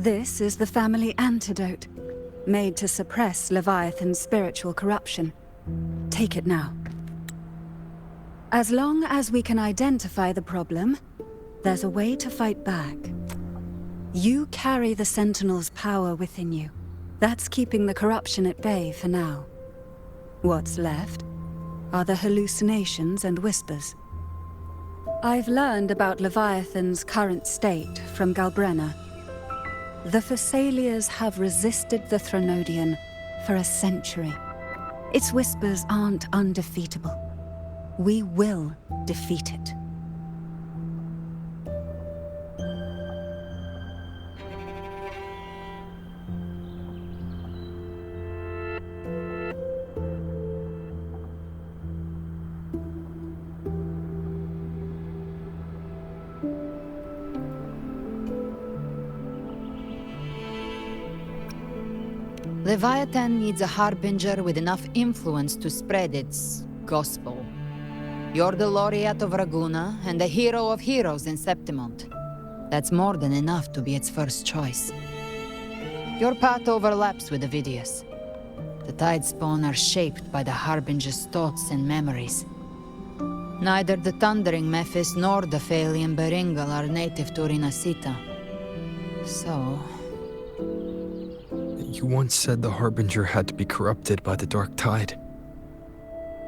This is the family antidote, made to suppress Leviathan's spiritual corruption. Take it now. As long as we can identify the problem, there's a way to fight back. You carry the Sentinel's power within you. That's keeping the corruption at bay for now. What's left are the hallucinations and whispers. I've learned about Leviathan's current state from Galbrenna. The Thessalias have resisted the Threnodian for a century. Its whispers aren't undefeatable. We will defeat it. Leviathan needs a harbinger with enough influence to spread its gospel. You're the laureate of Raguna and the hero of heroes in Septimont. That's more than enough to be its first choice. Your path overlaps with Ovidius. The Tidespawn are shaped by the harbinger's thoughts and memories. Neither the Thundering Mephis nor the Phalian Beringal are native to rinnasita. So... You once said the Harbinger had to be corrupted by the Dark Tide.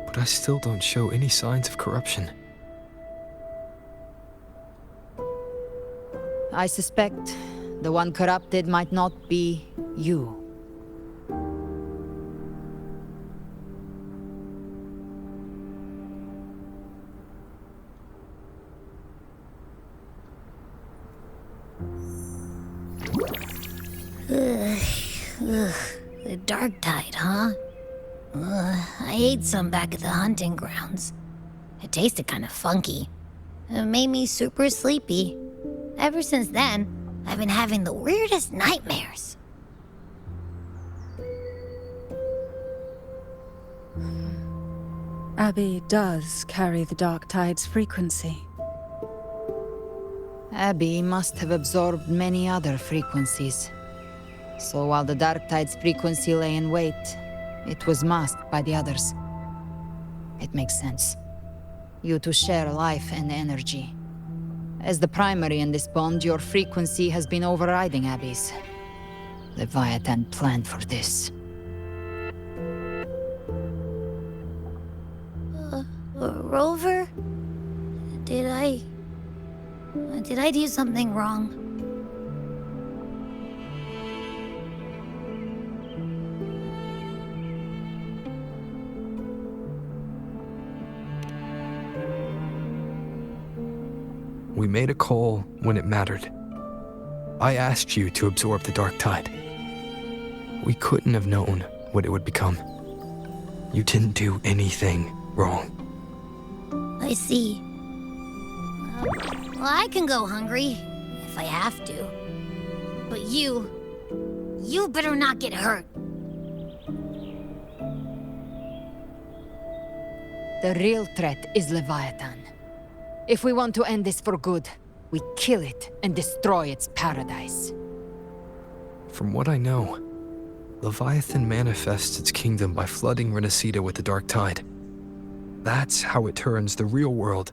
But I still don't show any signs of corruption. I suspect the one corrupted might not be you. The Dark Tide, huh? I ate some back at the hunting grounds. It tasted kind of funky. It made me super sleepy. Ever since then, I've been having the weirdest nightmares. Abby does carry the Dark Tide's frequency. Abby must have absorbed many other frequencies. So while the Dark Tide's frequency lay in wait, it was masked by the others. It makes sense. You two share life and energy. As the primary in this bond, your frequency has been overriding Abby's. Leviathan planned for this. Rover? Did I do something wrong? We made a call when it mattered. I asked you to absorb the Dark Tide. We couldn't have known what it would become. You didn't do anything wrong. I see. Well, I can go hungry, if I have to. But you better not get hurt. The real threat is Leviathan. If we want to end this for good, we kill it and destroy its paradise. From what I know, Leviathan manifests its kingdom by flooding Rinnasita with the Dark Tide. That's how it turns the real world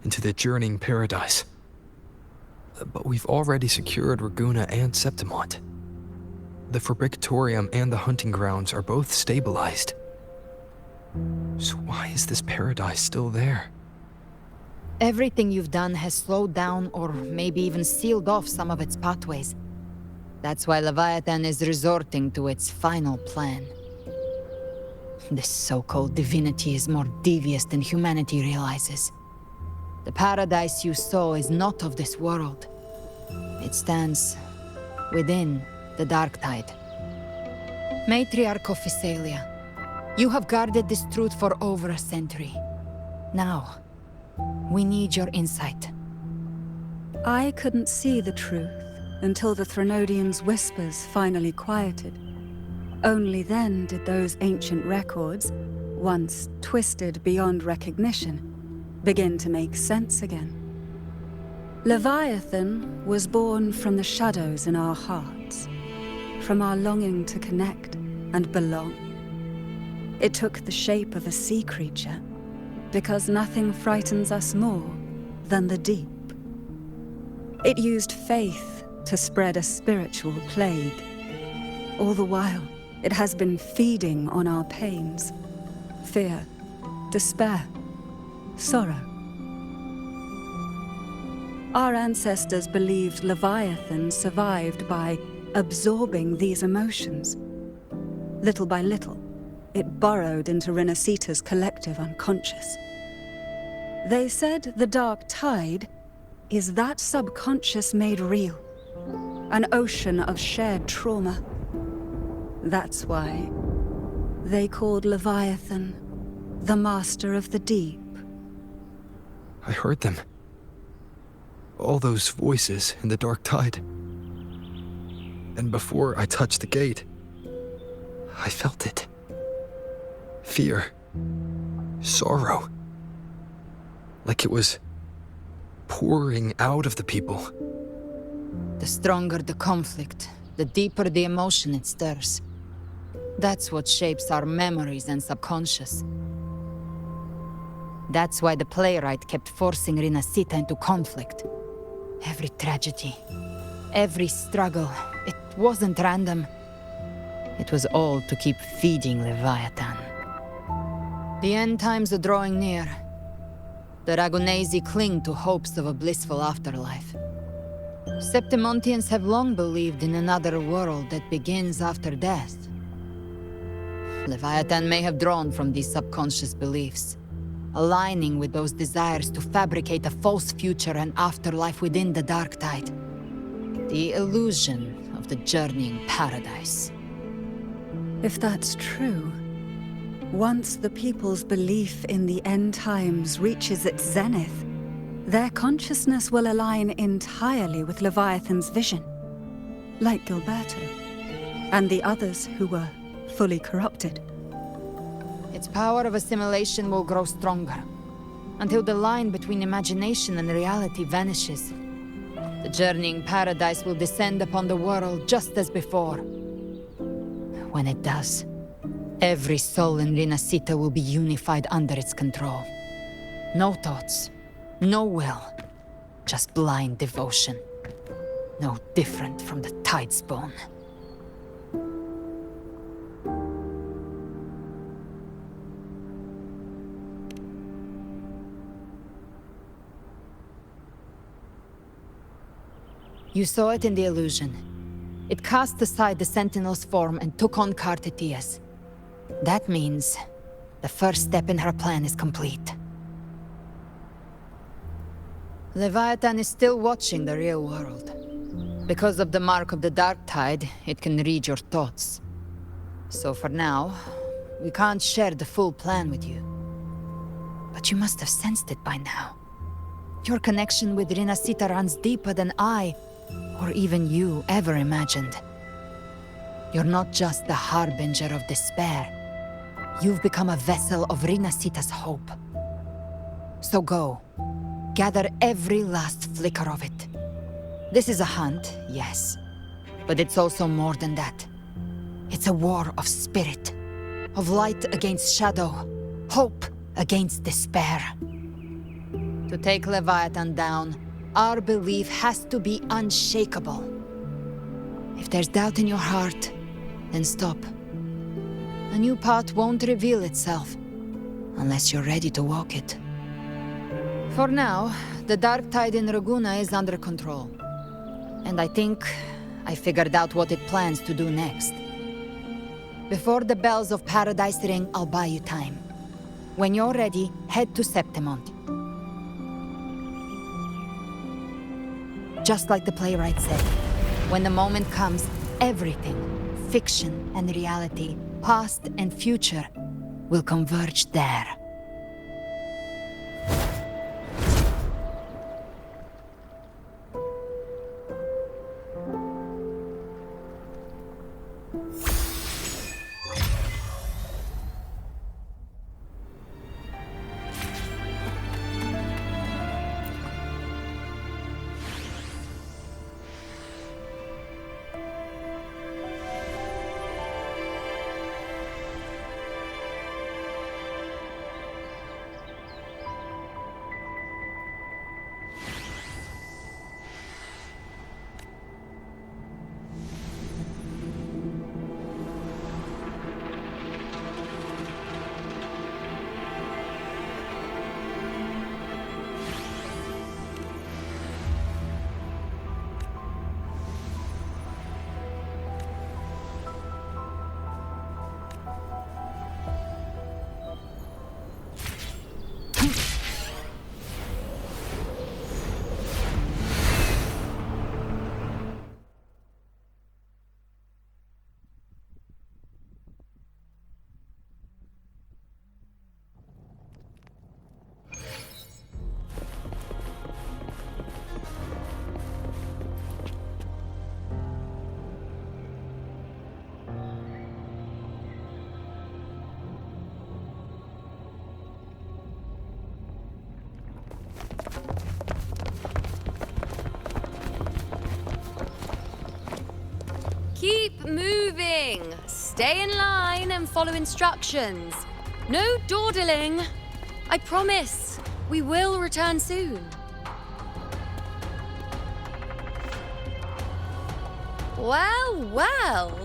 into the journeying paradise. But we've already secured Raguna and Septimont. The Fabricatorium and the hunting grounds are both stabilized. So why is this paradise still there? Everything you've done has slowed down or maybe even sealed off some of its pathways. That's why Leviathan is resorting to its final plan. This so-called divinity is more devious than humanity realizes. The paradise you saw is not of this world. It stands within the Dark Tide. Matriarch of Thessalia, you have guarded this truth for over a century. Now, we need your insight. I couldn't see the truth until the Threnodian's whispers finally quieted. Only then did those ancient records, once twisted beyond recognition, begin to make sense again. Leviathan was born from the shadows in our heart. from our longing to connect and belong. It took the shape of a sea creature, because nothing frightens us more than the deep. It used faith to spread a spiritual plague. All the while, it has been feeding on our pains, fear, despair, sorrow. Our ancestors believed Leviathan survived by absorbing these emotions. Little by little, it burrowed into Rinnasita's collective unconscious. They said the dark tide is that subconscious made real, an ocean of shared trauma. That's why they called Leviathan the Master of the Deep. I heard them. All those voices in the dark tide. And before I touched the gate, I felt it. Fear. Sorrow. Like it was pouring out of the people. The stronger the conflict, the deeper the emotion it stirs. That's what shapes our memories and subconscious. That's why the playwright kept forcing Rinnasita into conflict. Every tragedy, every struggle, it wasn't random. It was all to keep feeding Leviathan. The end times are drawing near. The Ragunesi cling to hopes of a blissful afterlife. Septimontians have long believed in another world that begins after death. Leviathan may have drawn from these subconscious beliefs, aligning with those desires to fabricate a false future and afterlife within the dark tide. The illusion of the journeying paradise. If that's true, once the people's belief in the end times reaches its zenith, their consciousness will align entirely with Leviathan's vision, like Gilberto, and the others who were fully corrupted. Its power of assimilation will grow stronger, until the line between imagination and reality vanishes. The journeying paradise will descend upon the world just as before. When it does, every soul in Rinnasita will be unified under its control. No thoughts, no will, just blind devotion. No different from the Tidespawn. You saw it in the illusion. It cast aside the Sentinel's form and took on Cartetias. That means the first step in her plan is complete. Leviathan is still watching the real world. Because of the mark of the Dark Tide, it can read your thoughts. So for now, we can't share the full plan with you. But you must have sensed it by now. Your connection with Rinnasita runs deeper than I, or even you, ever imagined. You're not just the harbinger of despair. You've become a vessel of Rinnasita's hope. So go. Gather every last flicker of it. This is a hunt, yes. But it's also more than that. It's a war of spirit. Of light against shadow. Hope against despair. To take Leviathan down, our belief has to be unshakable. If there's doubt in your heart, then stop. A new path won't reveal itself, unless you're ready to walk it. For now, the dark tide in Raguna is under control. And I think I figured out what it plans to do next. Before the bells of Paradise ring, I'll buy you time. When you're ready, head to Septimont. Just like the playwright said, when the moment comes, everything, fiction and reality, past and future, will converge there. moving! Stay in line and follow instructions. No dawdling. I promise, we will return soon. Well, well.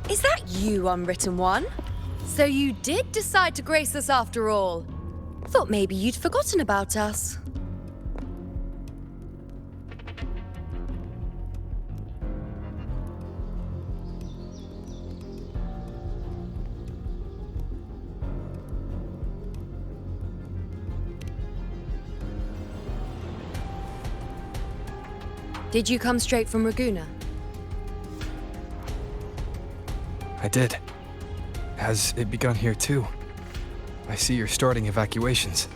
Is that you, Unwritten One? So you did decide to grace us after all. Thought maybe you'd forgotten about us. Did you come straight from Raguna? I did. Has it begun here too? I see you're starting evacuations.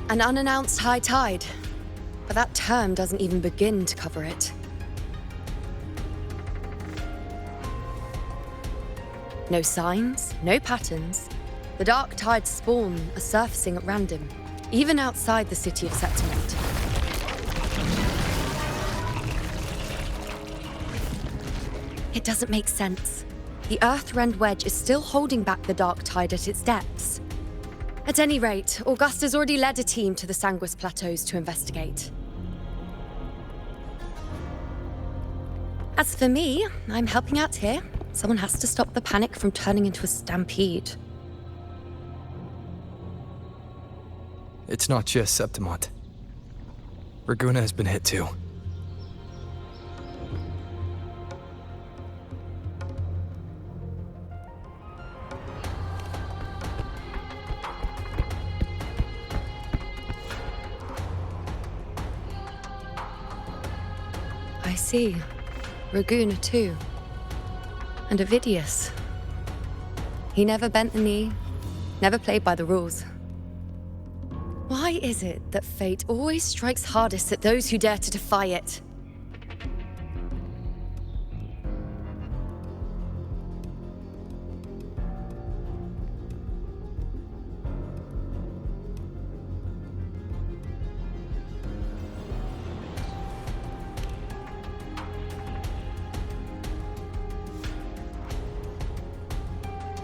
An unannounced high tide. But that term doesn't even begin to cover it. No signs, no patterns. The dark tide's spawn are surfacing at random, even outside the city of Septimont. It doesn't make sense. The Earth-rend wedge is still holding back the dark tide at its depths. At any rate, Augusta's already led a team to the Sanguis Plateaus to investigate. As for me, I'm helping out here. Someone has to stop the panic from turning into a stampede. It's not just Septimont. Raguna has been hit too. I see. Raguna too. And Ovidius. He never bent the knee, never played by the rules. Why is it that fate always strikes hardest at those who dare to defy it?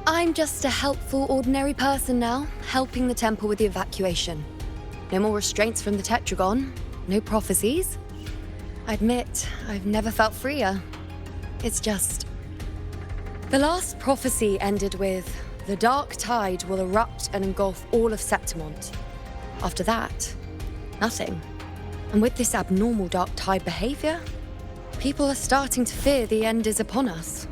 I'm just a helpful, ordinary person now, helping the temple with the evacuation. No more restraints from the Tetragon, no prophecies. I admit, I've never felt freer. It's just... The last prophecy ended with, the dark tide will erupt and engulf all of Septimont. After that, nothing. And with this abnormal dark tide behavior, people are starting to fear the end is upon us.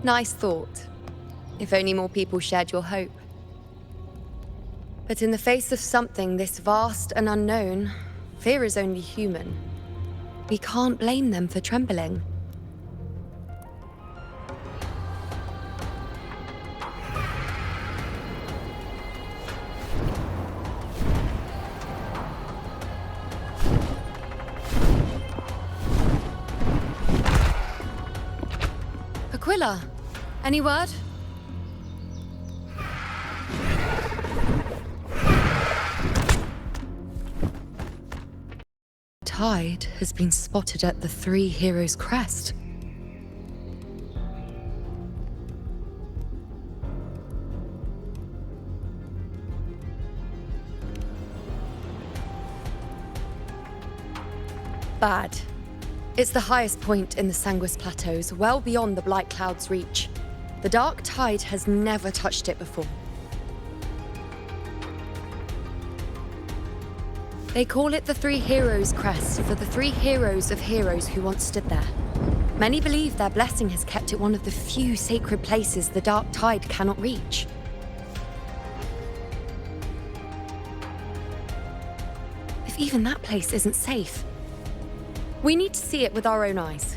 Nice thought. If only more people shared your hope. But in the face of something this vast and unknown, fear is only human. We can't blame them for trembling. Aquila, any word? Tide has been spotted at the Three Heroes' crest. Bad. It's the highest point in the Sanguis Plateaus, well beyond the Blight Cloud's reach. The dark tide has never touched it before. They call it the Three Heroes' Crest for the three heroes of heroes who once stood there. Many believe their blessing has kept it one of the few sacred places the dark tide cannot reach. If even that place isn't safe, we need to see it with our own eyes.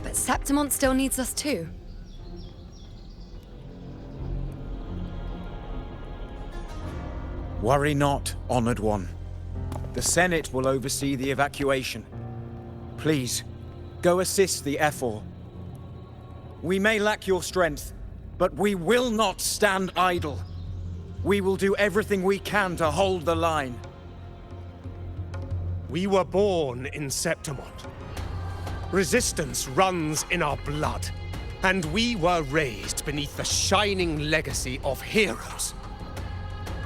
But Septimont still needs us too. Worry not, Honored One. The Senate will oversee the evacuation. Please, go assist the Ephor. We may lack your strength, but we will not stand idle. We will do everything we can to hold the line. We were born in Septimont. Resistance runs in our blood, and we were raised beneath the shining legacy of heroes.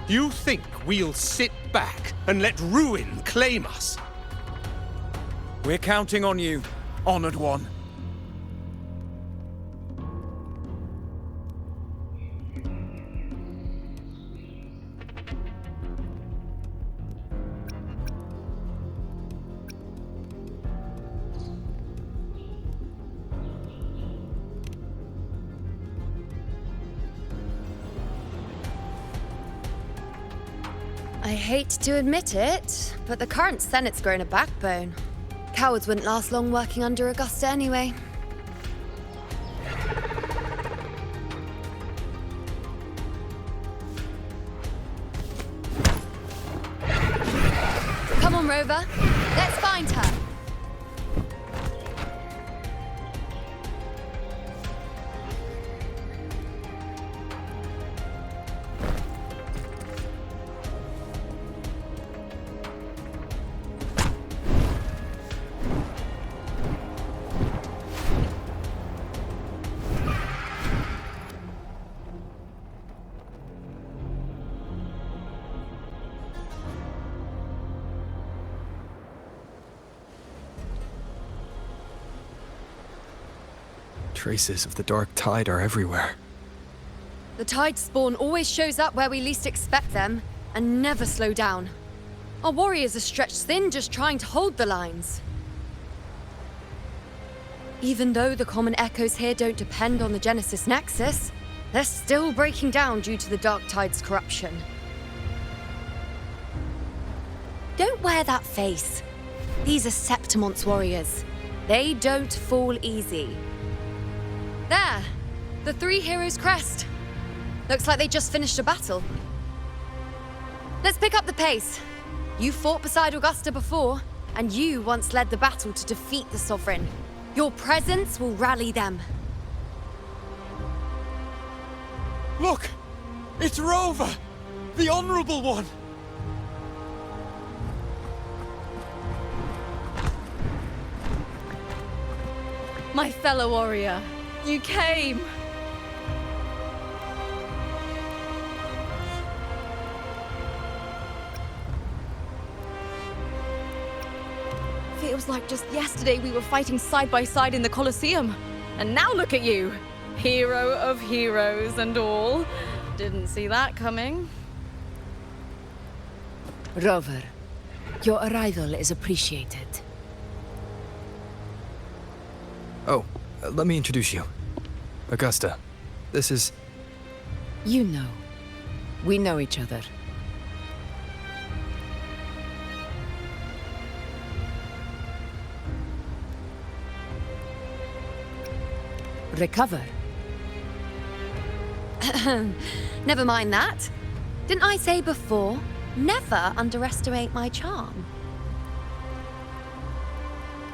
You think we'll sit back and let ruin claim us? We're counting on you, Honored One. I hate to admit it, but the current Senate's grown a backbone. Cowards wouldn't last long working under Augusta anyway. Come on, Rover. Let's find her. Traces of the dark tide are everywhere. The tide spawn always shows up where we least expect them, and never slow down. Our warriors are stretched thin just trying to hold the lines. Even though the common echoes here don't depend on the Genesis Nexus, they're still breaking down due to the dark tide's corruption. Don't wear that face. These are Septimont's warriors. They don't fall easy. There! The three heroes' crest. Looks like they just finished a battle. Let's pick up the pace. You fought beside Augusta before, and you once led the battle to defeat the Sovereign. Your presence will rally them. Look! It's Rover! The Honorable One! My fellow warrior, you came! Feels like just yesterday we were fighting side by side in the Colosseum. And now look at you! Hero of heroes and all. Didn't see that coming. Rover, your arrival is appreciated. Oh, let me introduce you. Augusta, this is... You know. We know each other. Recover. Never mind that. Didn't I say before, never underestimate my charm?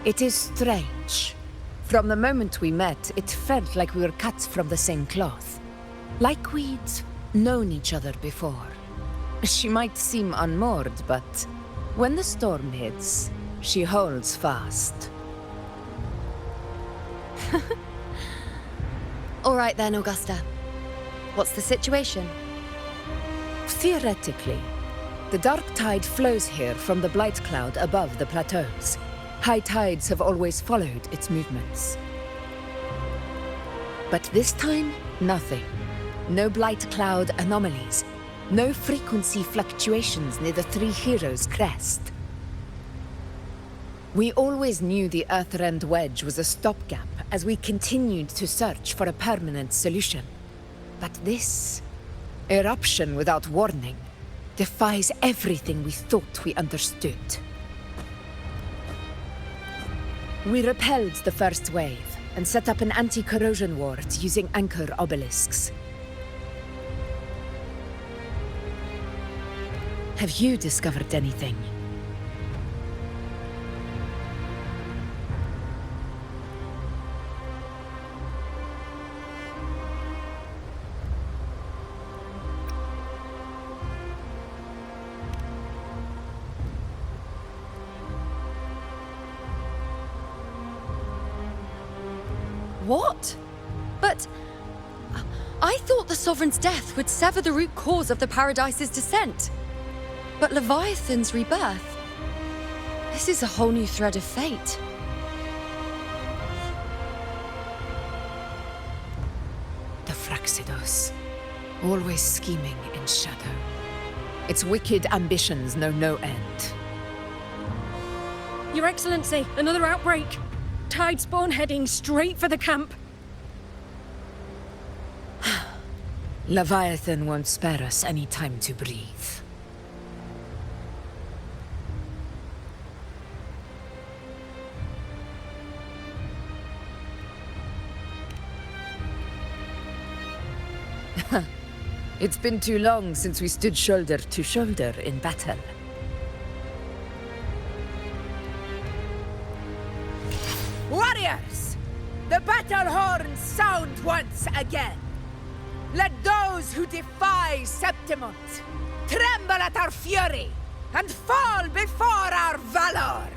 It is strange. From the moment we met, it felt like we were cut from the same cloth. Like we'd known each other before. She might seem unmoored, but when the storm hits, she holds fast. All right then, Augusta. What's the situation? Theoretically, the dark tide flows here from the blight cloud above the plateaus. High tides have always followed its movements. But this time, nothing. No blight cloud anomalies. No frequency fluctuations near the Three Heroes' crest. We always knew the Earthrend Wedge was a stopgap as we continued to search for a permanent solution. But this eruption without warning defies everything we thought we understood. We repelled the first wave and set up an anti-corrosion ward using anchor obelisks. Have you discovered anything? What? But I thought the Sovereign's death would sever the root cause of the Paradise's descent. But Leviathan's rebirth? This is a whole new thread of fate. The Fraxidos. Always scheming in shadow. Its wicked ambitions know no end. Your Excellency, another outbreak. Tide spawn heading straight for the camp. Leviathan won't spare us any time to breathe. It's been too long since we stood shoulder to shoulder in battle. Warriors! The battle horns sound once again! Let those who defy Septimont tremble at our fury and fall before our valor!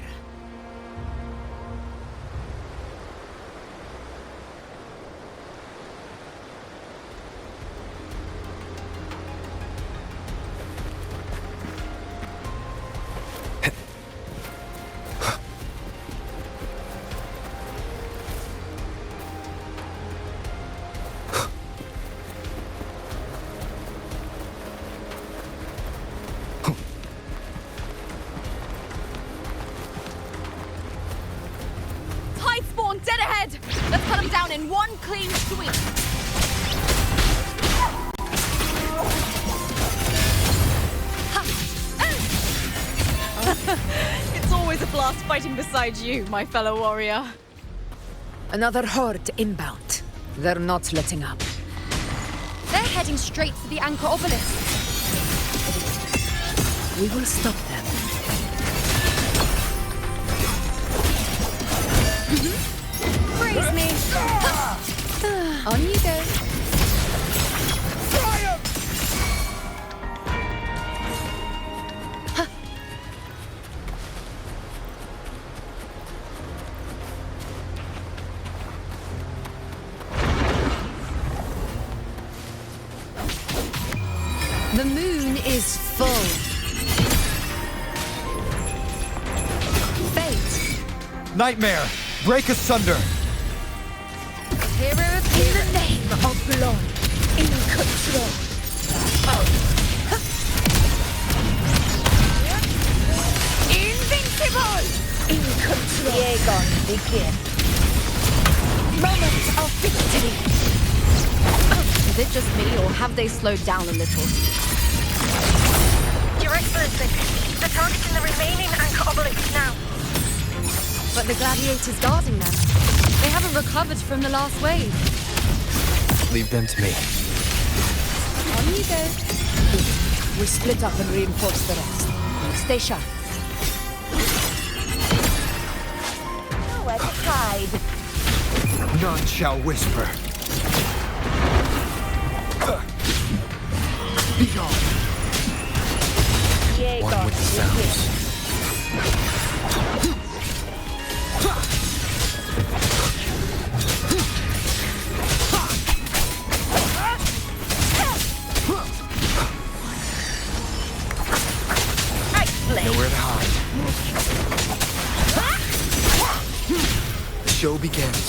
Dead ahead! Let's cut them down in one clean sweep! It's always a blast fighting beside you, my fellow warrior. Another horde inbound. They're not letting up. They're heading straight for the Anchor Obelisk. We will stop them. Praise me. On you go. The moon is full. Fate. Nightmare! Break asunder! Hero of In the name of blood, in control. Invincible! In control. Aegon, begin. Moment of victory. Is it just me, or have they slowed down a little? Your Excellency, they're targeting the remaining Anchor Obelisk now. But the gladiators guarding them. They haven't recovered from the last wave. Leave them to me. On you go. We split up and reinforce the rest. Stay sharp. Nowhere to hide. None shall whisper. Be gone. One with the sounds. Nowhere to hide. The show begins.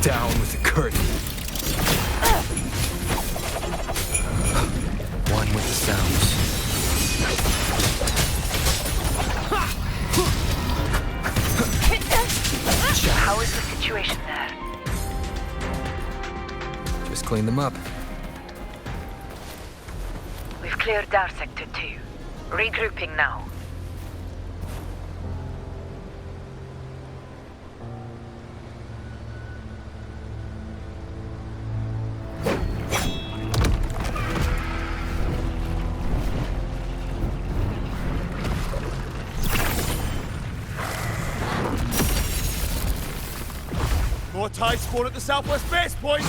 Down with the curtain. One with the sounds. How is the situation there? Just clean them up. We've cleared our sector 2. Regrouping now. tide spawn at the southwest base point!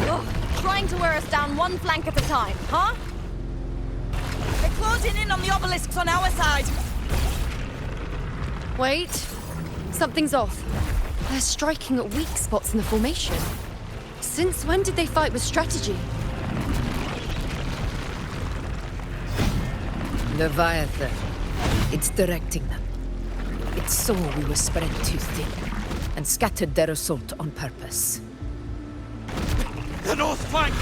Ugh, trying to wear us down one flank at a time, huh? They're closing in on the obelisks on our side. Wait. Something's off. They're striking at weak spots in the formation. Since when did they fight with strategy? Leviathan. It's directing them. It saw we were spread too thin, and scattered their assault on purpose. The north flank!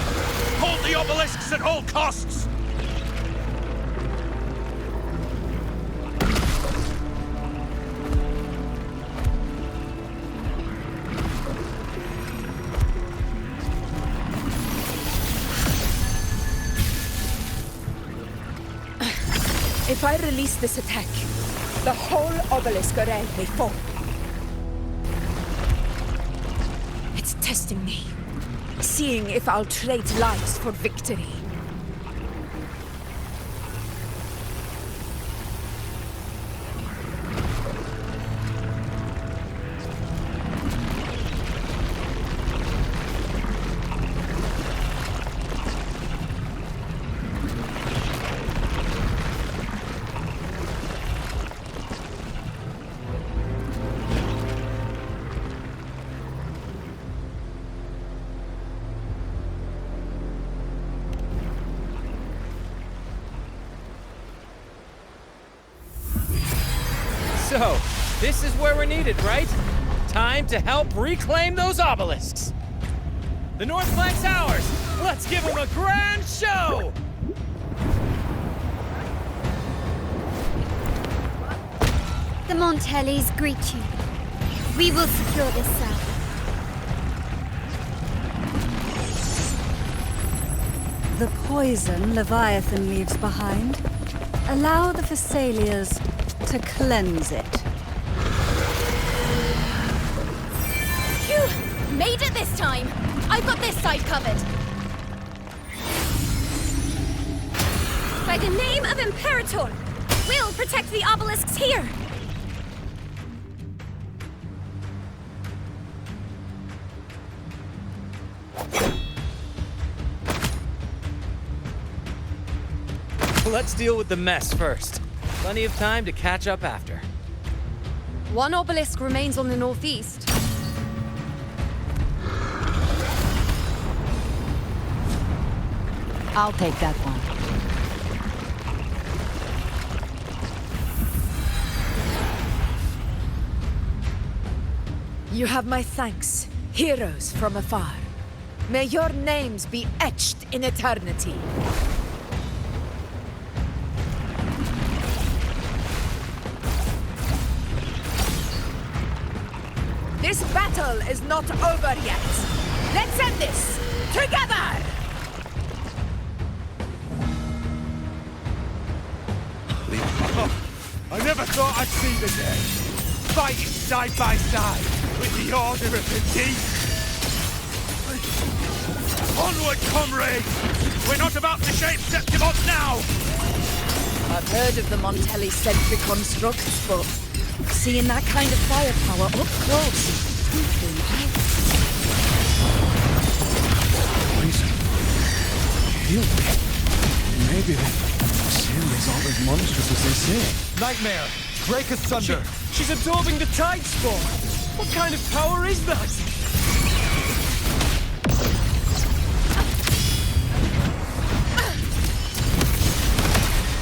Hold the obelisks at all costs! If I release this attack, the whole obelisk array may fall. It's testing me, seeing if I'll trade lives for victory. So, this is where we're needed, right? Time to help reclaim those obelisks. The north flank's ours. Let's give them a grand show! The Montellis greet you. We will secure this south. The poison Leviathan leaves behind, allow the Thessalias to cleanse it. Phew! Made it this time! I've got this side covered! By the name of Imperator, we'll protect the obelisks here! Let's deal with the mess first. Plenty of time to catch up after. One obelisk remains on the northeast. I'll take that one. You have my thanks, heroes from afar. May your names be etched in eternity. This battle is not over yet. Let's end this together! I never thought I'd see the day. Fighting side by side with the Order of the Deep. Onward, comrades! We're not about to shape Septimont now! I've heard of the Montelli-centric constructs, but seeing that kind of firepower up close is something else. Poison. Heal me. Maybe the sin is all as monstrous as they say. Nightmare! Break asunder! She's absorbing the tide spawn! What kind of power is that?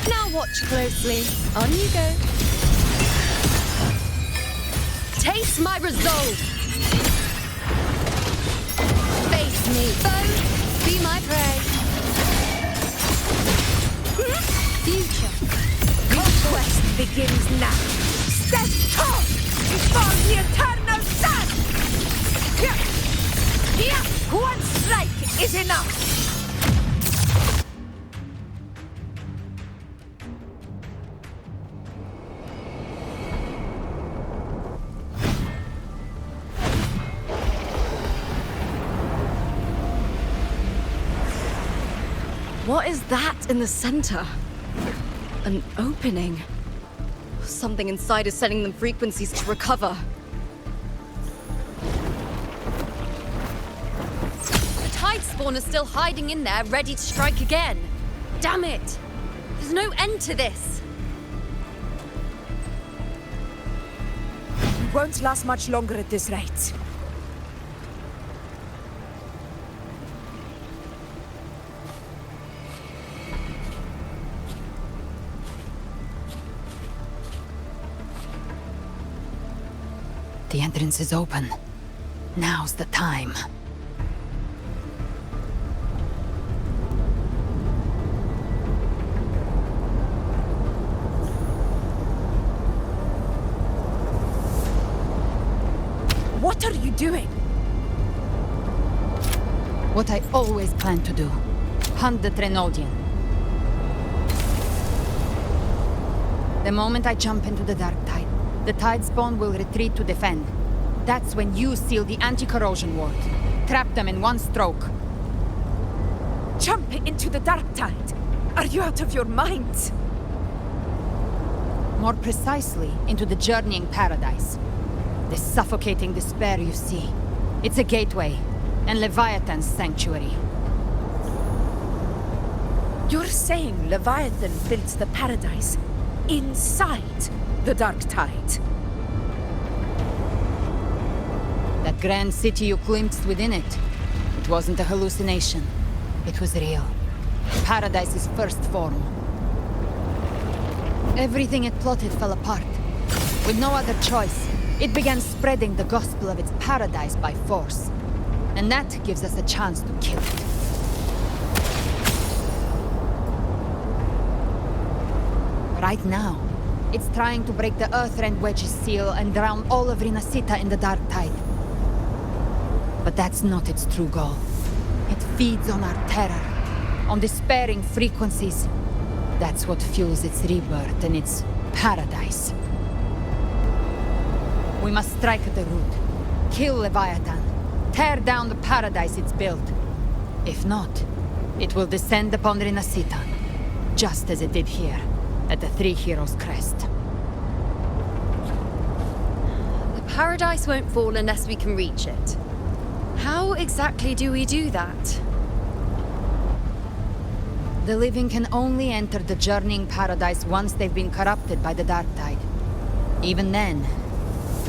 Now watch closely. On you go. Taste my resolve! Face me, foe! Be my prey! Future! Conquest begins now. Step tall before the eternal sun! Here! One strike is enough! What is that in the center? An opening. Something inside is sending them frequencies to recover. tide spawn are still hiding in there, ready to strike again. Damn it! There's no end to this. We won't last much longer at this rate. The entrance is open. Now's the time. What are you doing? What I always planned to do. Hunt the Trenodian. The moment I jump into the dark tide, the tide spawn will retreat to defend. That's when you seal the anti-corrosion ward. Trap them in one stroke. Jump into the dark tide? Are you out of your mind? More precisely, into the journeying paradise. The suffocating despair you see. It's a gateway, and Leviathan's sanctuary. You're saying Leviathan built the paradise inside the dark tide? That grand city you glimpsed within it, it wasn't a hallucination. It was real. Paradise's first form. Everything it plotted fell apart. With no other choice, it began spreading the gospel of its paradise by force. And that gives us a chance to kill it. Right now, it's trying to break the Earthrend Wedge's seal and drown all of Rinnasita in the dark tide. But that's not its true goal. It feeds on our terror, on despairing frequencies. That's what fuels its rebirth and its paradise. We must strike at the root, kill Leviathan, tear down the paradise it's built. If not, it will descend upon Rinnasita, just as it did here, at the Three Heroes' Crest. The paradise won't fall unless we can reach it. How exactly do we do that? The living can only enter the journeying paradise once they've been corrupted by the dark tide. Even then,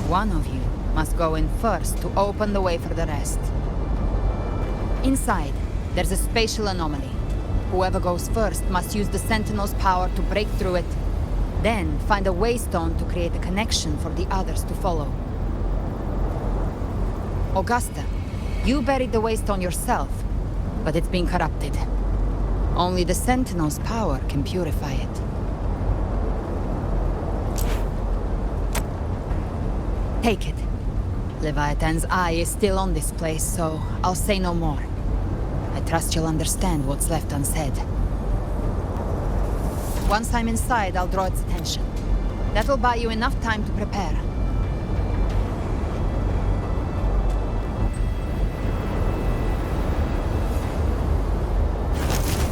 one of you must go in first to open the way for the rest. Inside, there's a spatial anomaly. Whoever goes first must use the Sentinel's power to break through it, then find a waystone to create a connection for the others to follow. Augusta, you buried the waystone yourself, but it's been corrupted. Only the Sentinel's power can purify it. Take it. Leviathan's eye is still on this place, so I'll say no more. I trust you'll understand what's left unsaid. Once I'm inside, I'll draw its attention. That'll buy you enough time to prepare.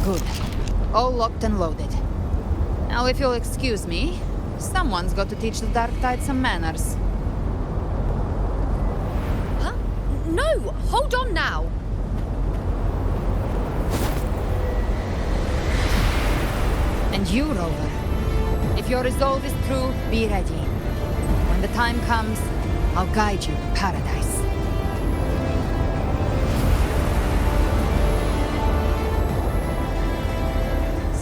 Good. All locked and loaded. Now, if you'll excuse me, someone's got to teach the Dark Tide some manners. Huh? No! Hold on now! And you, Rover. If your resolve is true, be ready. When the time comes, I'll guide you to paradise.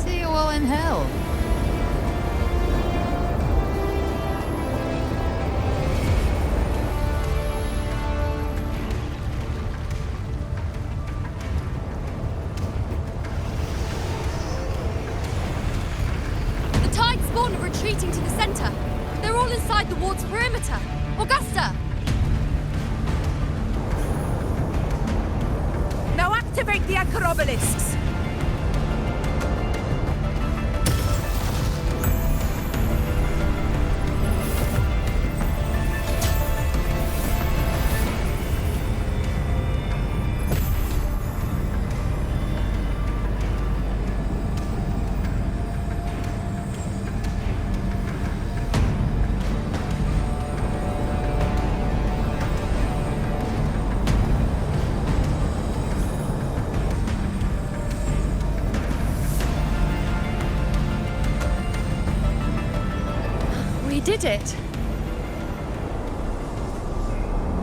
See you all in hell. Retreating to the center. They're all inside the ward's perimeter. Augusta! Now activate the anchor obelisks! did it.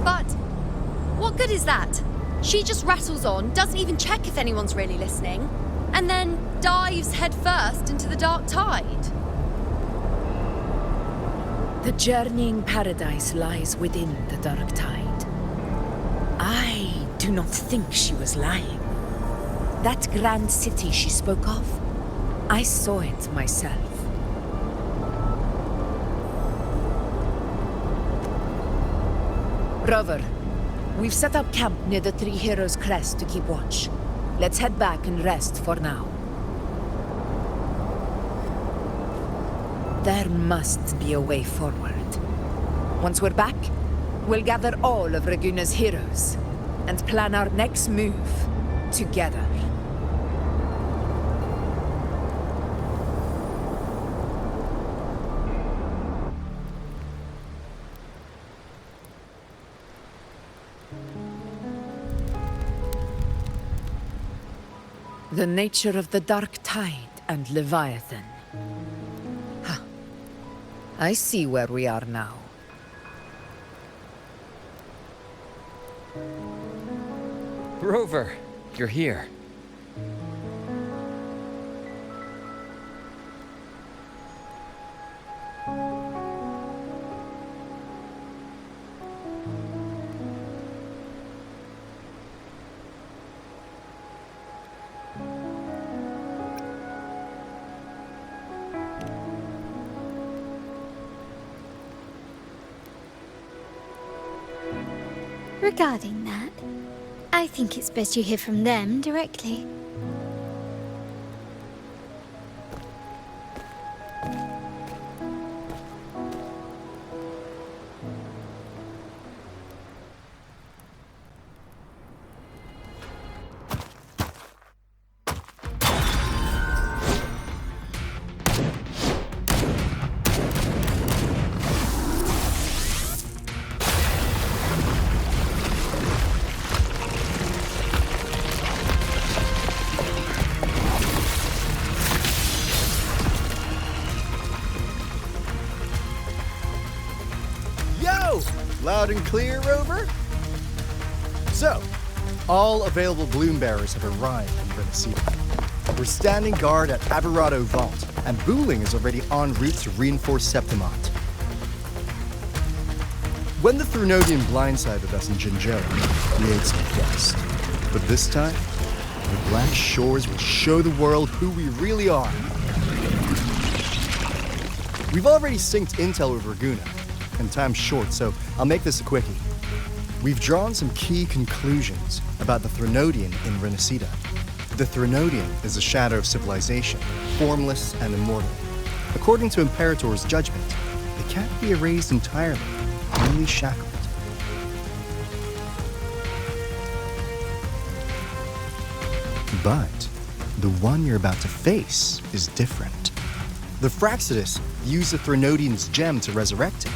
But what good is that? She just rattles on, doesn't even check if anyone's really listening, and then dives headfirst into the dark tide. The journeying paradise lies within the dark tide. I do not think she was lying. That grand city she spoke of, I saw it myself. Rover, we've set up camp near the Three Heroes Crest to keep watch. Let's head back and rest for now. There must be a way forward. Once we're back, we'll gather all of Raguna's heroes and plan our next move together. The nature of the dark tide and Leviathan. Huh. I see where we are now. Rover, you're here. Regarding that, I think it's best you hear from them directly. Loud and clear, Rover? So, all available bloom bearers have arrived in rinnasita. We're standing guard at Aberrado Vault, and Booling is already en route to reinforce Septimont. When the Threnodian blindsided us in Jinzhou, we ate some dust. But this time, the Black Shores will show the world who we really are. We've already synced intel with Raguna, and time's short, so I'll make this a quickie. We've drawn some key conclusions about the Threnodian in rinnasita. The Threnodian is a shadow of civilization, formless and immortal. According to Imperator's judgment, it can't be erased entirely, only shackled. But the one you're about to face is different. The Fraxidus used the Threnodian's gem to resurrect him,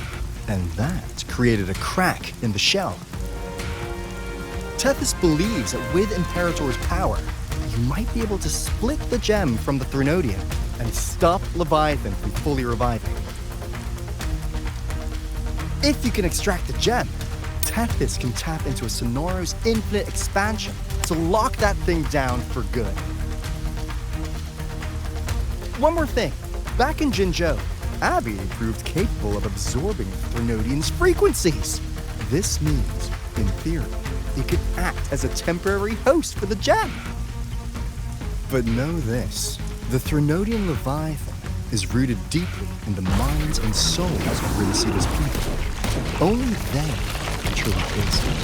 and that created a crack in the shell. Tethys believes that with Imperator's power, you might be able to split the gem from the Threnodian and stop Leviathan from fully reviving. If you can extract the gem, Tethys can tap into a Sonoros infinite expansion to lock that thing down for good. One more thing. Back in Jinzhou, Abby proved capable of absorbing Threnodian's frequencies. This means, in theory, it could act as a temporary host for the gem. But know this, the Threnodian Leviathan is rooted deeply in the minds and souls of rinnasita's people. Only they can truly face it.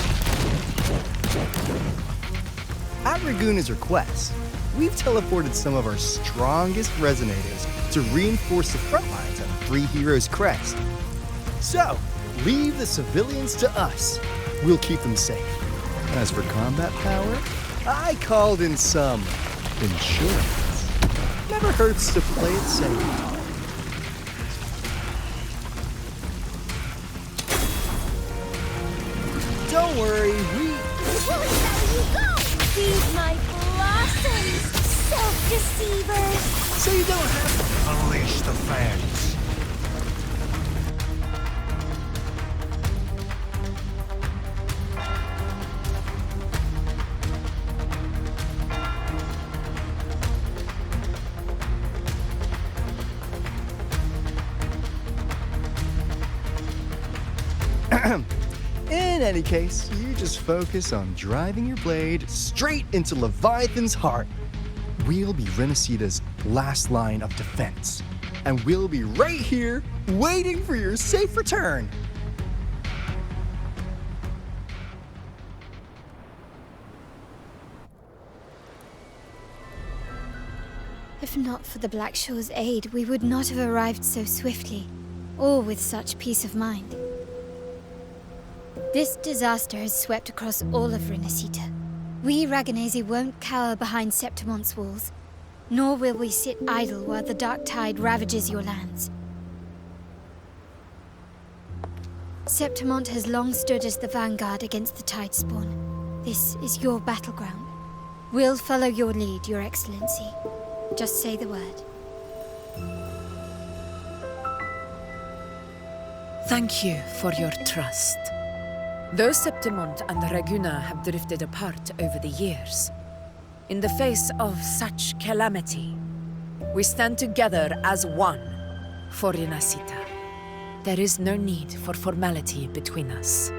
At Raguna's request, we've teleported some of our strongest resonators to reinforce the front lines at Three Heroes Crest. So, leave the civilians to us. We'll keep them safe. As for combat power, I called in some insurance. Never hurts to play it safe. Don't worry, we... Won't let you go! Feed my blossoms, self-deceivers! So you don't have to... Unleash the fans. any case, you just focus on driving your blade straight into Leviathan's heart. We'll be Rinnasita's last line of defense, and we'll be right here waiting for your safe return. If not for the Black Shore's aid, we would not have arrived so swiftly, or with such peace of mind. This disaster has swept across all of Rinnasita. We Raganazi won't cower behind Septimon's walls, nor will we sit idle while the dark tide ravages your lands. Septimont has long stood as the vanguard against the tide spawn. This is your battleground. We'll follow your lead, Your Excellency. Just say the word. Thank you for your trust. Though Septimont and Raguna have drifted apart over the years, in the face of such calamity, we stand together as one for Rinnasita. There is no need for formality between us.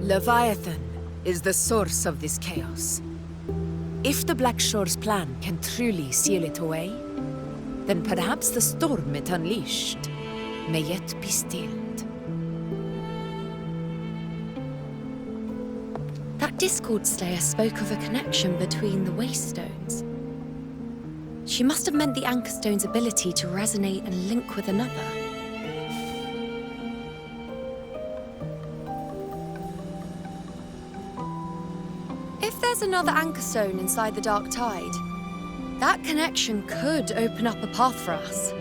Leviathan is the source of this chaos. If the Black Shore's plan can truly seal it away, then perhaps the storm it unleashed may yet be stilled. That Discord Slayer spoke of a connection between the Wastestones. She must have meant the Anchor Stone's ability to resonate and link with another. If there's another Anchor Stone inside the Dark Tide, that connection could open up a path for us.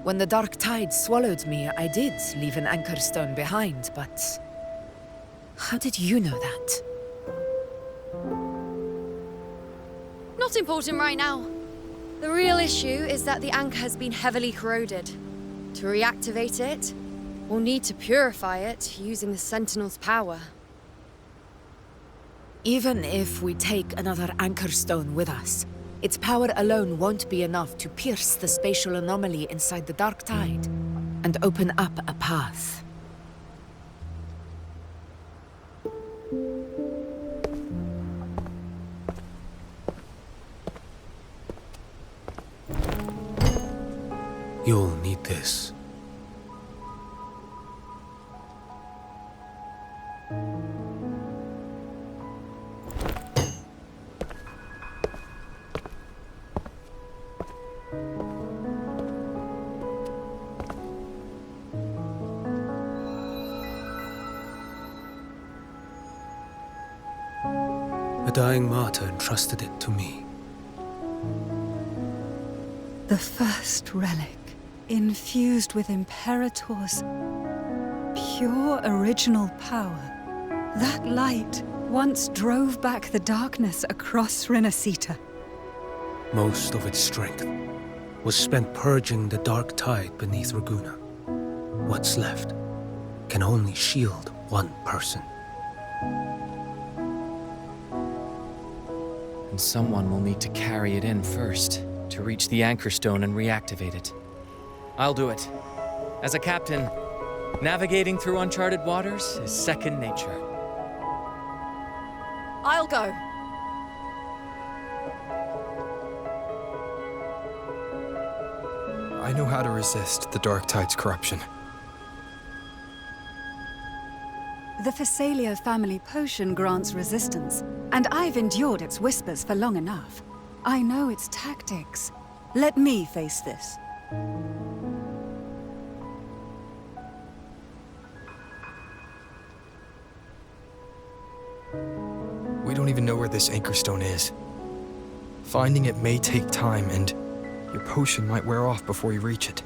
When the dark tide swallowed me, I did leave an anchor stone behind, but how did you know that? Not important right now. The real issue is that the anchor has been heavily corroded. To reactivate it, we'll need to purify it using the Sentinel's power. Even if we take another anchor stone with us, its power alone won't be enough to pierce the spatial anomaly inside the dark tide and open up a path. You'll need this. A dying martyr entrusted it to me. The first relic, infused with Imperator's pure original power. That light once drove back the darkness across Rinnasita. Most of its strength was spent purging the dark tide beneath Raguna. What's left can only shield one person. And someone will need to carry it in first, to reach the Anchor Stone and reactivate it. I'll do it. As a captain, navigating through uncharted waters is second nature. I'll go. I know how to resist the Dark Tide's corruption. The Phasalia family potion grants resistance, and I've endured its whispers for long enough. I know its tactics. Let me face this. We don't even know where this Anchor Stone is. Finding it may take time, and your potion might wear off before you reach it.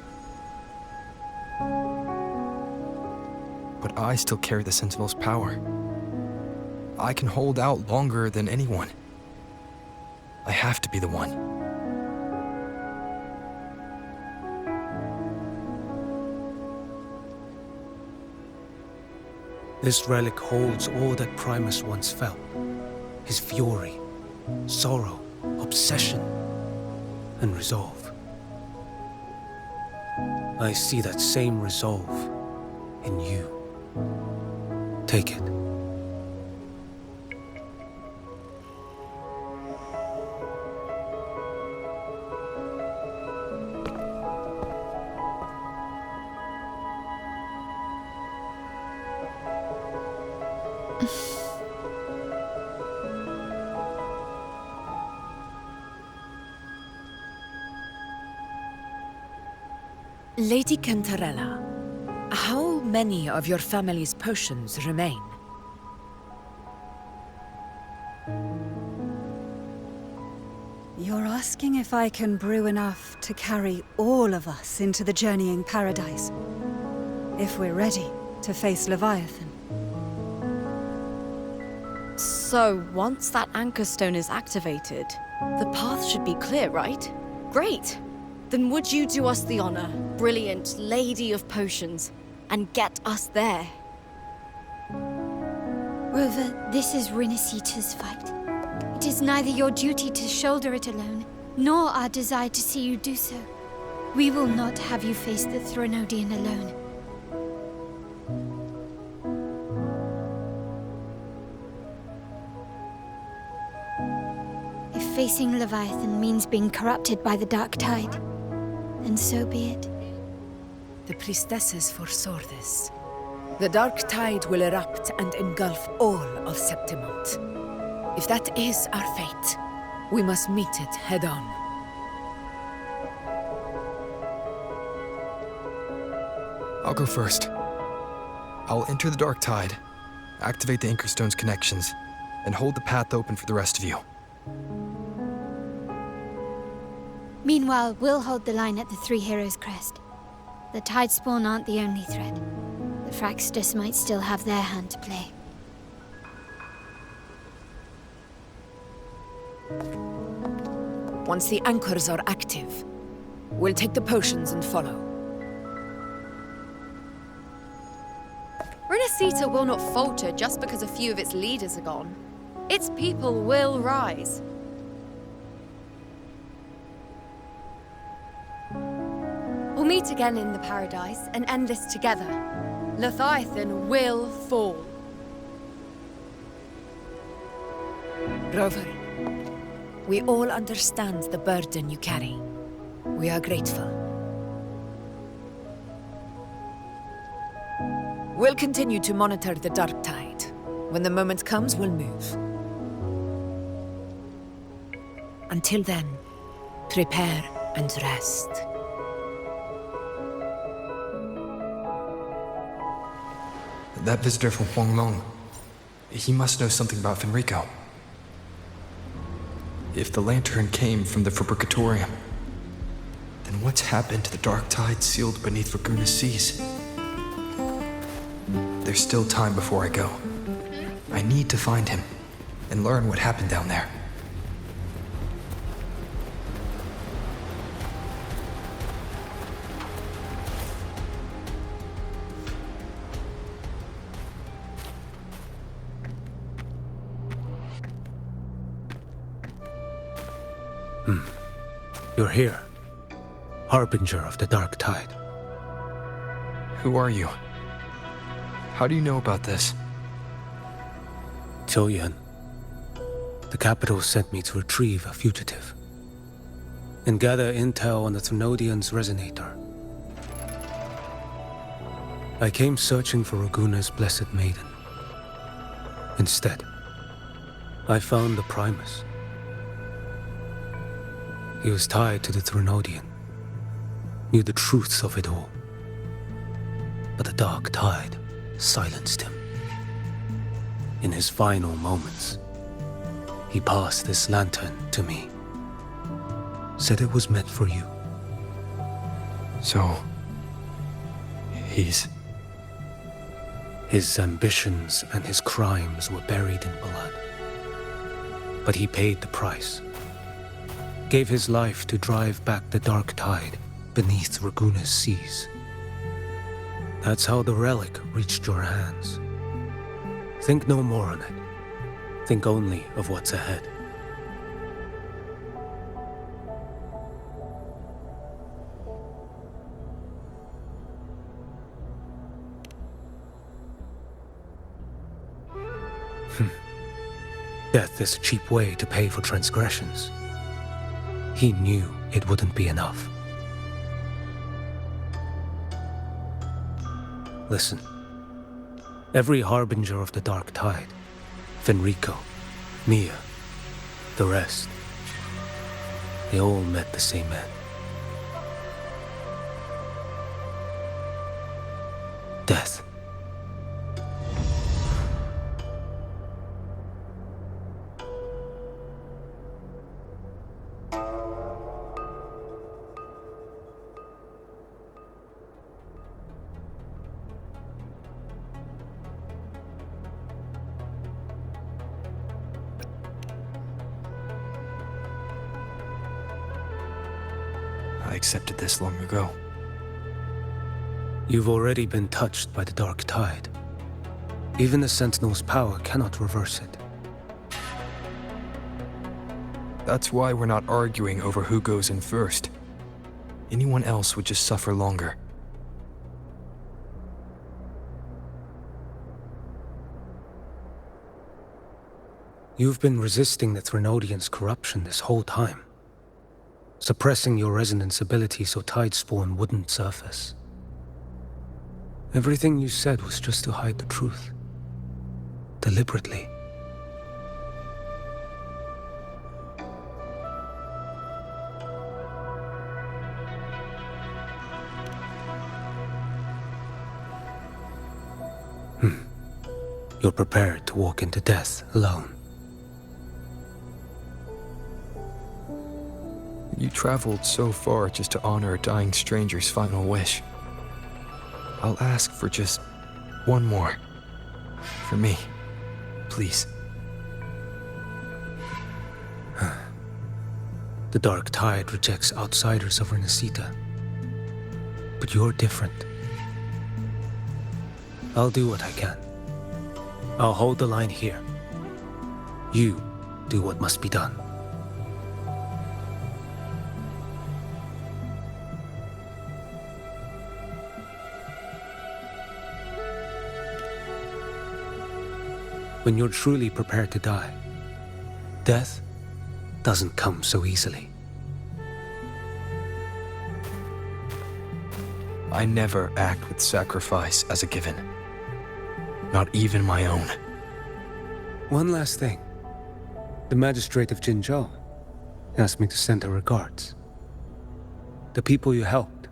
But I still carry the Sentinel's power. I can hold out longer than anyone. I have to be the one. This relic holds all that Primus once felt. His fury, sorrow, obsession, and resolve. I see that same resolve in you. Take it. Lady Cantarella, how many of your family's potions remain? You're asking if I can brew enough to carry all of us into the journeying paradise? If we're ready to face Leviathan? So, once that anchor stone is activated, the path should be clear, right? Great! Then would you do us the honor, brilliant Lady of Potions, and get us there? Rover, this is Rinnasita's fight. It is neither your duty to shoulder it alone, nor our desire to see you do so. We will not have you face the Threnodian alone. If facing Leviathan means being corrupted by the Dark Tide, then so be it. The priestesses foresaw this. The Dark Tide will erupt and engulf all of Septimont. If that is our fate, we must meet it head-on. I'll go first. I'll enter the Dark Tide, activate the Anchorstone's connections, and hold the path open for the rest of you. Meanwhile, we'll hold the line at the Three Heroes Crest. The Tidespawn aren't the only threat. The Fraxtus might still have their hand to play. Once the anchors are active, we'll take the potions and follow. Rinnasita will not falter just because a few of its leaders are gone. Its people will rise. We'll meet again in the paradise and end this together. Leviathan will fall. Rover, we all understand the burden you carry. We are grateful. We'll continue to monitor the Dark Tide. When the moment comes, we'll move. Until then, prepare and rest. That visitor from Huanglong, he must know something about Fenrico. If the lantern came from the Fabricatorium, then what's happened to the Dark Tide sealed beneath Raguna's seas? There's still time before I go. I need to find him and learn what happened down there. You're here, Harbinger of the Dark Tide. Who are you? How do you know about this? Choyan. The capital sent me to retrieve a fugitive and gather intel on the Threnodian's resonator. I came searching for Raguna's Blessed Maiden. Instead, I found the Primus. He was tied to the Threnodian, knew the truths of it all. But the Dark Tide silenced him. In his final moments, he passed this lantern to me. Said it was meant for you. So, he's... His ambitions and his crimes were buried in blood. But he paid the price. Gave his life to drive back the Dark Tide beneath Raguna's seas. That's how the relic reached your hands. Think no more on it. Think only of what's ahead. Death is a cheap way to pay for transgressions. He knew it wouldn't be enough. Listen. Every harbinger of the Dark Tide, Fenrico, Mia, the rest, they all met the same end. Death. I accepted this long ago. You've already been touched by the Dark Tide. Even the Sentinel's power cannot reverse it. That's why we're not arguing over who goes in first. Anyone else would just suffer longer. You've been resisting the Threnodians' corruption this whole time. Suppressing your resonance ability so Tidespawn wouldn't surface. Everything you said was just to hide the truth. Deliberately. You're prepared to walk into death alone. You traveled so far just to honor a dying stranger's final wish. I'll ask for just one more. For me. Please. The Dark Tide rejects outsiders of rinnasita. But you're different. I'll do what I can. I'll hold the line here. You do what must be done. When you're truly prepared to die, death doesn't come so easily. I never act with sacrifice as a given. Not even my own. One last thing. The magistrate of Jinzhou asked me to send her regards. The people you helped,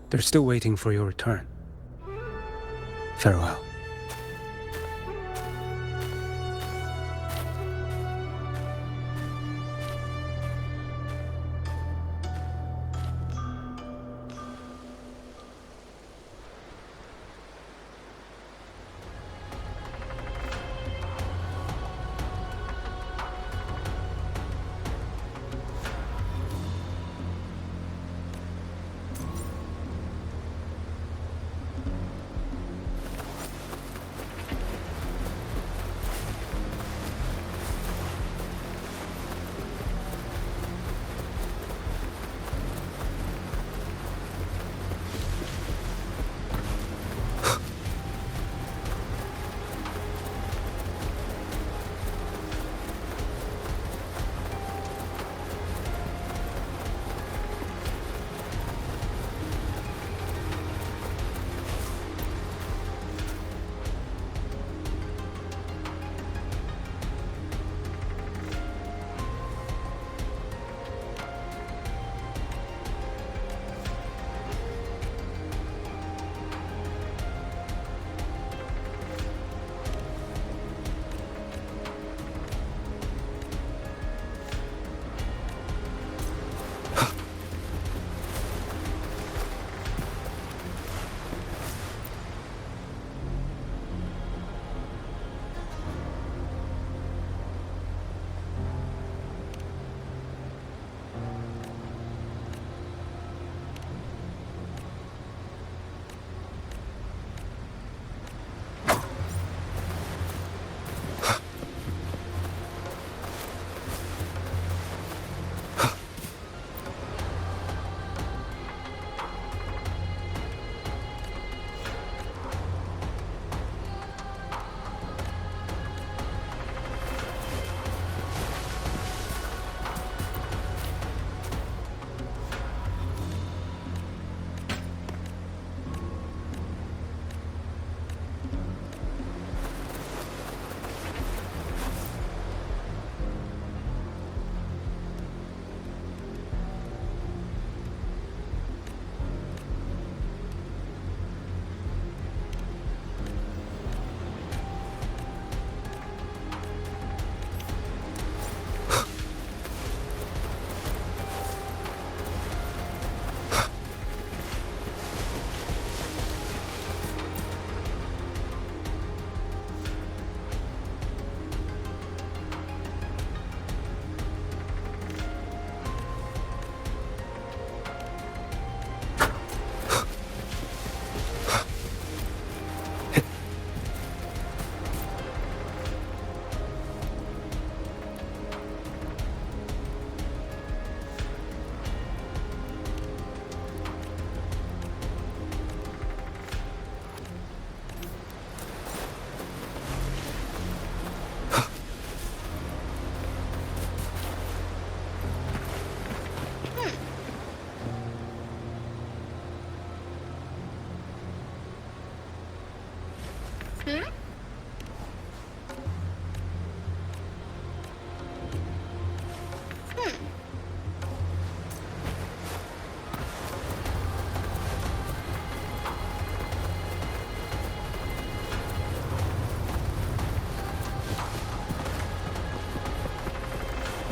they're still waiting for your return. Farewell.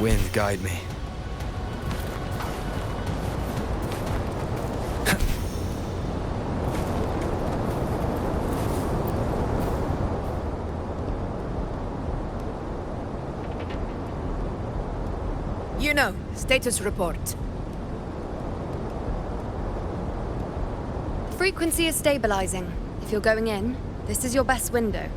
Wind guide me. You know, status report. Frequency is stabilizing. If you're going in, this is your best window.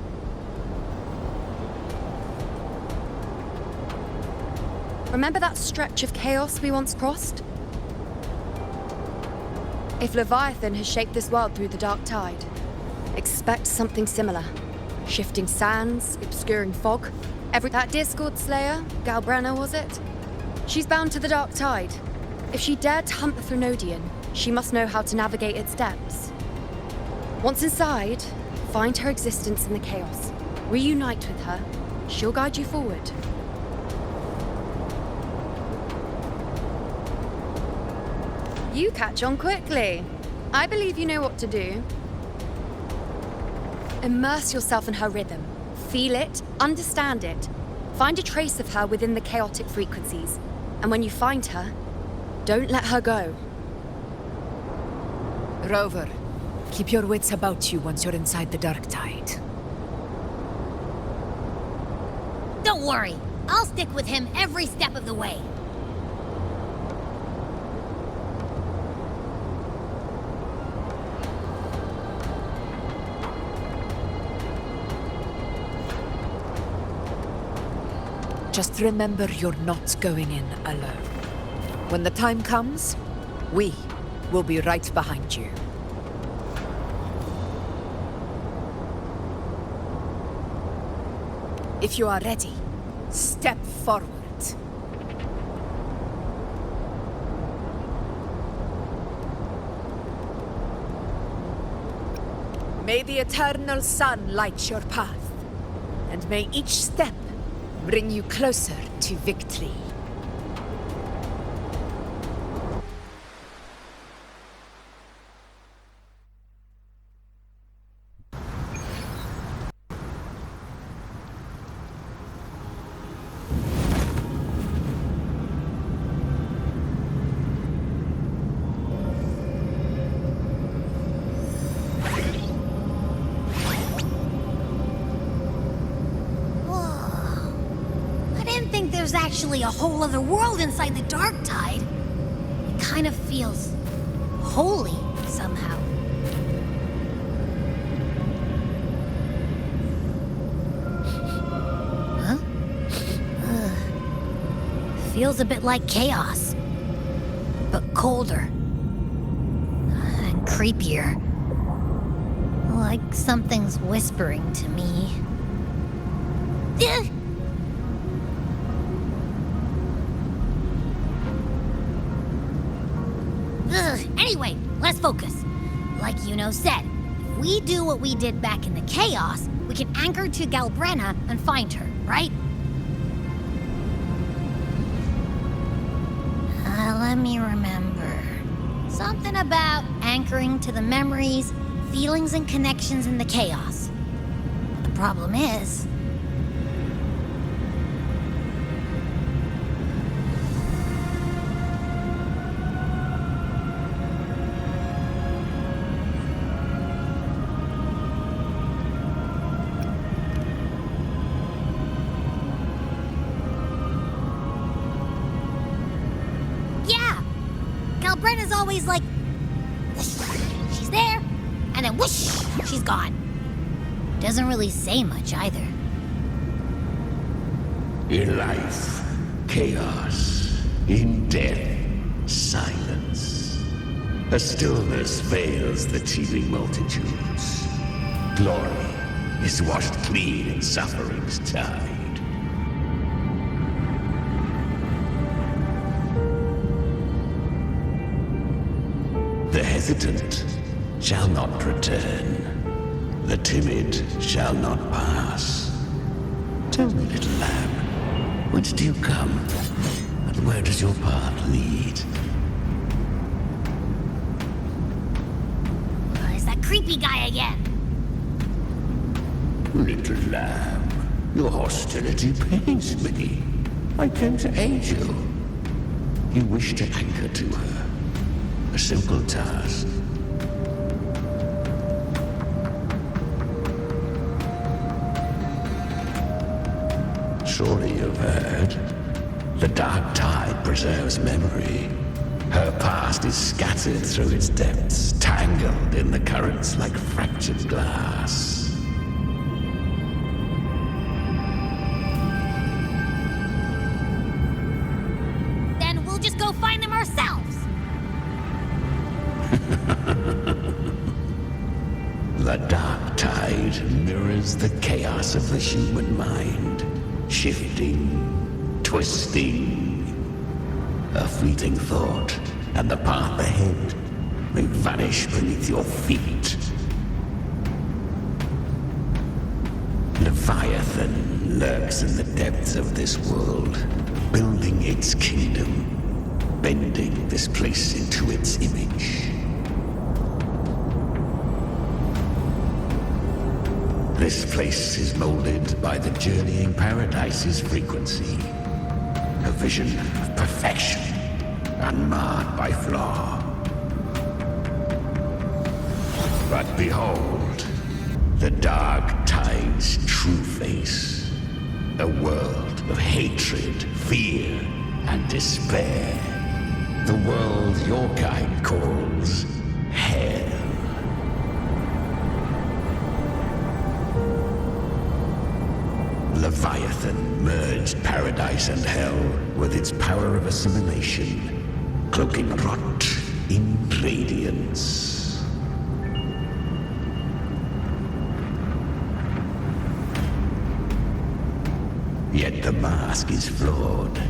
Remember that stretch of chaos we once crossed? If Leviathan has shaped this world through the dark tide, expect something similar. Shifting sands, obscuring fog. That Discord Slayer, Galbrenna was it? She's bound to the dark tide. If she dared to hunt the Threnodian, she must know how to navigate its depths. Once inside, find her existence in the chaos. Reunite with her. She'll guide you forward. You catch on quickly. I believe you know what to do. Immerse yourself in her rhythm. Feel it, understand it. Find a trace of her within the chaotic frequencies. And when you find her, don't let her go. Rover, keep your wits about you once you're inside the dark tide. Don't worry. I'll stick with him every step of the way. Just remember you're not going in alone. When the time comes, we will be right behind you. If you are ready, step forward. May the eternal sun light your path, and may each step bring you closer to victory. There's actually a whole other world inside the dark tide. It kind of feels holy somehow. Huh? Feels a bit like chaos, but colder and creepier. Like something's whispering to me. Anyway, let's focus. Like Yuno said, if we do what we did back in the chaos, we can anchor to Galbrenna and find her, right? Let me remember. Something about anchoring to the memories, feelings, and connections in the chaos. The problem is... Galbrenna's always like, whoosh, she's there, and then whoosh, she's gone. Doesn't really say much either. In life, chaos. In death, silence. A stillness veils the teeming multitudes. Glory is washed clean in suffering's tide. The hesitant shall not return. The timid shall not pass. Tell me, little lamb, whence do you come? And where does your path lead? It's that creepy guy again. Little lamb, your hostility pains me. I came to aid you. You wish to anchor to her. A simple task. Surely you've heard. The dark tide preserves memory. Her past is scattered through its depths, tangled in the currents like fractured glass. Then we'll just go find them ourselves. The dark tide mirrors the chaos of the human mind, shifting, twisting. A fleeting thought, and the path ahead may vanish beneath your feet. Leviathan lurks in the depths of this world, building its kingdom, bending this place into its image. This place is molded by the journeying paradise's frequency. A vision of perfection, unmarred by flaw. But behold, the dark tide's true face. A world of hatred, fear, and despair. The world your kind calls hell. Leviathan merged paradise and hell with its power of assimilation, cloaking rot in radiance. Yet the mask is flawed.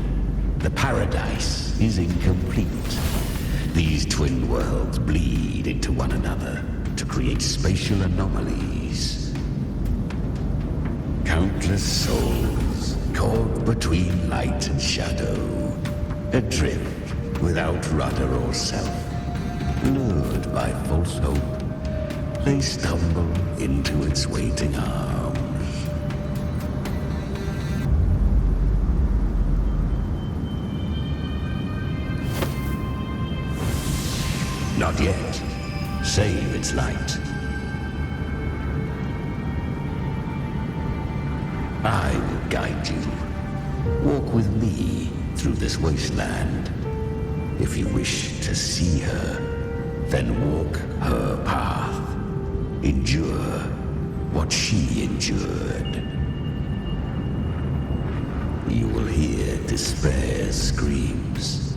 The paradise is incomplete. These twin worlds bleed into one another to create spatial anomalies. Countless souls caught between light and shadow, adrift without rudder or self, lured by false hope, they stumble into its waiting arms. Not yet. Save its light. I will guide you. Walk with me through this wasteland. If you wish to see her, then walk her path. Endure what she endured. You will hear despair's screams.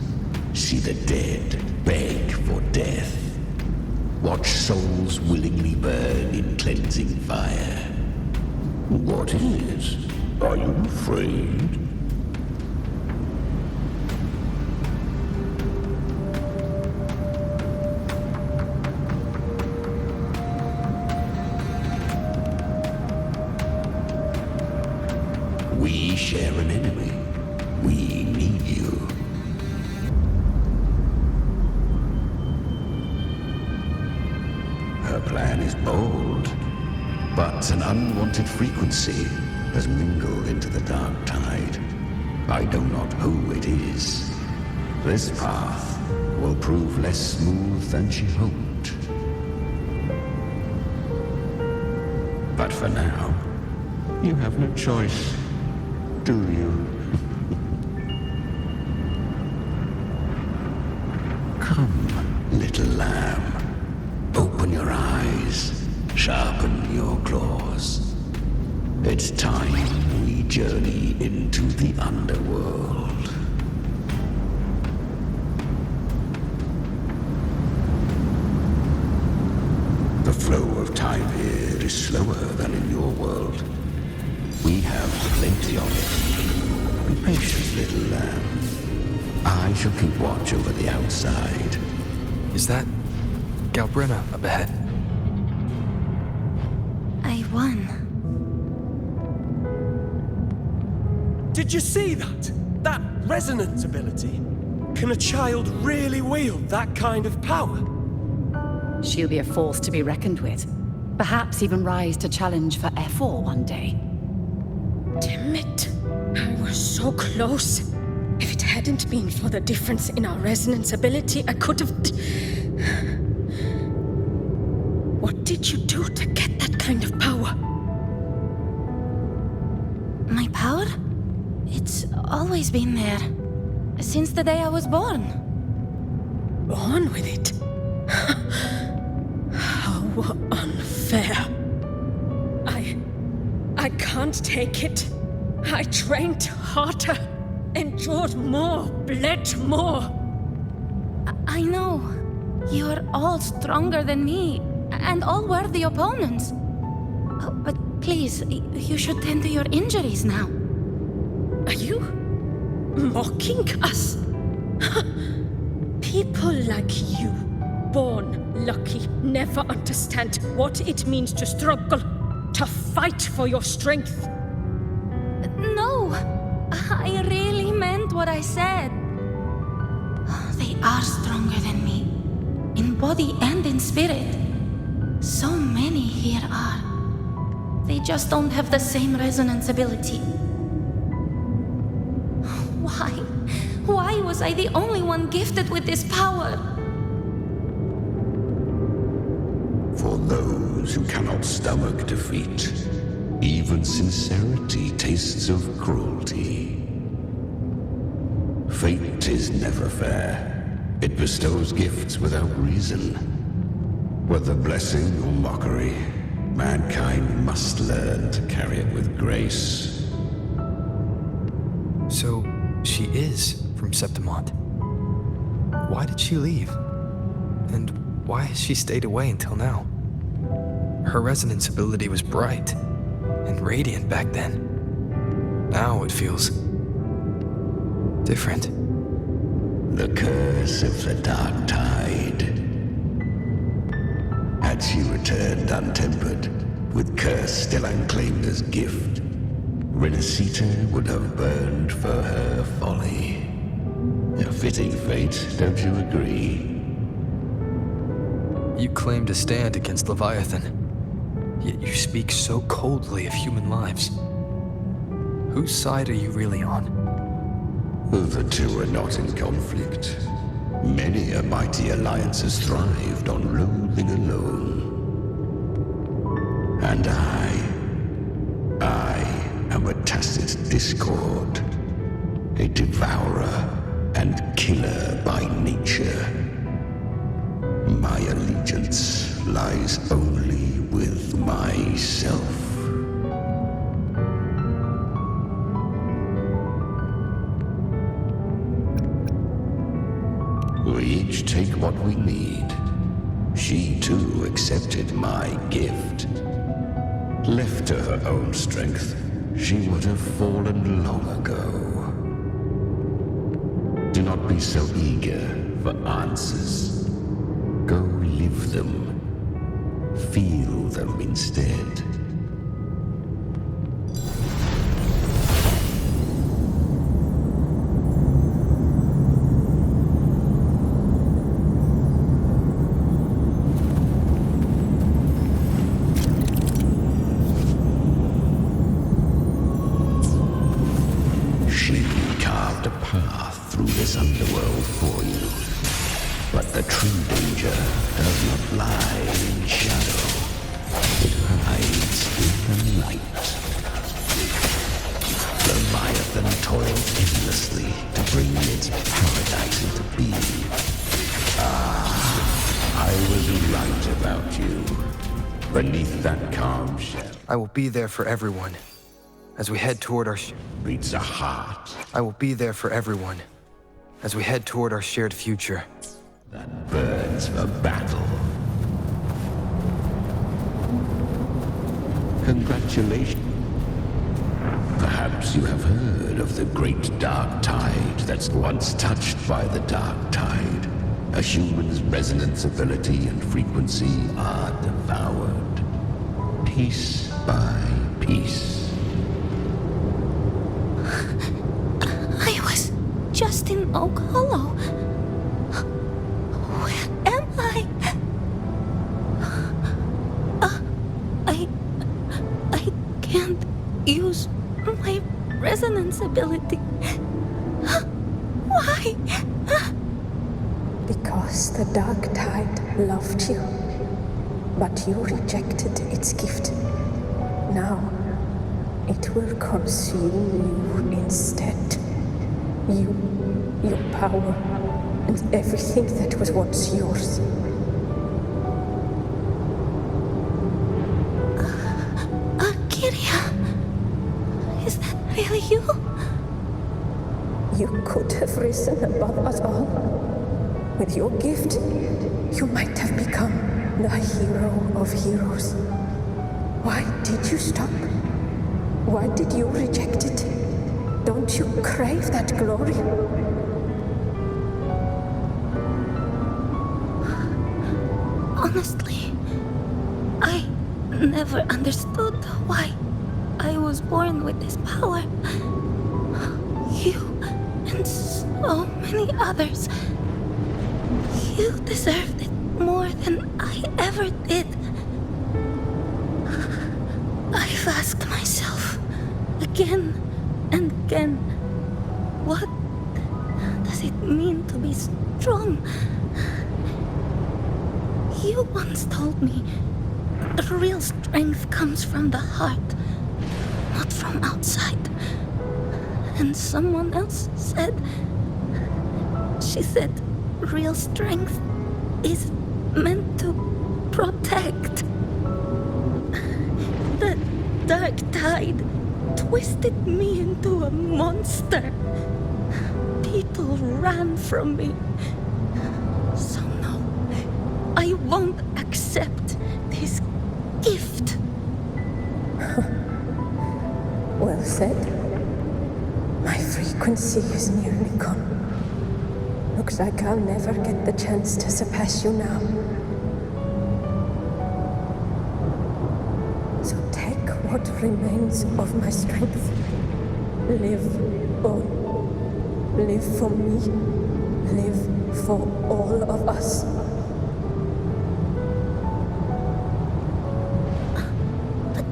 See the dead beg for death. Watch souls willingly burn in cleansing fire. What is? Are you afraid? We share an enemy. We need you. Her plan is bold. But an unwanted frequency has mingled into the dark tide. I know not who it is. This path will prove less smooth than she hoped. But for now, you have no choice, do you? Come, little lamb. Open your eyes. Sharpen your claws. It's time we journey into the underworld. The flow of time here is slower than in your world. We have plenty of it. Be patient, little lamb. I shall keep watch over the outside. Is that Galbrenna up ahead? I won. Did you see that? That resonance ability? Can a child really wield that kind of power? She'll be a force to be reckoned with. Perhaps even rise to challenge for F4 one day. Damn it. I was so close. If it hadn't been for the difference in our resonance ability, I could have... What did you do to get that kind of power? My power? It's always been there. Since the day I was born. Born with it? How unfair. I can't take it. I trained harder, endured more, bled more. I know. You're all stronger than me, and all worthy opponents. Oh, but please, you should tend to your injuries now. Are you mocking us? People like you, born lucky, never understand what it means to struggle, to fight for your strength. No, I really meant what I said. They are stronger than me, in body and in spirit. So many here are. They just don't have the same resonance ability. Why? Why was I the only one gifted with this power? For those who cannot stomach defeat, even sincerity tastes of cruelty. Fate is never fair. It bestows gifts without reason. Whether blessing or mockery, mankind must learn to carry it with grace. So, she is from Septimont. Why did she leave? And why has she stayed away until now? Her resonance ability was bright and radiant back then. Now it feels different. The curse of the dark tide. Had she returned untempered, with curse still unclaimed as gift, rinnasita would have burned for her folly. A fitting fate, don't you agree? You claim to stand against Leviathan, yet you speak so coldly of human lives. Whose side are you really on? The two are not in conflict. Many a mighty alliance has thrived on loathing alone. And I am a tacit discord, a devourer and killer by nature. My allegiance lies only with myself. We each take what we need. She too accepted my gift. Left to her own strength, she would have fallen long ago. Do not be so eager for answers. Go live them. Feel them instead. Underworld for you. But the true danger does not lie in shadow. It hides in the light. Leviathan toils endlessly to bring its paradise into being. I was right about you. Beneath that calm shell. I will be there for everyone. As we head toward our... Beats a heart. I will be there for everyone. As we head toward our shared future. That burns for battle. Congratulations. Perhaps you have heard of the great dark tide that's once touched by the dark tide. A human's resonance ability and frequency are devoured. Piece by piece. I was just in Oak Hollow. Where am I? I can't use my resonance immense ability. Why? Because the Dark Tide loved you, but you rejected its gift. Now, it will consume you instead. You, your power, and everything that was once yours. Kyria, is that really you? You could have risen above us all. With your gift, you might have become the hero of heroes. Why did you stop? Why did you reject it? Don't you crave that glory? Honestly, I never understood why I was born with this power. You and so many others. You deserved it more than I ever did. I've asked myself again and again, what does it mean to be strong? You once told me real strength comes from the heart, not from outside. And someone else said, she said, real strength is meant to protect. The Dark Tide twisted me into a monster. People ran from me. So no, I won't accept this gift. Well said. My frequency is nearly gone. Looks like I'll never get the chance to surpass you now. So take what remains of my strength. Live on. Live for me. Live for all of us. But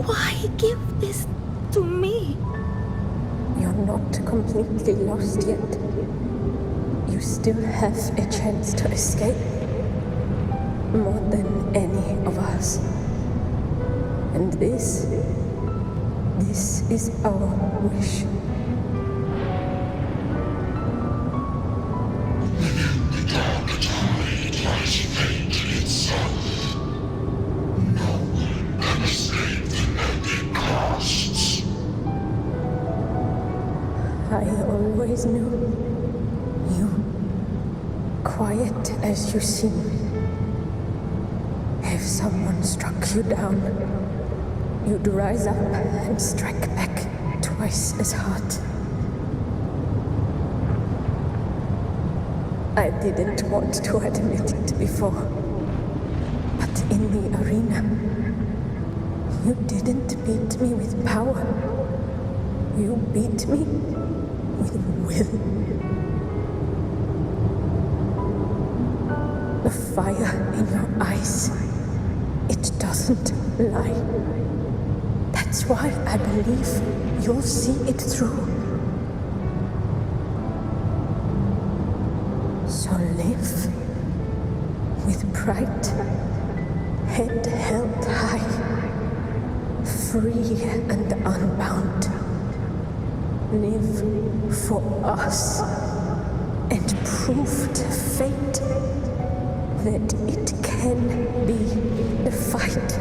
why give this to me? You're not completely lost yet. You still have a chance to escape. More than any of us. And this is our wish. The Dark Tide lies fate itself. No one can escape the loaded costs. I always knew you, quiet as you seem. If someone struck you down, you'd rise up and strike back twice as hard. I didn't want to admit it before, but in the arena, you didn't beat me with power. You beat me with will. The fire in your eyes, it doesn't lie. That's why I believe you'll see it through. So live with pride, head held high, free and unbound. Live for us and prove to fate that it can be the fight.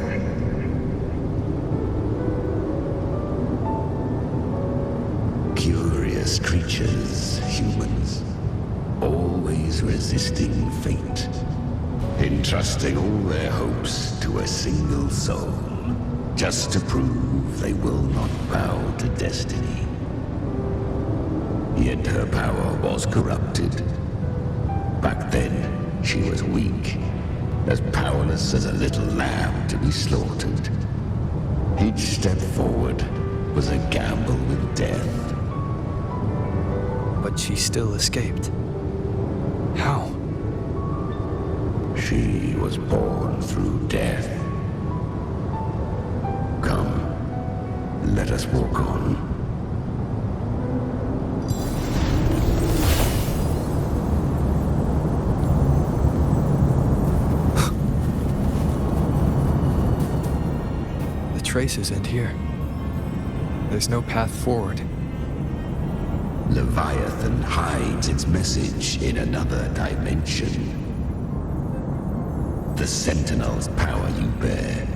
Curious creatures, humans, always resisting fate, entrusting all their hopes to a single soul, just to prove they will not bow to destiny. Yet her power was corrupted. Back then, she was weak, as powerless as a little lamb to be slaughtered. Each step forward was a gamble with death. But she still escaped. How? She was born through death. Come, let us walk on. traces end here. There's no path forward. Leviathan hides its message in another dimension. The Sentinel's power you bear.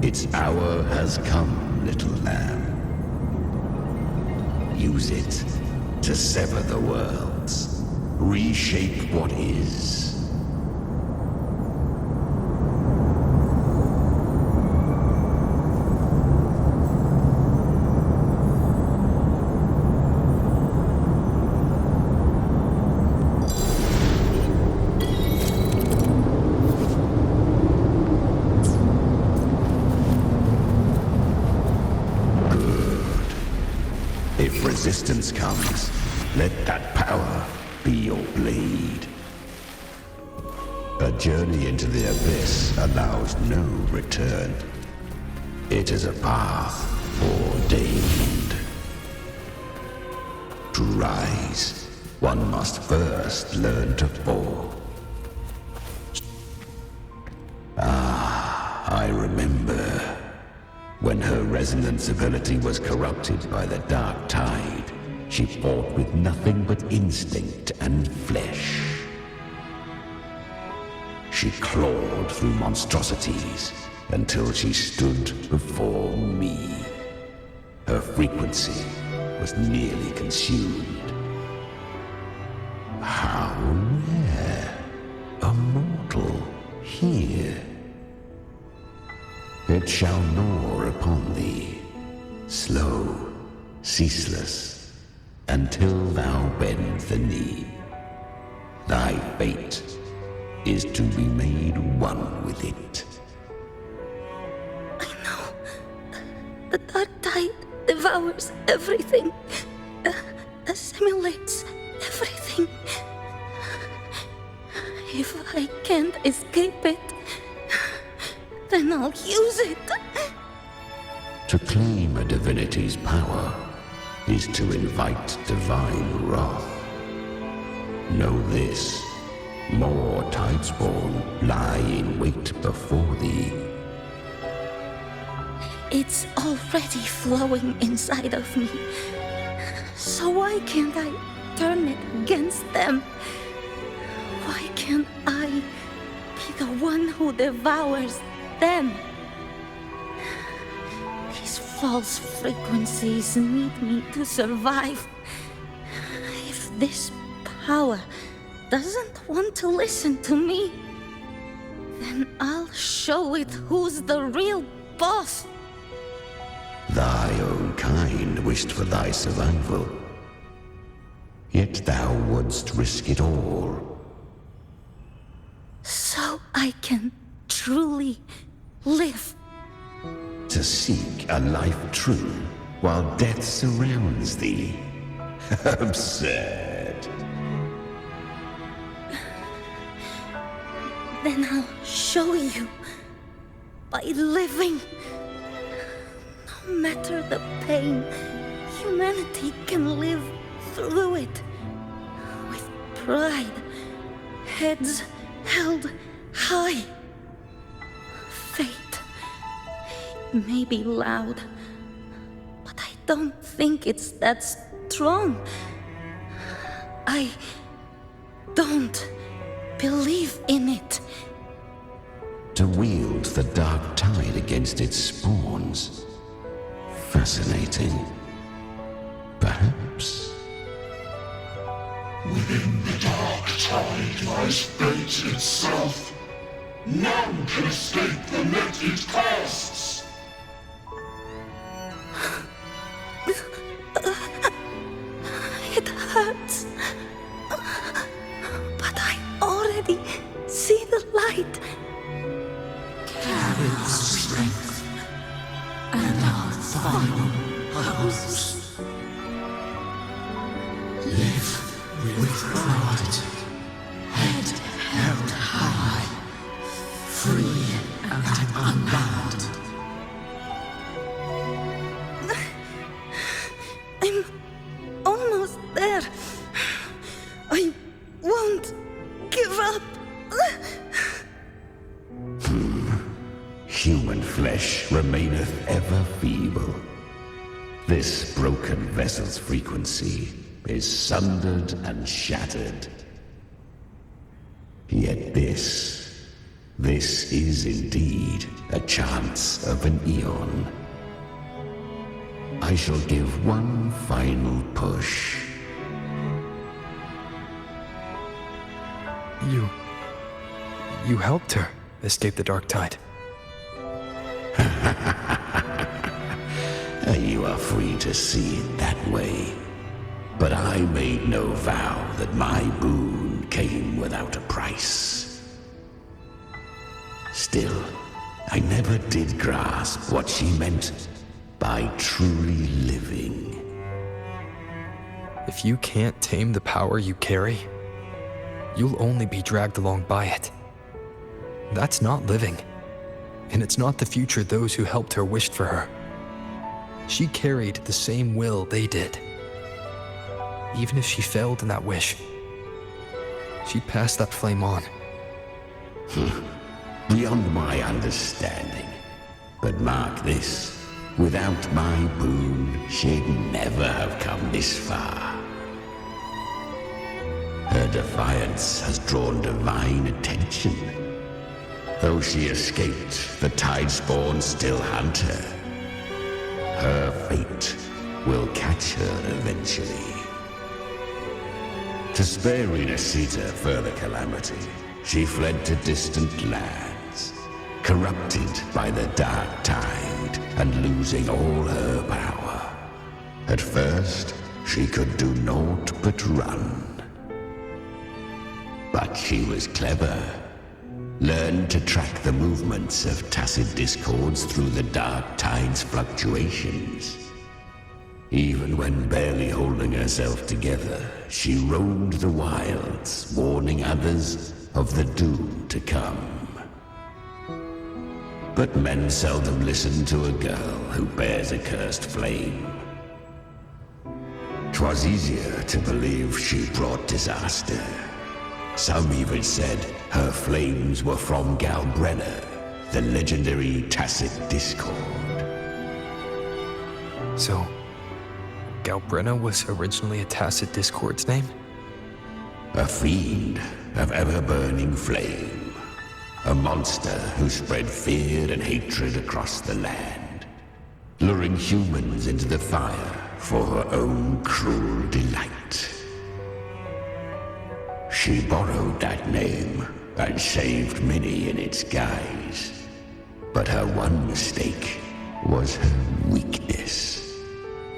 Its hour has come, little lamb. Use it to sever the worlds, reshape what is. If resistance comes, let that power be your blade. A journey into the abyss allows no return. It is a path ordained. To rise, one must first learn to fall. I remember. When her resonance ability was corrupted by the dark tide, she fought with nothing but instinct and flesh. She clawed through monstrosities until she stood before me. Her frequency was nearly consumed. How rare! A mortal here. It shall gnaw upon thee, slow, ceaseless, until thou bend the knee. Thy fate is to be made one with it. I know. The dark tide devours everything, assimilates everything. If I can't escape it, then I'll use it. To claim a divinity's power is to invite divine wrath. Know this, more Tidespawn lie in wait before thee. It's already flowing inside of me. So why can't I turn it against them? Why can't I be the one who devours them? These false frequencies need me to survive. If this power doesn't want to listen to me, then I'll show it who's the real boss. Thy own kind wished for thy survival. Yet thou wouldst risk it all. So I can truly live. To seek a life true while death surrounds thee. Absurd. Then I'll show you by living. No matter the pain, humanity can live through it with pride, heads held high. Fate may be loud, but I don't think it's that strong. I don't believe in it. To wield the dark tide against its spawns. Fascinating. Perhaps. Within the dark tide lies fate itself. None can escape the net it casts. It hurts. But I already see the light. Carry our strength and our final hopes. Live with pride, head held high, free and unbound. I'm almost there. I won't give up. Human flesh remaineth feeble. This broken vessel's frequency is sundered and shattered. Yet this is indeed a chance of an eon. I shall give one final push. You helped her escape the dark tide. You are free to see it that way. But I made no vow that my boon came without a price. Still, I never did grasp what she meant by truly living. If you can't tame the power you carry, you'll only be dragged along by it. That's not living, and it's not the future those who helped her wished for her. She carried the same will they did. Even if she failed in that wish, she passed that flame on. Beyond my understanding. But mark this, without my boon, she'd never have come this far. Her defiance has drawn divine attention. Though she escaped, the Tidespawn still hunt her. Her fate will catch her eventually. To spare rinnasita further calamity, she fled to distant lands, corrupted by the dark tide and losing all her power. At first, she could do naught but run. But she was clever. Learned to track the movements of tacit discords through the dark tide's fluctuations. Even when barely holding herself together, she roamed the wilds, warning others of the doom to come. But men seldom listen to a girl who bears a cursed flame. 'Twas easier to believe she brought disaster. Some even said her flames were from Galbrenna, the legendary tacit discord. So, Galbrenna was originally a tacit discord's name? A fiend of ever-burning flame. A monster who spread fear and hatred across the land, luring humans into the fire for her own cruel delight. She borrowed that name and saved many in its guise. But her one mistake was her weakness.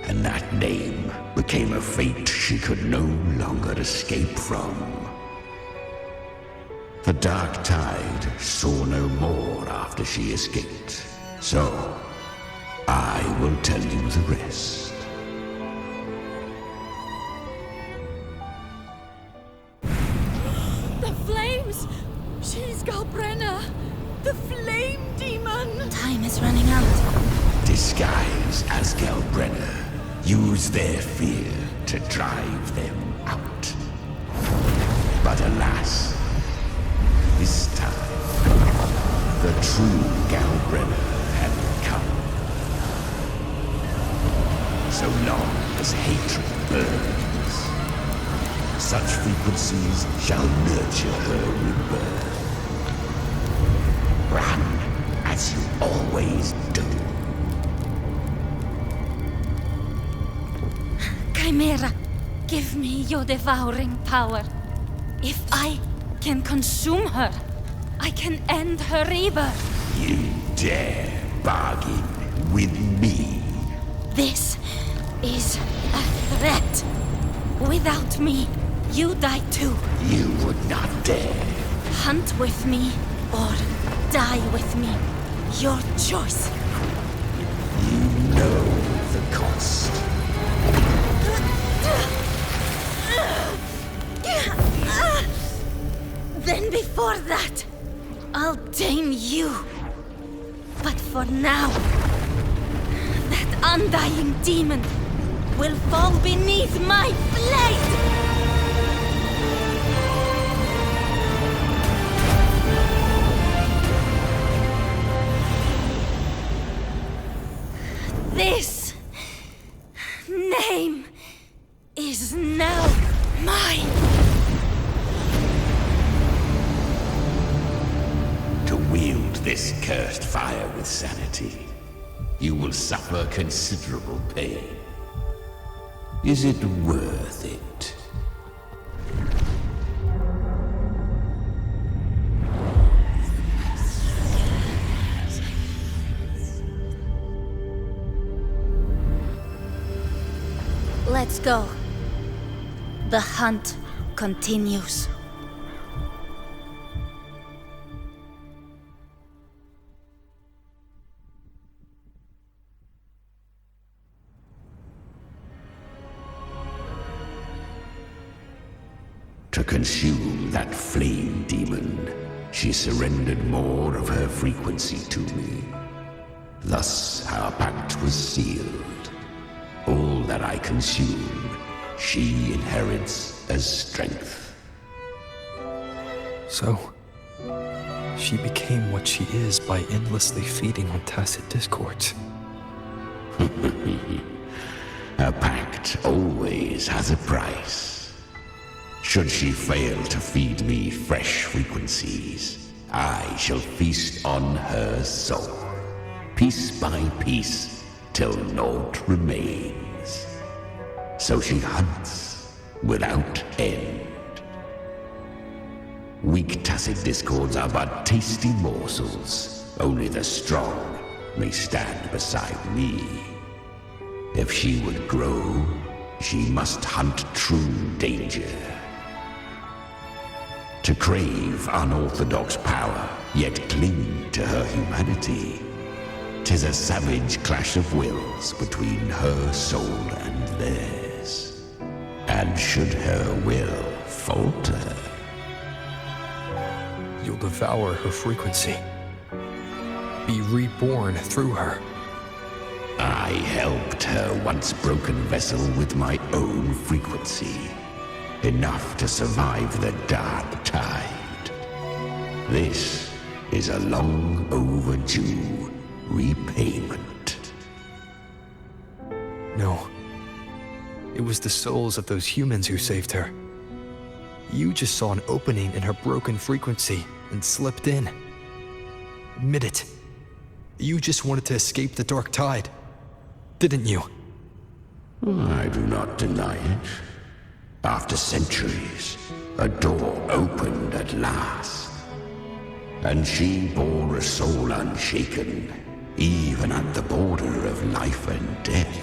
And that name became a fate she could no longer escape from. The dark tide saw no more after she escaped. So, I will tell you the rest. The flames! She's Galbrenna! The flame demon! Time is running out. Disguised as Galbrenna, use their fear to drive them out. But alas, this time, the true Galbrenna had come. So long as hatred burns, such frequencies shall nurture her rebirth. Run as you always do. Chimera, give me your devouring power. If I can consume her, I can end her rebirth. You dare bargain with me? This is a threat. Without me, you die too. You would not dare. Hunt with me or die with me. Your choice. You know the cost. Then before that, I'll tame you. But for now, that undying demon will fall beneath my blade! This name is now mine. To wield this cursed fire with sanity, you will suffer considerable pain. Is it worth it? Let's go. The hunt continues. To consume that flame demon, she surrendered more of her frequency to me. Thus our pact was sealed. All that I consume, she inherits as strength. So, she became what she is by endlessly feeding on tacit discords. A pact always has a price. Should she fail to feed me fresh frequencies, I shall feast on her soul, piece by piece, till naught remains. So she hunts without end. Weak tacit discords are but tasty morsels. Only the strong may stand beside me. If she would grow, she must hunt true danger. To crave unorthodox power, yet cling to her humanity, 'tis a savage clash of wills between her soul and theirs. And should her will falter, you'll devour her frequency. Be reborn through her. I helped her once broken vessel with my own frequency. Enough to survive the dark tide. This is a long overdue repayment. No. It was the souls of those humans who saved her. You just saw an opening in her broken frequency and slipped in. Admit it. You just wanted to escape the dark tide, didn't you? I do not deny it. After centuries, a door opened at last. And she bore a soul unshaken, even at the border of life and death.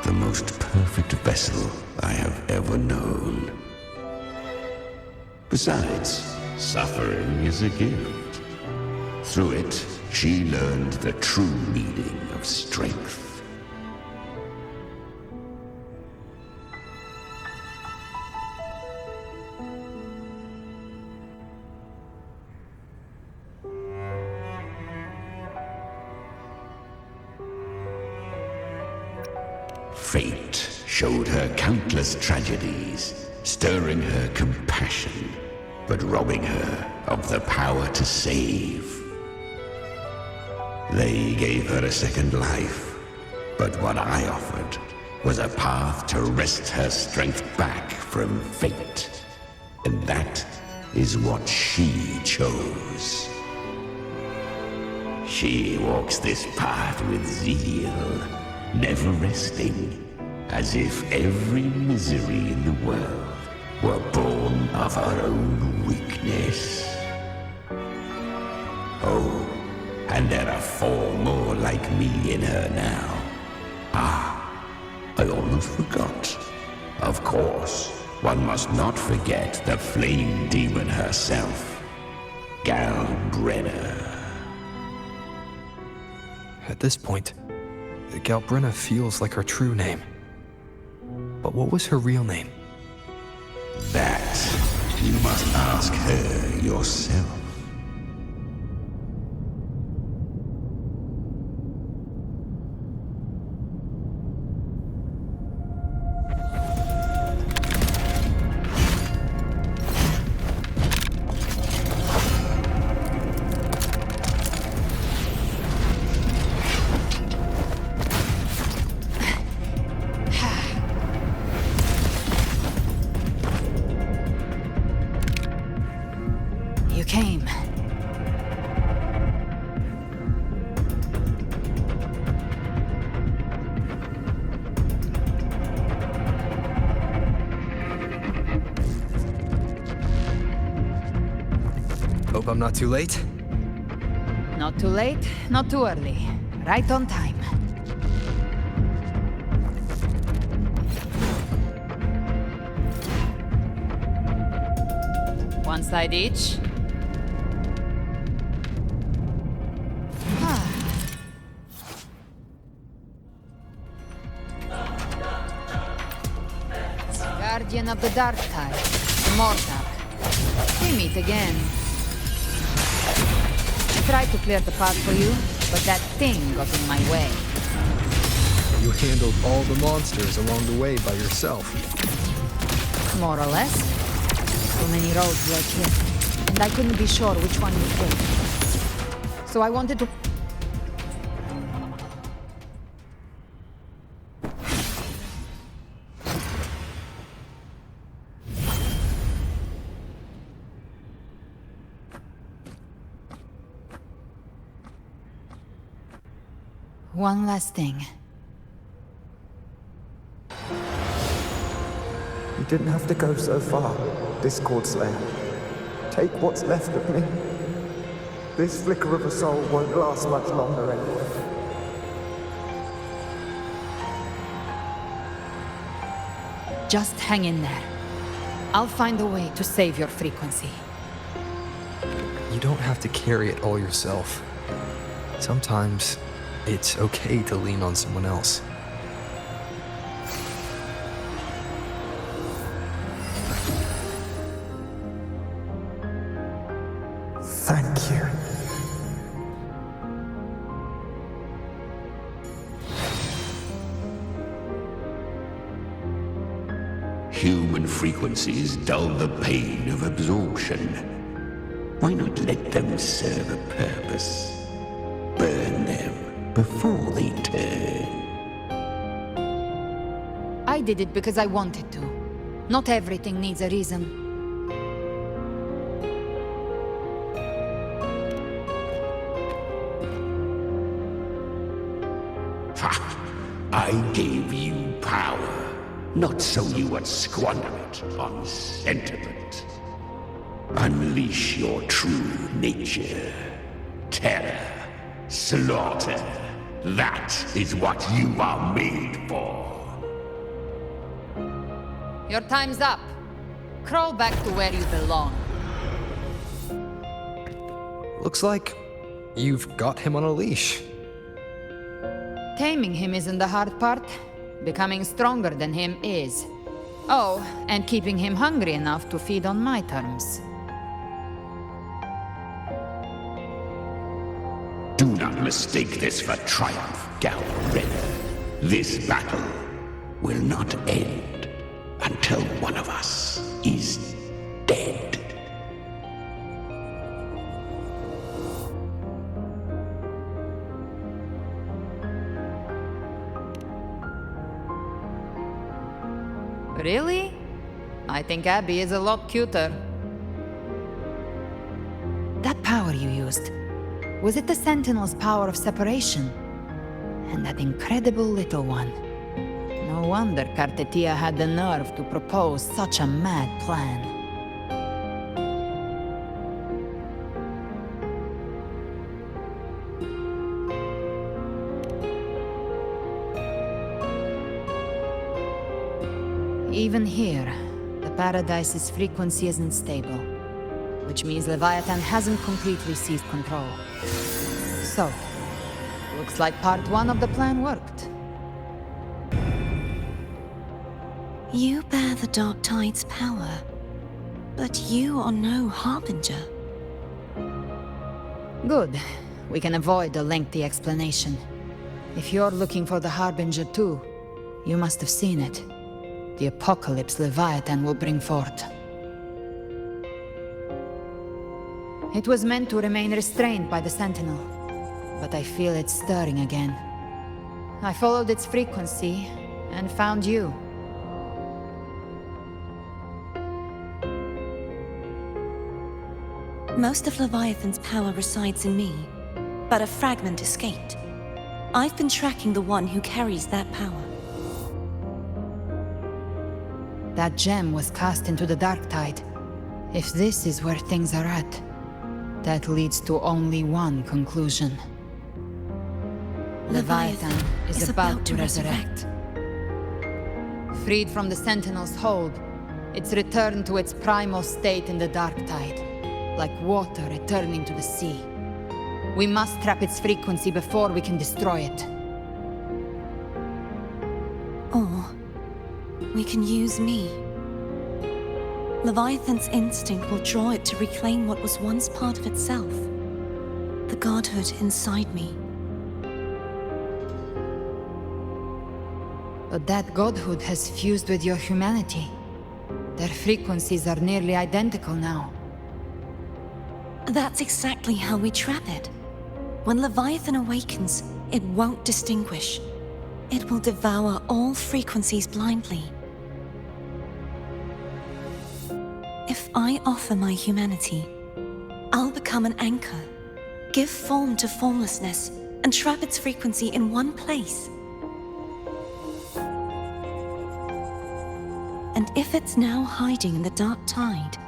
The most perfect vessel I have ever known. Besides, suffering is a gift. Through it, she learned the true meaning of strength. Fate showed her countless tragedies, stirring her compassion, but robbing her of the power to save. They gave her a second life, but what I offered was a path to wrest her strength back from fate. And that is what she chose. She walks this path with zeal, never resting, as if every misery in the world were born of her own weakness. Oh, and there are 4 more like me in her now. Ah, I almost forgot. Of course, one must not forget the flame demon herself, Galbrenna. At this point, Galbrenna feels like her true name. But what was her real name? That you must ask her yourself. Hope I'm not too late. Not too late, not too early. Right on time. One side each. Guardian of the Dark Tide, Immortal. We meet again. I tried to clear the path for you, but that thing got in my way. You handled all the monsters along the way by yourself. More or less. So many roads led here, and I couldn't be sure which one you take. So I wanted to... One last thing. You didn't have to go so far, Discord Slayer. Take what's left of me. This flicker of a soul won't last much longer anyway. Just hang in there. I'll find a way to save your frequency. You don't have to carry it all yourself. Sometimes it's okay to lean on someone else. Thank you. Human frequencies dull the pain of absorption. Why not let them serve a purpose? Burn them before they turn. I did it because I wanted to. Not everything needs a reason. Ha! I gave you power, not so you would squander it on sentiment. Unleash your true nature. Terror, slaughter. That is what you are made for. Your time's up. Crawl back to where you belong. Looks like you've got him on a leash. Taming him isn't the hard part. Becoming stronger than him is. Oh, and keeping him hungry enough to feed on my terms. Do not mistake this for triumph, Galredder. This battle will not end until one of us is dead. Really? I think Abby is a lot cuter. That power you used, was it the Sentinel's power of separation? And that incredible little one. No wonder Cartetia had the nerve to propose such a mad plan. Even here, the Paradise's frequency isn't stable, which means Leviathan hasn't completely seized control. So, looks like part one of the plan worked. You bear the Dark Tide's power, but you are no Harbinger. Good. We can avoid a lengthy explanation. If you're looking for the Harbinger too, you must have seen it. The apocalypse Leviathan will bring forth. It was meant to remain restrained by the Sentinel, but I feel it stirring again. I followed its frequency and found you. Most of Leviathan's power resides in me, but a fragment escaped. I've been tracking the one who carries that power. That gem was cast into the Dark Tide. If this is where things are at, That leads to only one conclusion. Leviathan is about to resurrect. Freed from the Sentinel's hold, it's returned to its primal state in the dark tide, like water returning to the sea. We must trap its frequency before we can destroy it. Or we can use me. Leviathan's instinct will draw it to reclaim what was once part of itself. The godhood inside me. But that godhood has fused with your humanity. Their frequencies are nearly identical now. That's exactly how we trap it. When Leviathan awakens, it won't distinguish. It will devour all frequencies blindly. If I offer my humanity, I'll become an anchor, give form to formlessness, and trap its frequency in one place. And if it's now hiding in the dark tide,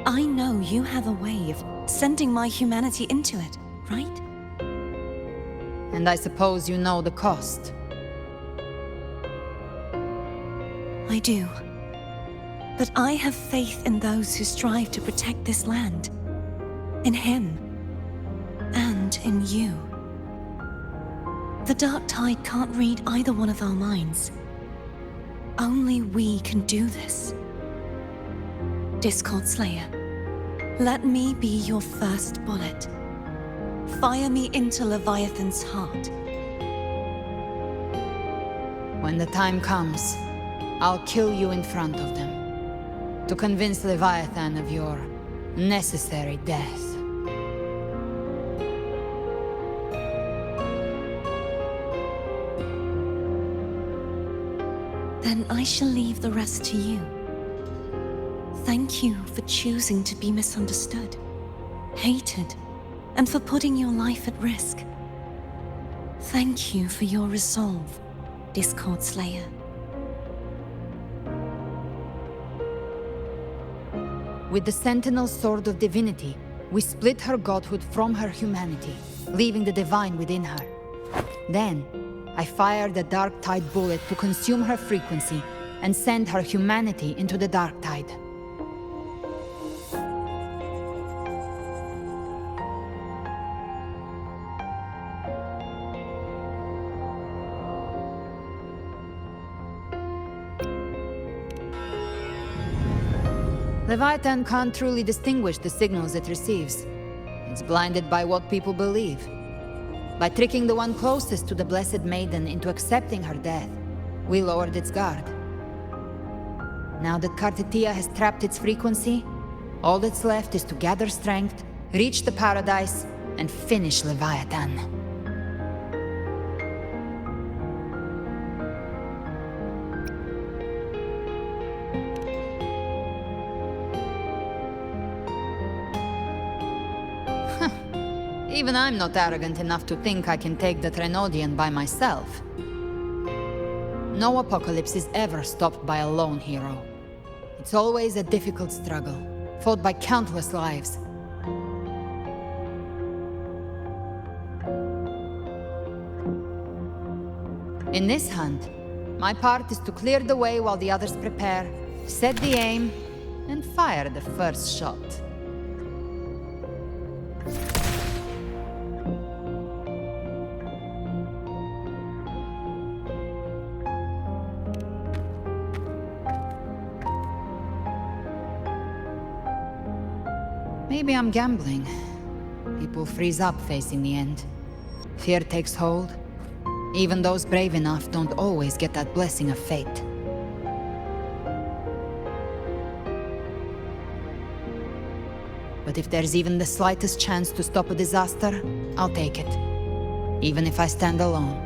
I know you have a way of sending my humanity into it, right? And I suppose you know the cost. I do. But I have faith in those who strive to protect this land. In him. And in you. The dark tide can't read either one of our minds. Only we can do this. Discord Slayer, let me be your first bullet. Fire me into Leviathan's heart. When the time comes, I'll kill you in front of them. To convince Leviathan of your necessary death. Then I shall leave the rest to you. Thank you for choosing to be misunderstood, hated, and for putting your life at risk. Thank you for your resolve, Discord Slayer. With the Sentinel Sword of Divinity, we split her godhood from her humanity, leaving the divine within her. Then, I fired a dark tide bullet to consume her frequency and send her humanity into the dark tide. Leviathan can't truly distinguish the signals it receives. It's blinded by what people believe. By tricking the one closest to the Blessed Maiden into accepting her death, we lowered its guard. Now that Kartetia has trapped its frequency, all that's left is to gather strength, reach the paradise, and finish Leviathan. Even I'm not arrogant enough to think I can take the Trenodian by myself. No apocalypse is ever stopped by a lone hero. It's always a difficult struggle, fought by countless lives. In this hunt, my part is to clear the way while the others prepare, set the aim, and fire the first shot. Maybe I'm gambling. People freeze up facing the end. Fear takes hold. Even those brave enough don't always get that blessing of fate. But if there's even the slightest chance to stop a disaster, I'll take it. Even if I stand alone.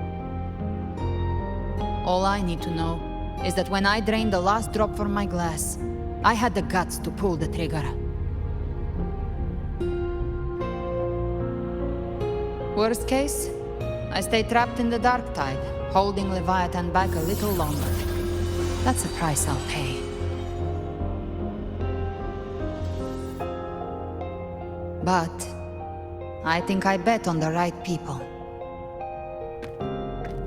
All I need to know is that when I drained the last drop from my glass, I had the guts to pull the trigger. Worst case, I stay trapped in the dark tide, holding Leviathan back a little longer. That's the price I'll pay. But I think I bet on the right people.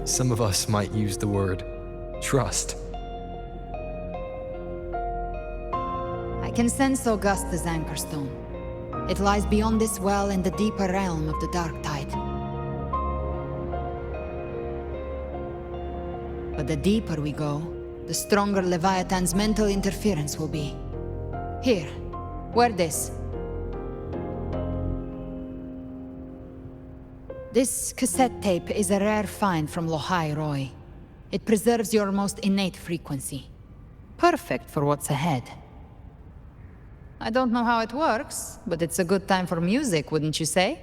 Some of us might use the word trust. I can sense Augusta's Anchorstone. It lies beyond this well in the deeper realm of the Dark Tide. But the deeper we go, the stronger Leviathan's mental interference will be. Here, wear this. This cassette tape is a rare find from Lohai Roy. It preserves your most innate frequency. Perfect for what's ahead. I don't know how it works, but it's a good time for music, wouldn't you say?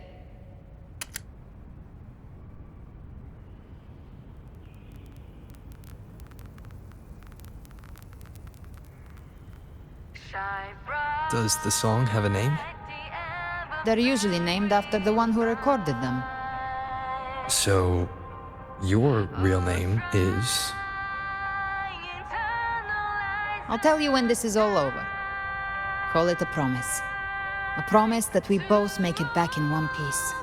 Does the song have a name? They're usually named after the one who recorded them. So, your real name is... I'll tell you when this is all over. Call it a promise. A promise that we both make it back in one piece.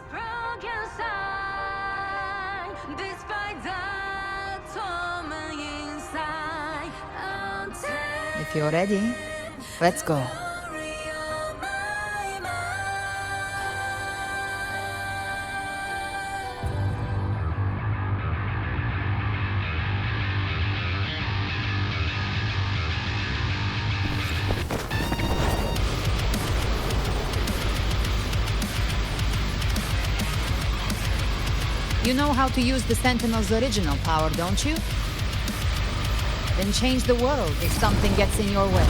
If you're ready, let's go. You know how to use the Sentinel's original power, don't you? Then change the world if something gets in your way.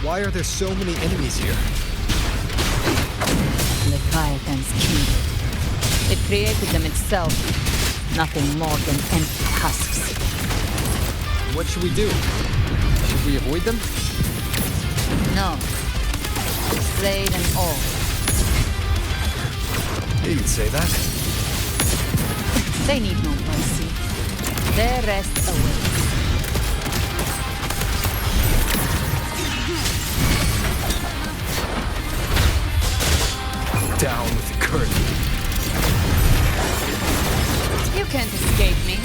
Why are there so many enemies here? Leviathan's kingdom. It created them itself. Nothing more than empty husks. What should we do? Should we avoid them? No. Slay them all. You'd say that. They need no mercy. Their rest awaits. Down with the curtain. You can't escape me.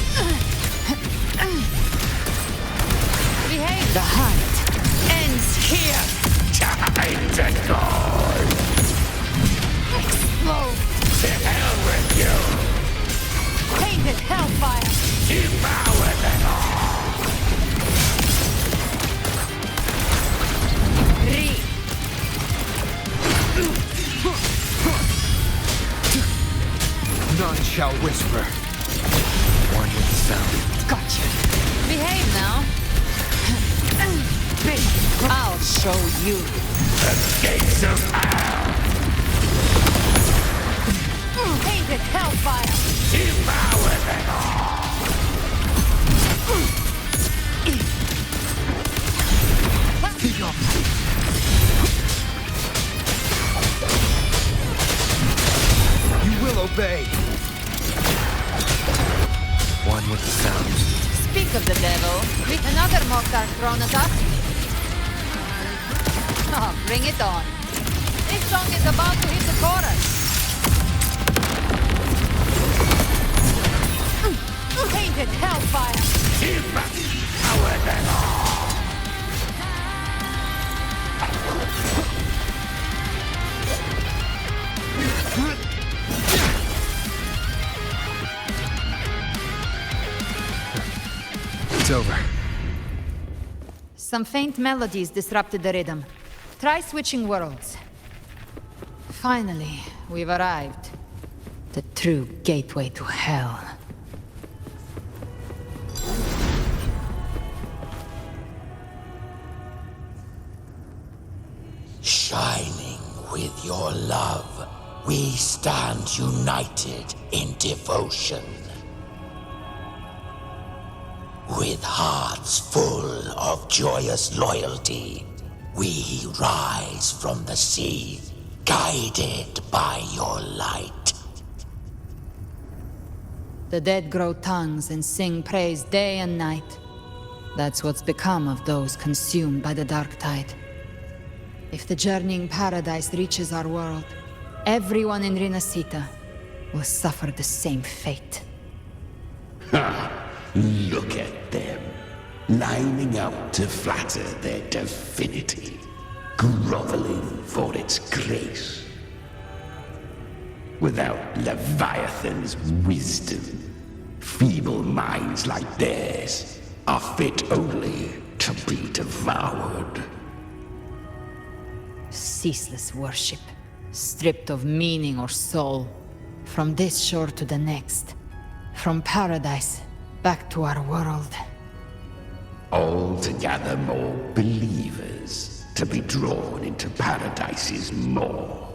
Behave. The hunt ends here. Time to go. Explode. To hell with you. Painted hellfire. Devour them all. Read. None shall whisper. One with the sound. Gotcha. Behave now. I'll show you. The gates of hell. Painted hellfire. Devour them all. You will obey. One with the sound. Speak of the devil. Another Mokhtar thrown at us. Oh, bring it on. This song is about to hit the chorus. Painted hellfire. Devour them all. It's over. Some faint melodies disrupted the rhythm. Try switching worlds. Finally, we've arrived. The true gateway to hell. love, we stand united in devotion. With hearts full of joyous loyalty, we rise from the sea, guided by your light. The dead grow tongues and sing praise day and night. That's what's become of those consumed by the dark tide. If the journeying paradise reaches our world, everyone in Rinnasita will suffer the same fate. Ha! Look at them, lining up to flatter their divinity, groveling for its grace. Without Leviathan's wisdom, feeble minds like theirs are fit only to be devoured. Ceaseless worship, stripped of meaning or soul, from this shore to the next, from paradise back to our world. All to gather more believers to be drawn into Paradise's maw.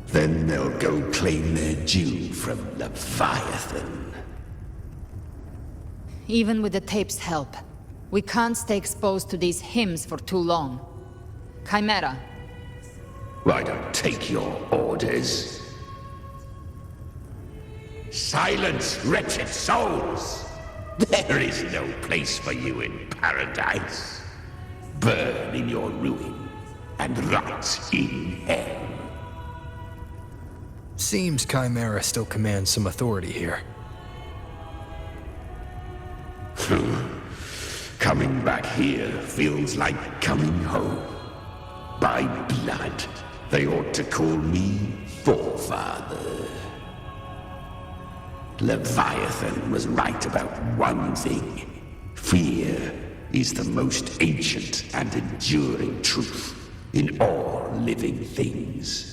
Then they'll go claim their due from Leviathan. Even with the tape's help, we can't stay exposed to these hymns for too long. Chimera. I don't take your orders. Silence, wretched souls! There is no place for you in paradise. Burn in your ruin and rot in hell. Seems Chimera still commands some authority here. Coming back here feels like coming home. By blood, they ought to call me Forefather. Leviathan was right about one thing. Fear is the most ancient and enduring truth in all living things.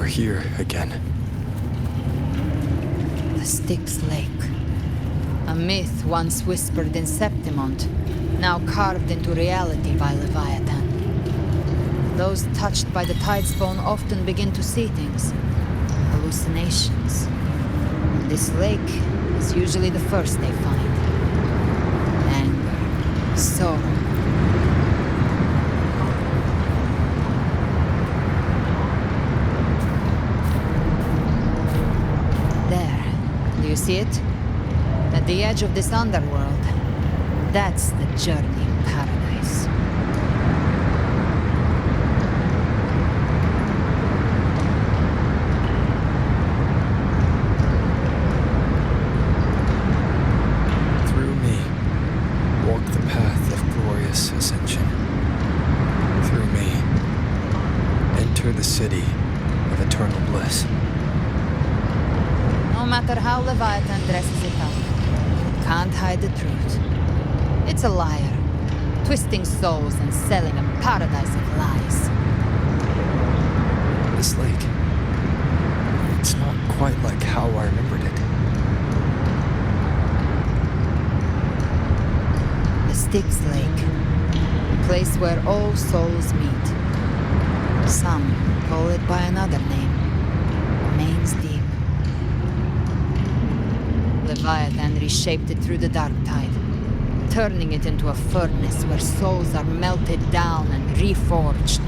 Here again. The Styx Lake. A myth once whispered in Septimont, now carved into reality by Leviathan. Those touched by the Tidespawn often begin to see things. Hallucinations. This lake is usually the first they find. Anger, sorrow. You see it? At the edge of this underworld, that's the journey in paradise. Through me, walk the path of glorious ascension. Through me, enter the city of eternal bliss. No matter how Leviathan dresses it up, it can't hide the truth. It's a liar, twisting souls and selling a paradise of lies. This lake, it's not quite like how I remembered it. The Styx Lake, a place where all souls meet. Some call it by another name, Main's Deep. Leviathan reshaped it through the dark tide, turning it into a furnace where souls are melted down and reforged.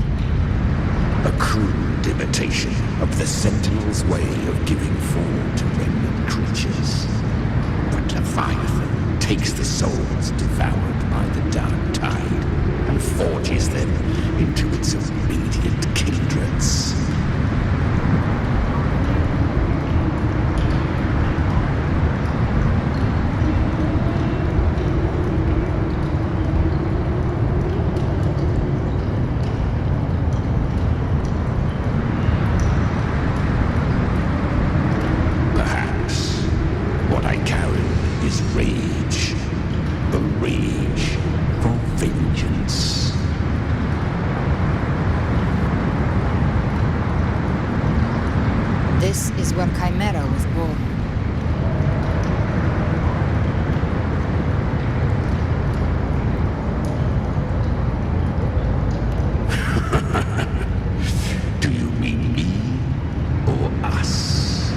A crude imitation of the Sentinel's way of giving form to remnant creatures. But Leviathan takes the souls devoured by the dark tide and forges them into its obedient kindreds. This is where Chimera was born. Do you mean me or us?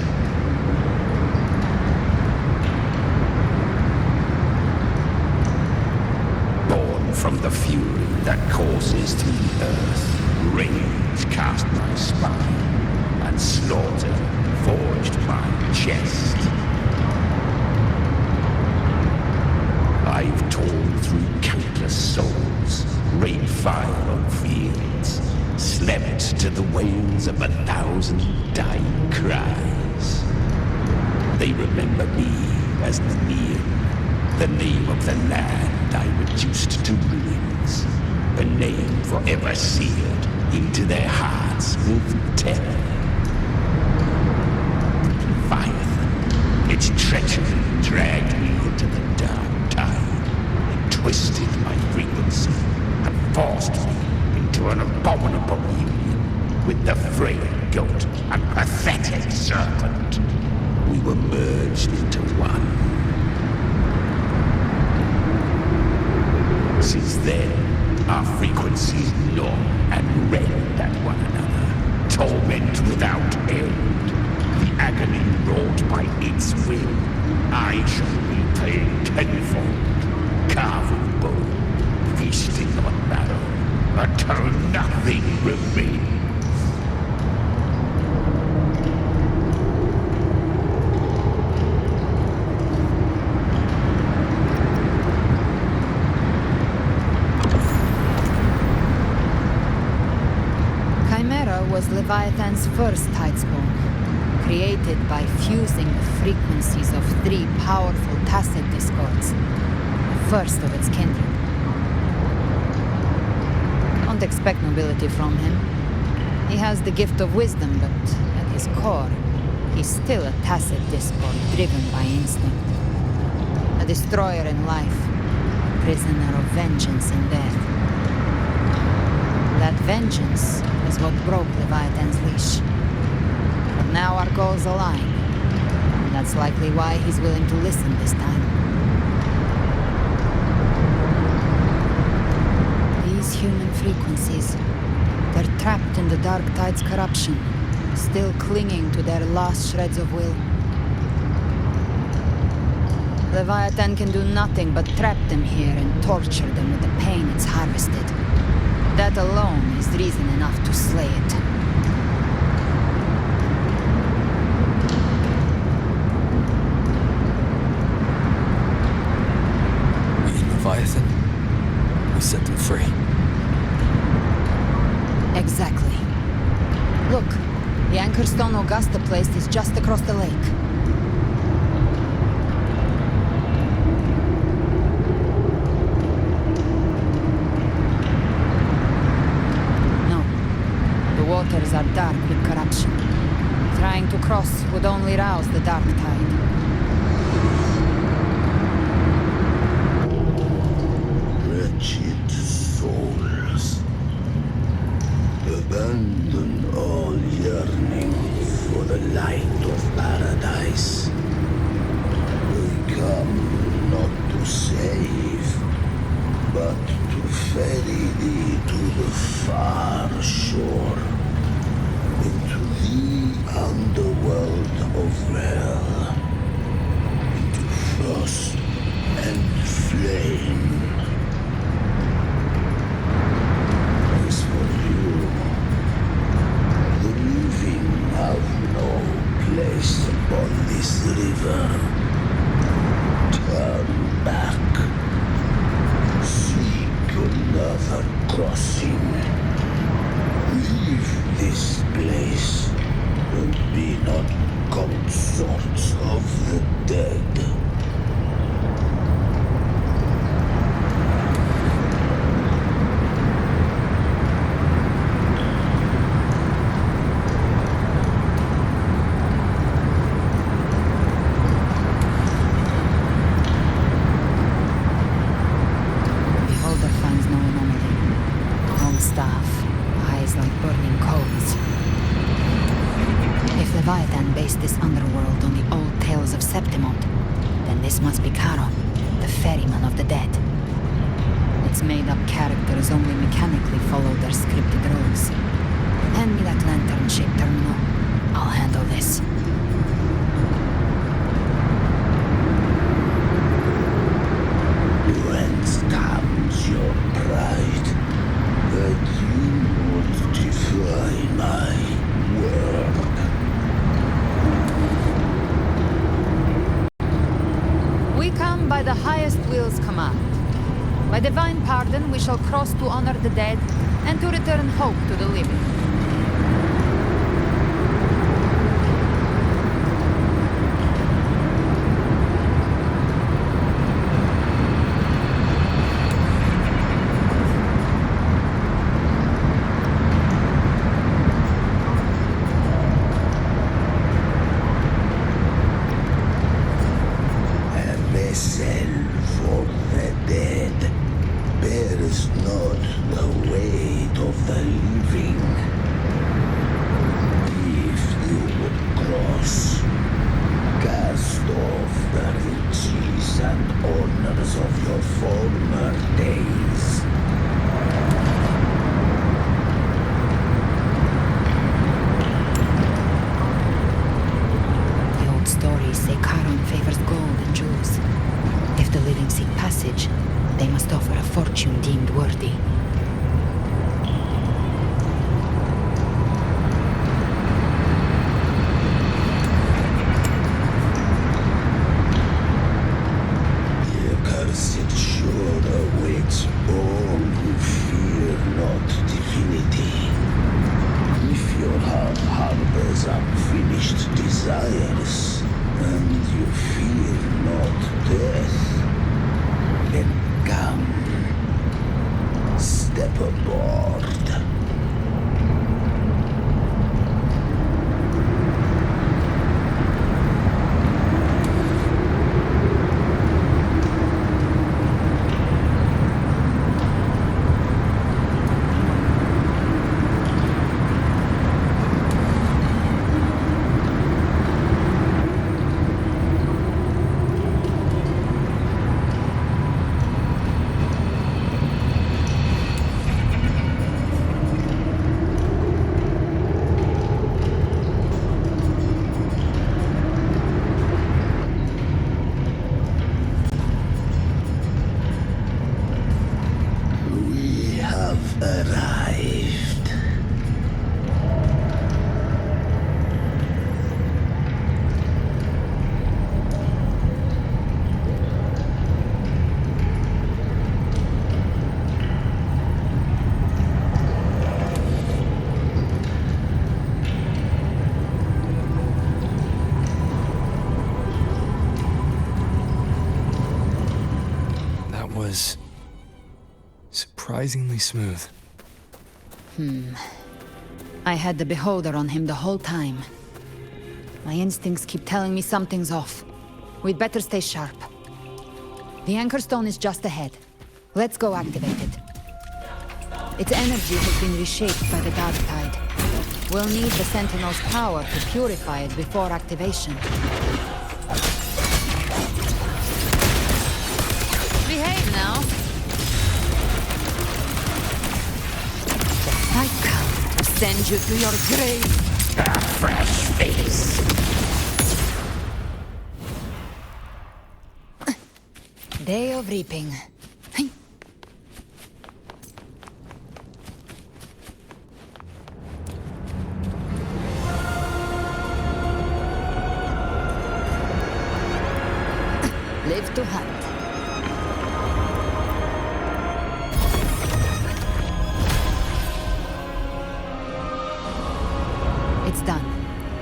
Born from the fury that courses through the earth, rage cast my spine, and slaughter forged my chest. I've torn through countless souls, rained fire on fields, slept to the wails of 1,000 dying cries. They remember me as Nemean, the name of the land I reduced to ruins, a name forever seared into their hearts with terror. Leviathan, its treachery dragged me into the dark tide. It twisted my frequency and forced me into an abominable union with the frail goat and pathetic serpent. We were merged into one. Since then, our frequencies gnaw and rend at one another, torment without end. The agony wrought by its will, I shall repay tenfold, carving bone, feasting on marrow, until nothing remains. Chimera was Leviathan's first tidespawn, created by fusing the frequencies of 3 powerful tacit discords, the first of its kindred. Don't expect nobility from him. He has the gift of wisdom, but at his core, he's still a tacit discord driven by instinct. A destroyer in life, a prisoner of vengeance in death. That vengeance is what broke Leviathan's leash. But now our goals align, and that's likely why he's willing to listen this time. These human frequencies, they're trapped in the Dark Tide's corruption, still clinging to their last shreds of will. Leviathan can do nothing but trap them here and torture them with the pain it's harvested. That alone is reason enough to slay it. Leviathan? We set them free. Exactly. Look, the Anchorstone Augusta placed is just across the lake. No. The waters are dark with corruption. Trying to cross would only rouse the Dark Tide. Wretched souls, abandon all yearning for the light of paradise. We come not to save, but to ferry thee to the far shore, into the underworld of hell, into frost and flame. As for you, the living have no place upon this river. Turn back. Seek another crossing. Leave this place and be not consorts of the dead. based this underworld on the old tales of Septimont, then this must be Charon, the ferryman of the dead. Its made-up characters only mechanically follow their scripted roles. Hand me that lantern-shaped terminal. I'll handle this. Whence comes your pride that you would defy my word? We come by the highest will's command. By divine pardon, we shall cross to honor the dead and to return hope to the living. Surprisingly smooth. I had the beholder on him the whole time. My instincts keep telling me something's off. We'd better stay sharp. The anchor stone is just ahead. Let's go activate it. Its energy has been reshaped by the dark tide. We'll need the Sentinel's power to purify it before activation. Behave now. I come to send you to your grave. A fresh face. Day of reaping. Live to hunt. It's done.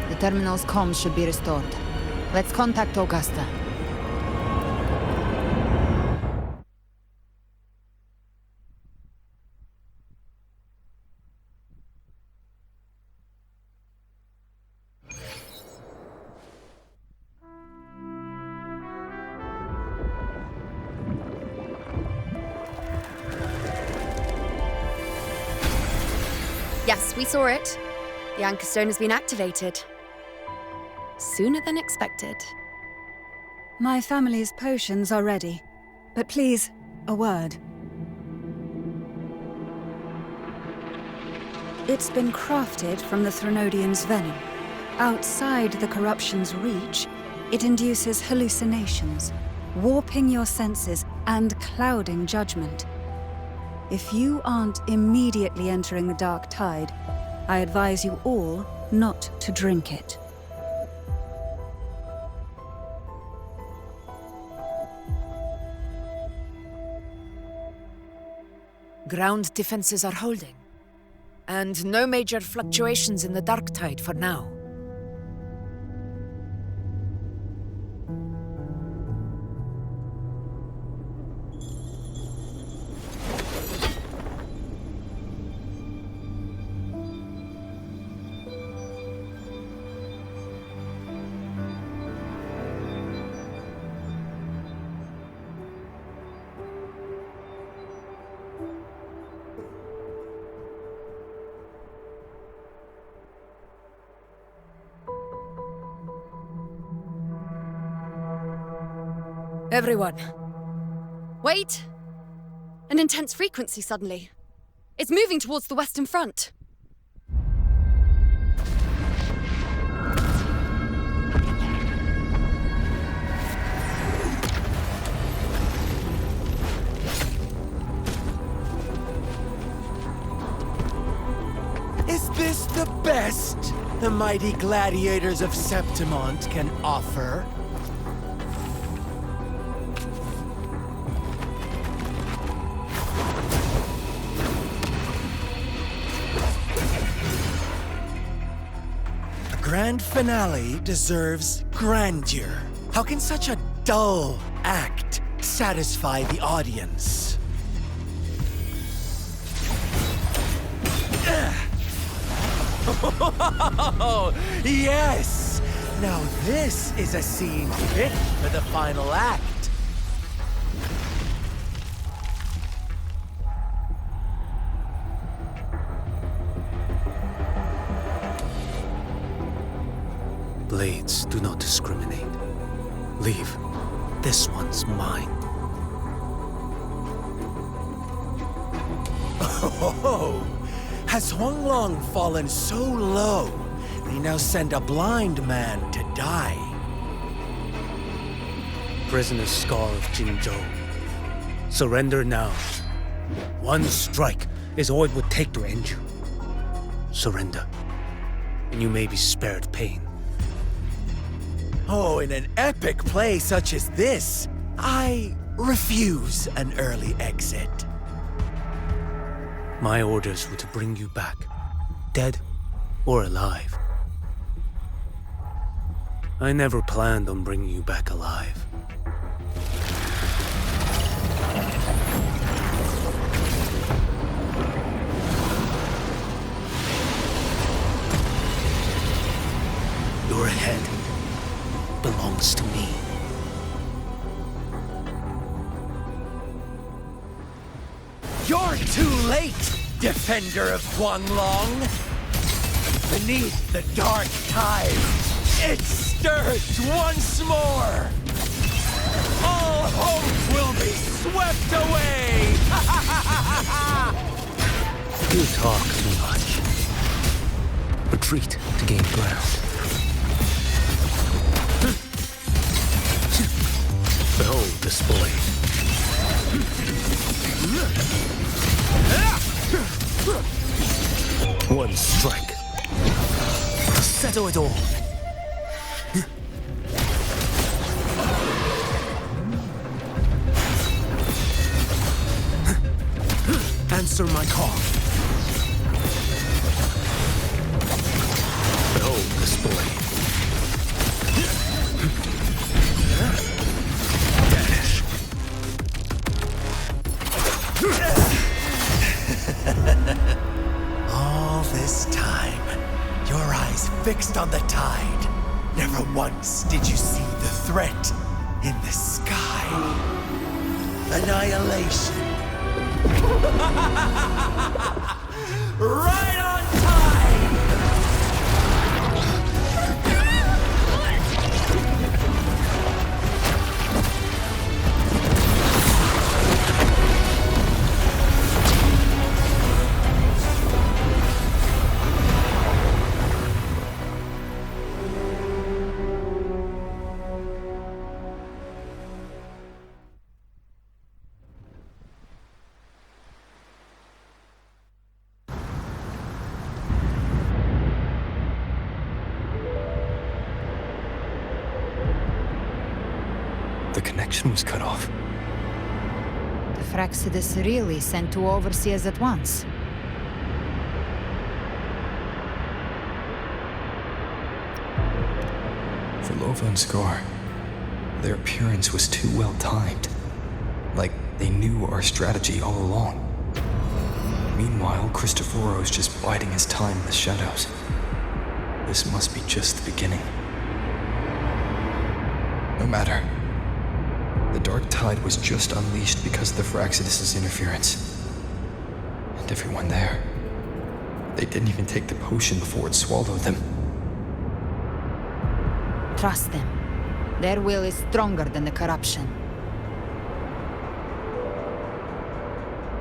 The terminal's comms should be restored. Let's contact Augusta. Yes, we saw it. The anchor stone has been activated. Sooner than expected. My family's potions are ready. But please, a word. It's been crafted from the Threnodian's venom. Outside the corruption's reach, it induces hallucinations, warping your senses and clouding judgment. If you aren't immediately entering the dark tide, I advise you all not to drink it. Ground defenses are holding. And no major fluctuations in the dark tide for now. Everyone. Wait! An intense frequency suddenly. It's moving towards the Western Front. Is this the best the mighty gladiators of Septimont can offer? Grand finale deserves grandeur. How can such a dull act satisfy the audience? Oh, yes! Now this is a scene fit for the final act. Blades do not discriminate. Leave. This one's mine. Oh, has Huanglong fallen so low, they now send a blind man to die? Prisoner Scar of Jinzhou. Surrender now. One strike is all it would take to end you. Surrender, and you may be spared pain. Oh, in an epic play such as this, I refuse an early exit. My orders were to bring you back, dead or alive. I never planned on bringing you back alive. Your head belongs to me. You're too late, defender of Huanglong! Beneath the dark tide, it stirs once more! All hope will be swept away! You talk too much. Retreat to gain ground. Behold this blade. One strike to settle it all. Answer my call. Behold this blade. All this time, your eyes fixed on the tide. Never once did you see the threat in the sky. Annihilation. Right on time! connection was cut off. The Fraxidus really sent two overseers at once. For Lova and Scar, their appearance was too well timed. Like they knew our strategy all along. Meanwhile, Christophero's just biding his time in the shadows. This must be just the beginning. No matter. The Dark Tide was just unleashed because of the Fraxidus' interference. And everyone there, they didn't even take the potion before it swallowed them. Trust them. Their will is stronger than the corruption.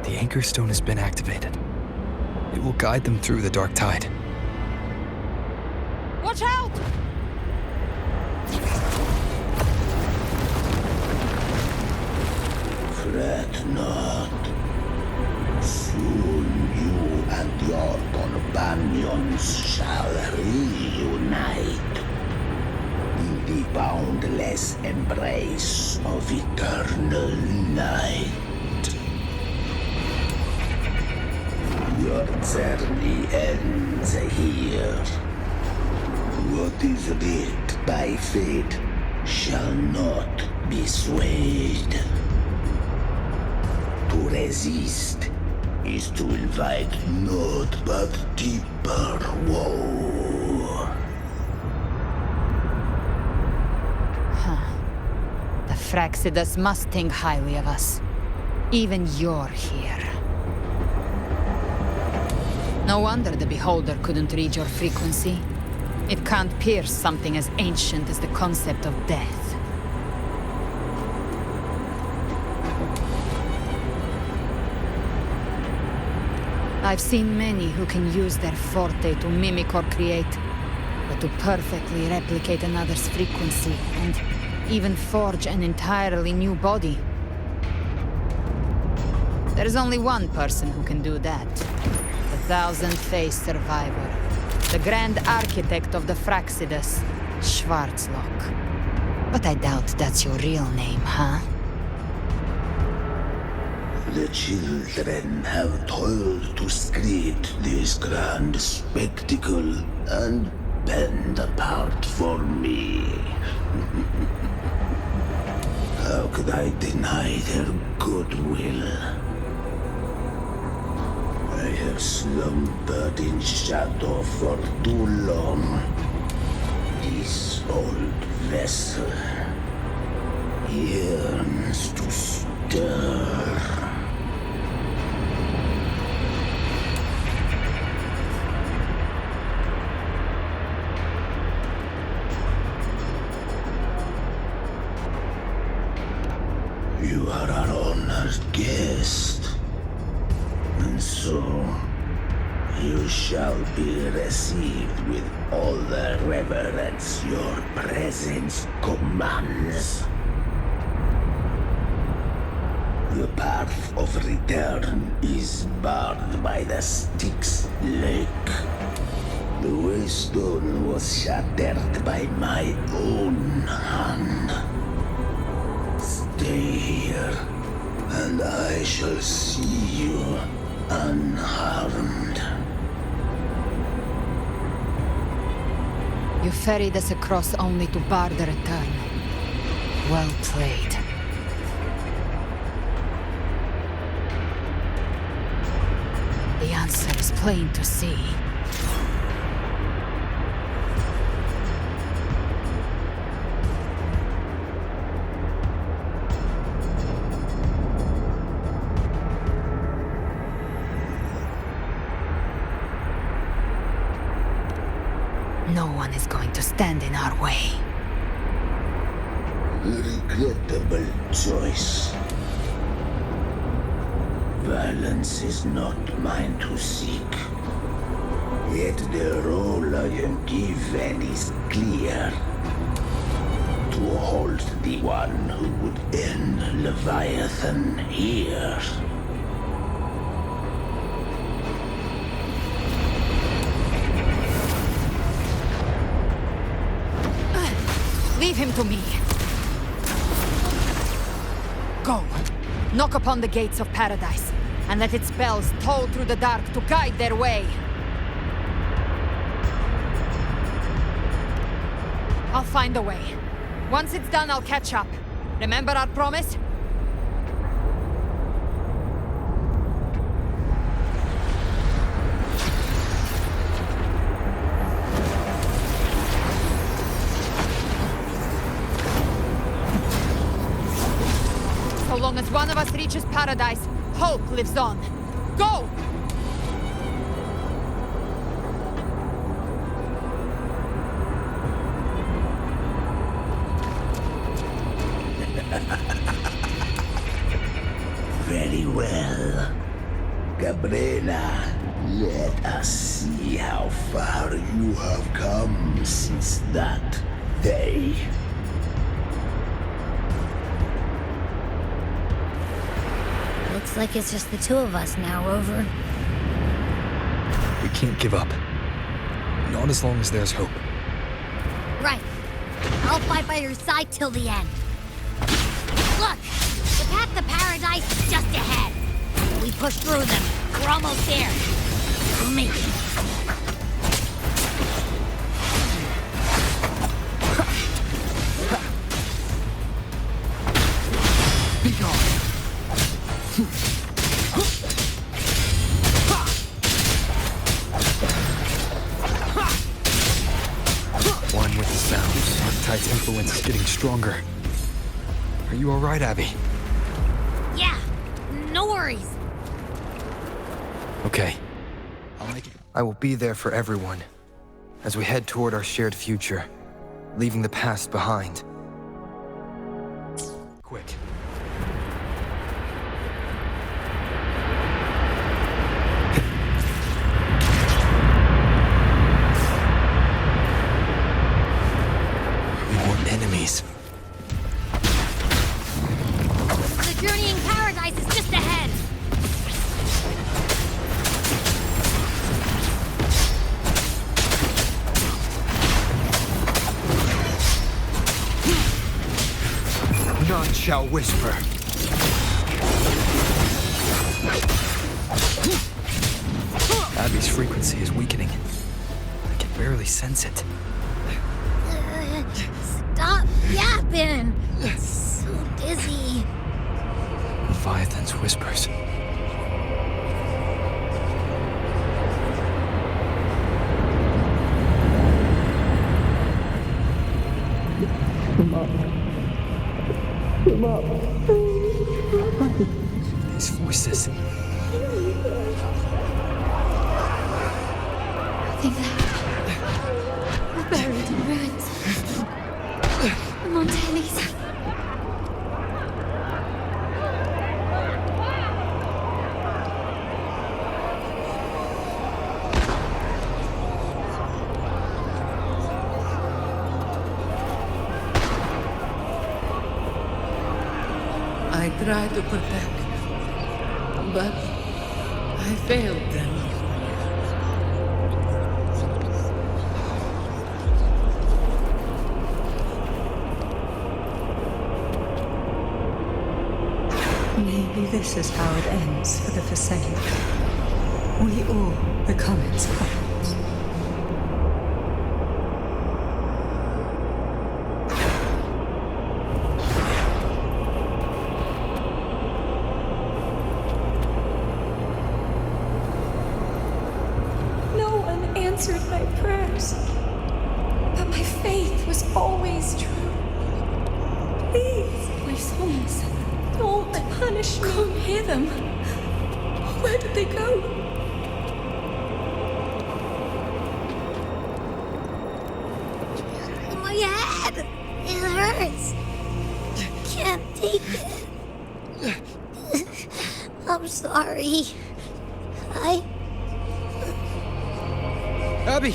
The Anchor Stone has been activated. It will guide them through the Dark Tide. Watch out! Fret not. Soon you and your companions shall reunite in the boundless embrace of eternal night. Your journey ends here. What is writ by fate shall not be swayed. To resist is to invite naught but deeper woe. The Fraxidus must think highly of us. Even you're here. No wonder the Beholder couldn't read your frequency. It can't pierce something as ancient as the concept of death. I've seen many who can use their forte to mimic or create, but to perfectly replicate another's frequency and even forge an entirely new body. There's only one person who can do that. The thousand-faced survivor. The Grand Architect of the Fraxidus, Schwarzlock. But I doubt that's your real name, huh? The children have toiled to create this grand spectacle and bend apart for me. How could I deny their goodwill? I have slumbered in shadow for too long. This old vessel yearns to stir. You are our honored guest, and so you shall be received with all the reverence your presence commands. The path of return is barred by the Styx Lake. The waystone was shattered by my own hand. Stay here, and I shall see you unharmed. You ferried us across only to bar the return. Well played. The answer is plain to see. No one is going to stand in our way. Regrettable choice. Violence is not mine to seek. Yet the role I am given is clear. To hold the one who would end Leviathan here. Leave him to me. Go! Knock upon the gates of paradise, and let its bells toll through the dark to guide their way. I'll find a way. Once it's done, I'll catch up. Remember our promise? So long as one of us reaches paradise, hope lives on. Go! Very well. Gabriela, let us see how far you have come since that day. Looks like it's just the two of us now, Rover. We can't give up. Not as long as there's hope. Right. I'll fight by your side till the end. Look! The path to paradise is just ahead. We push through them. We're almost there. We'll make it. Be gone! One with the sounds. Archetype's influence is getting stronger. Are you alright, Abby? Yeah, no worries. Okay. I will be there for everyone as we head toward our shared future, leaving the past behind. Quick. More enemies. The journey in paradise is just ahead. None shall whisper. Abby's frequency is weakening. I can barely sense it. Stop yapping. It's so dizzy. Leviathan's whispers. Come up. Come up. These voices. I think that we're buried in ruins. The Montellis. I tried to protect, but I failed them. Maybe this is how it ends for the Forsaken. We all become its puppets. No one answered my prayers. But my faith was always true. Please, my souls, don't punish me. Can't hear them. Where did they go? My head! It hurts. Can't take it. I'm sorry. Abby!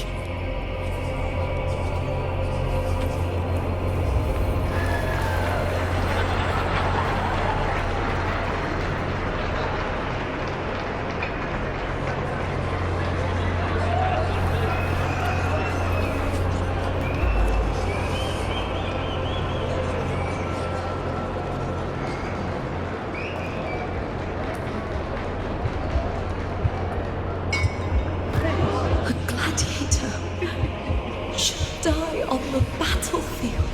battlefield.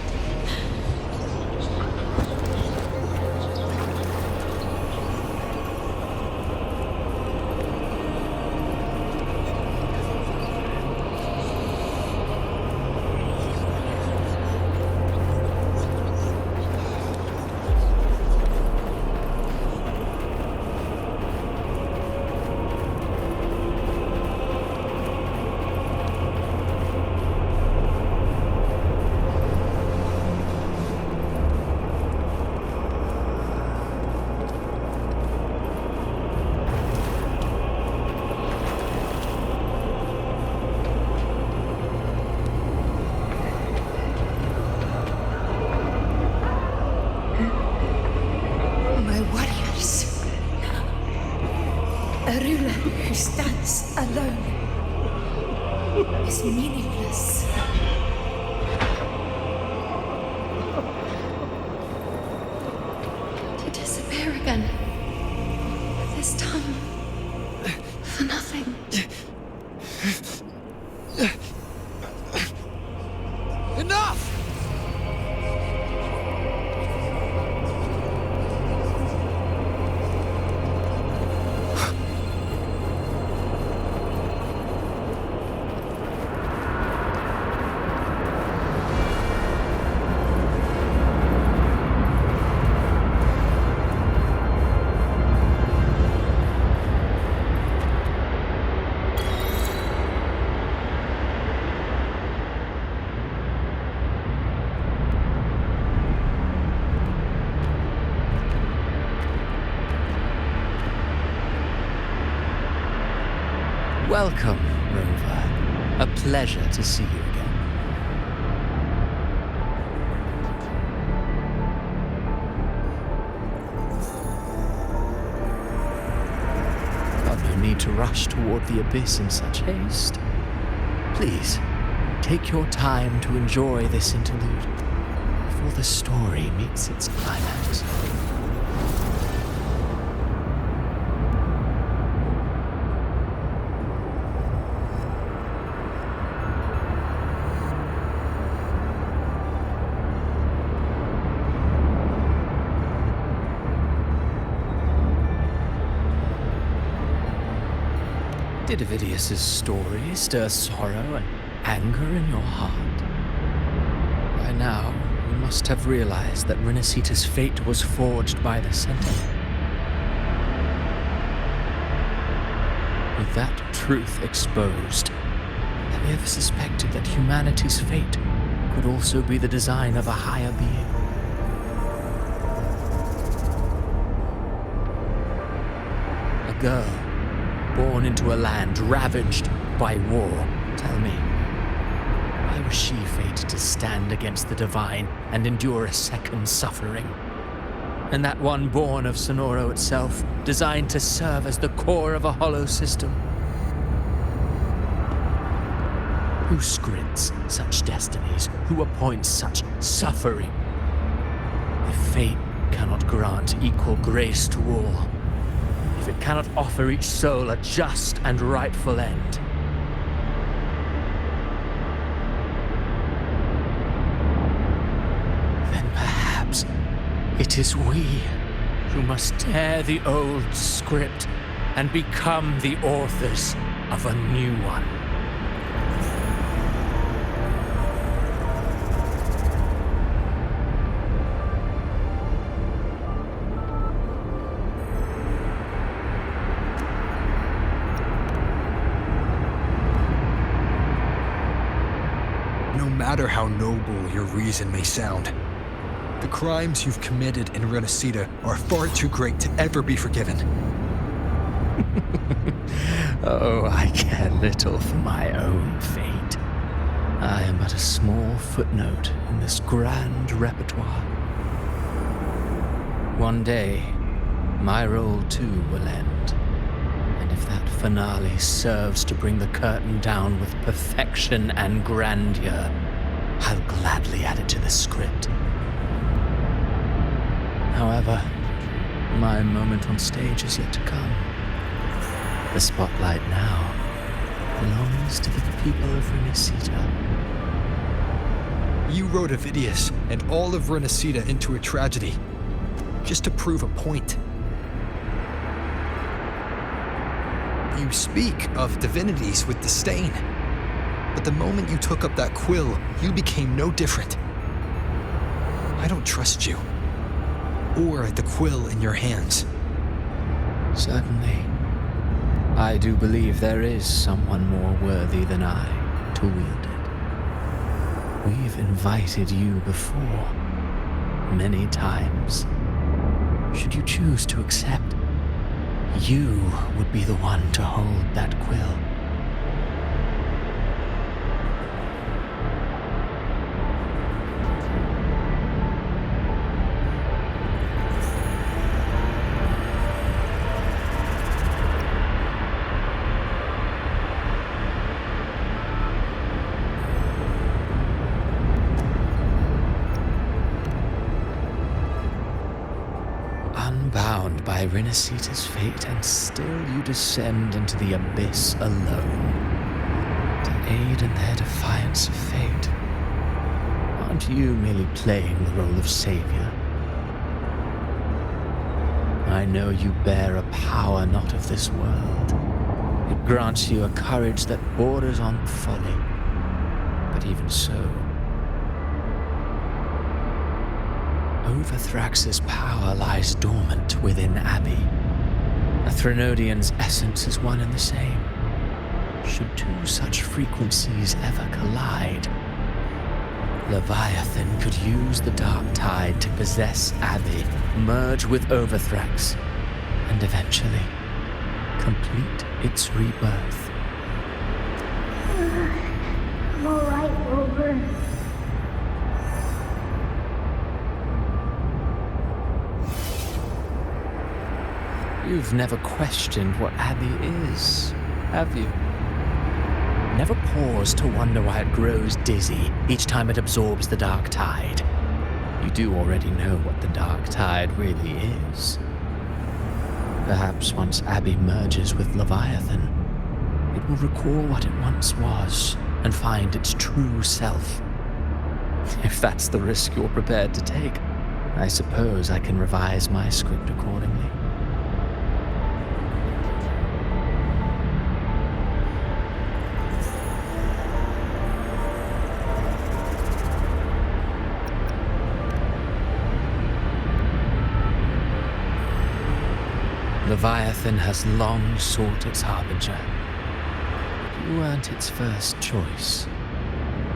My warriors. A ruler who stands alone is meaningless. To disappear again. This time. For nothing. Enough! Welcome, Rover. A pleasure to see you again. But no need to rush toward the abyss in such haste. Please, take your time to enjoy this interlude before the story meets its climax. Did Ovidius's story stir sorrow and anger in your heart? By now, you must have realized that rinnasita's fate was forged by the Sentinel. With that truth exposed, have you ever suspected that humanity's fate could also be the design of a higher being? A girl born into a land ravaged by war. Tell me, why was she fated to stand against the divine and endure a second suffering? And that one born of Sonoro itself, designed to serve as the core of a hollow system? Who scripts such destinies? Who appoints such suffering? If fate cannot grant equal grace to all, if it cannot offer each soul a just and rightful end, then perhaps it is we who must tear the old script and become the authors of a new one. No matter how noble your reason may sound, the crimes you've committed in Rinnasita are far too great to ever be forgiven. Oh, I care little for my own fate. I am but a small footnote in this grand repertoire. One day, my role too will end. And if that finale serves to bring the curtain down with perfection and grandeur, I'll gladly add it to the script. However, my moment on stage is yet to come. The spotlight now belongs to the people of Rinnasita. You rode Avidius and all of Rinnasita into a tragedy, just to prove a point. You speak of divinities with disdain, but the moment you took up that quill, you became no different. I don't trust you, or the quill in your hands. Certainly. I do believe there is someone more worthy than I to wield it. We've invited you before, many times. Should you choose to accept, you would be the one to hold that quill. Unbound by Rinnasita's fate, and still you descend into the abyss alone, to aid in their defiance of fate. Aren't you merely playing the role of savior? I know you bear a power not of this world. It grants you a courage that borders on folly, but even so, Overthrax's power lies dormant within Abby. A Threnodian's essence is one and the same. Should two such frequencies ever collide, Leviathan could use the dark tide to possess Abby, merge with Overthrax, and eventually complete its rebirth. I'm alright, Rover. You've never questioned what Abby is, have you? Never paused to wonder why it grows dizzy each time it absorbs the dark tide. You do already know what the dark tide really is. Perhaps once Abby merges with Leviathan, it will recall what it once was and find its true self. If that's the risk you're prepared to take, I suppose I can revise my script accordingly. Leviathan has long sought its harbinger. You weren't its first choice.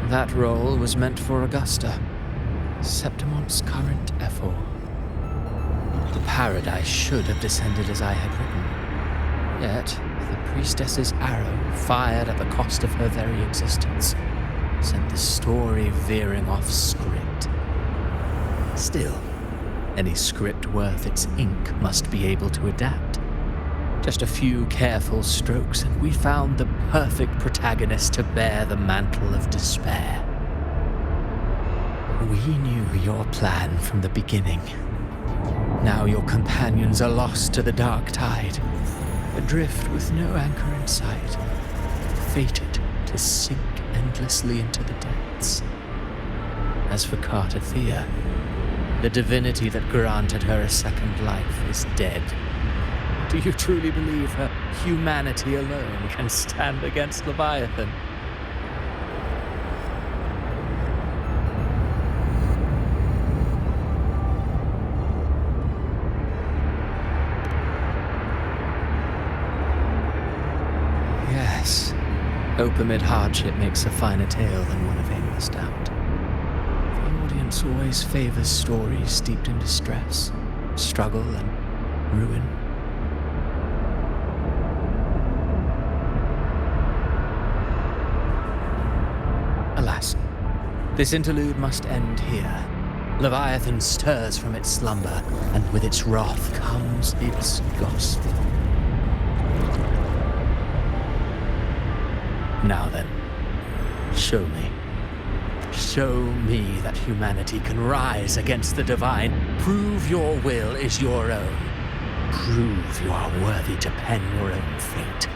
That role was meant for Augusta, Septimont's current ephor. The paradise should have descended as I had written. Yet, the priestess's arrow, fired at the cost of her very existence, sent the story veering off script. Still, any script worth its ink must be able to adapt. Just a few careful strokes, and we found the perfect protagonist to bear the mantle of despair. We knew your plan from the beginning. Now your companions are lost to the dark tide, adrift with no anchor in sight, fated to sink endlessly into the depths. As for Carter Thea, the divinity that granted her a second life is dead. Do you truly believe her humanity alone can stand against Leviathan? Yes, hope amid hardship makes a finer tale than one of aimless doubt. The audience always favors stories steeped in distress, struggle, and ruin. Alas, this interlude must end here. Leviathan stirs from its slumber, and with its wrath comes its gospel. Now then, show me. Show me that humanity can rise against the divine. Prove your will is your own. Prove you are worthy to pen your own fate.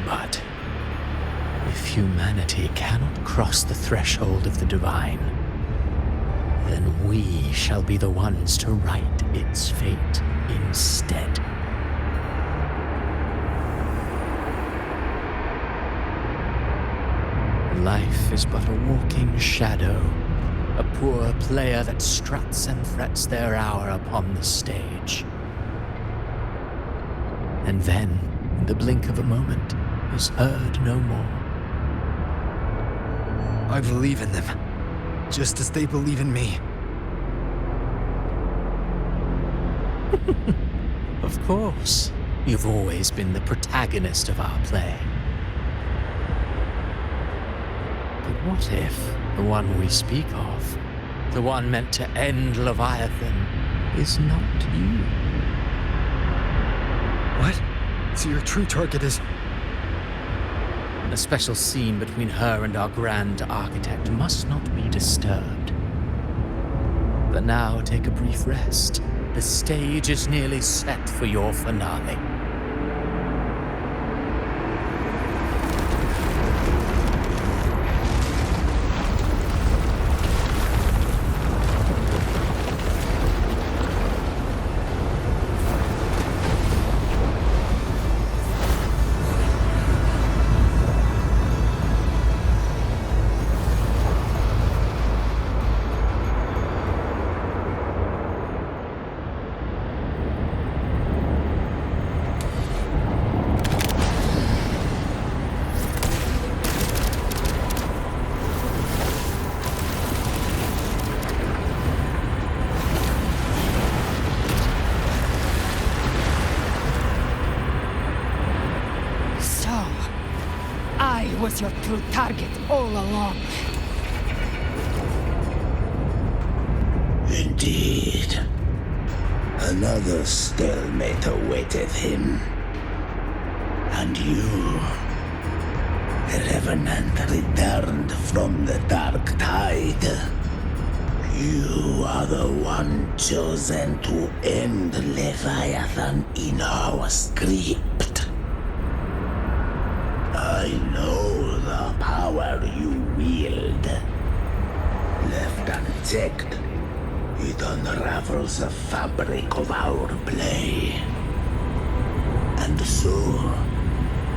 But If humanity cannot cross the threshold of the divine, then we shall be the ones to right its fate instead. Life is but a walking shadow, a poor player that struts and frets their hour upon the stage. And then, in the blink of a moment, is heard no more. I believe in them, just as they believe in me. Of course, you've always been the protagonist of our play. But what if the one we speak of, the one meant to end Leviathan, is not you? What? So your true target is... A special scene between her and our Grand Architect must not be disturbed. But now take a brief rest. The stage is nearly set for your finale. Was your true target all along. Indeed. Another stalemate awaited him. And you, the Revenant returned from the Dark Tide. You are the one chosen to end Leviathan in our script. I know the power you wield. Left unchecked, it unravels the fabric of our play. And so,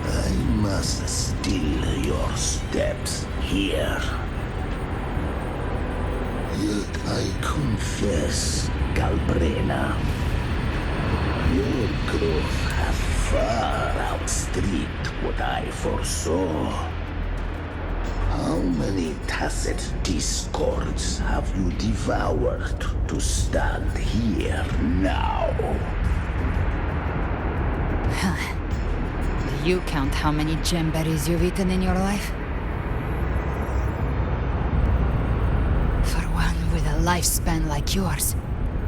I must still your steps here. Yet I confess, Galbrena, your growth has far outstripped what I foresaw. How many tacit discords have you devoured to stand here now? Do you count how many gemberries you've eaten in your life? For one with a lifespan like yours,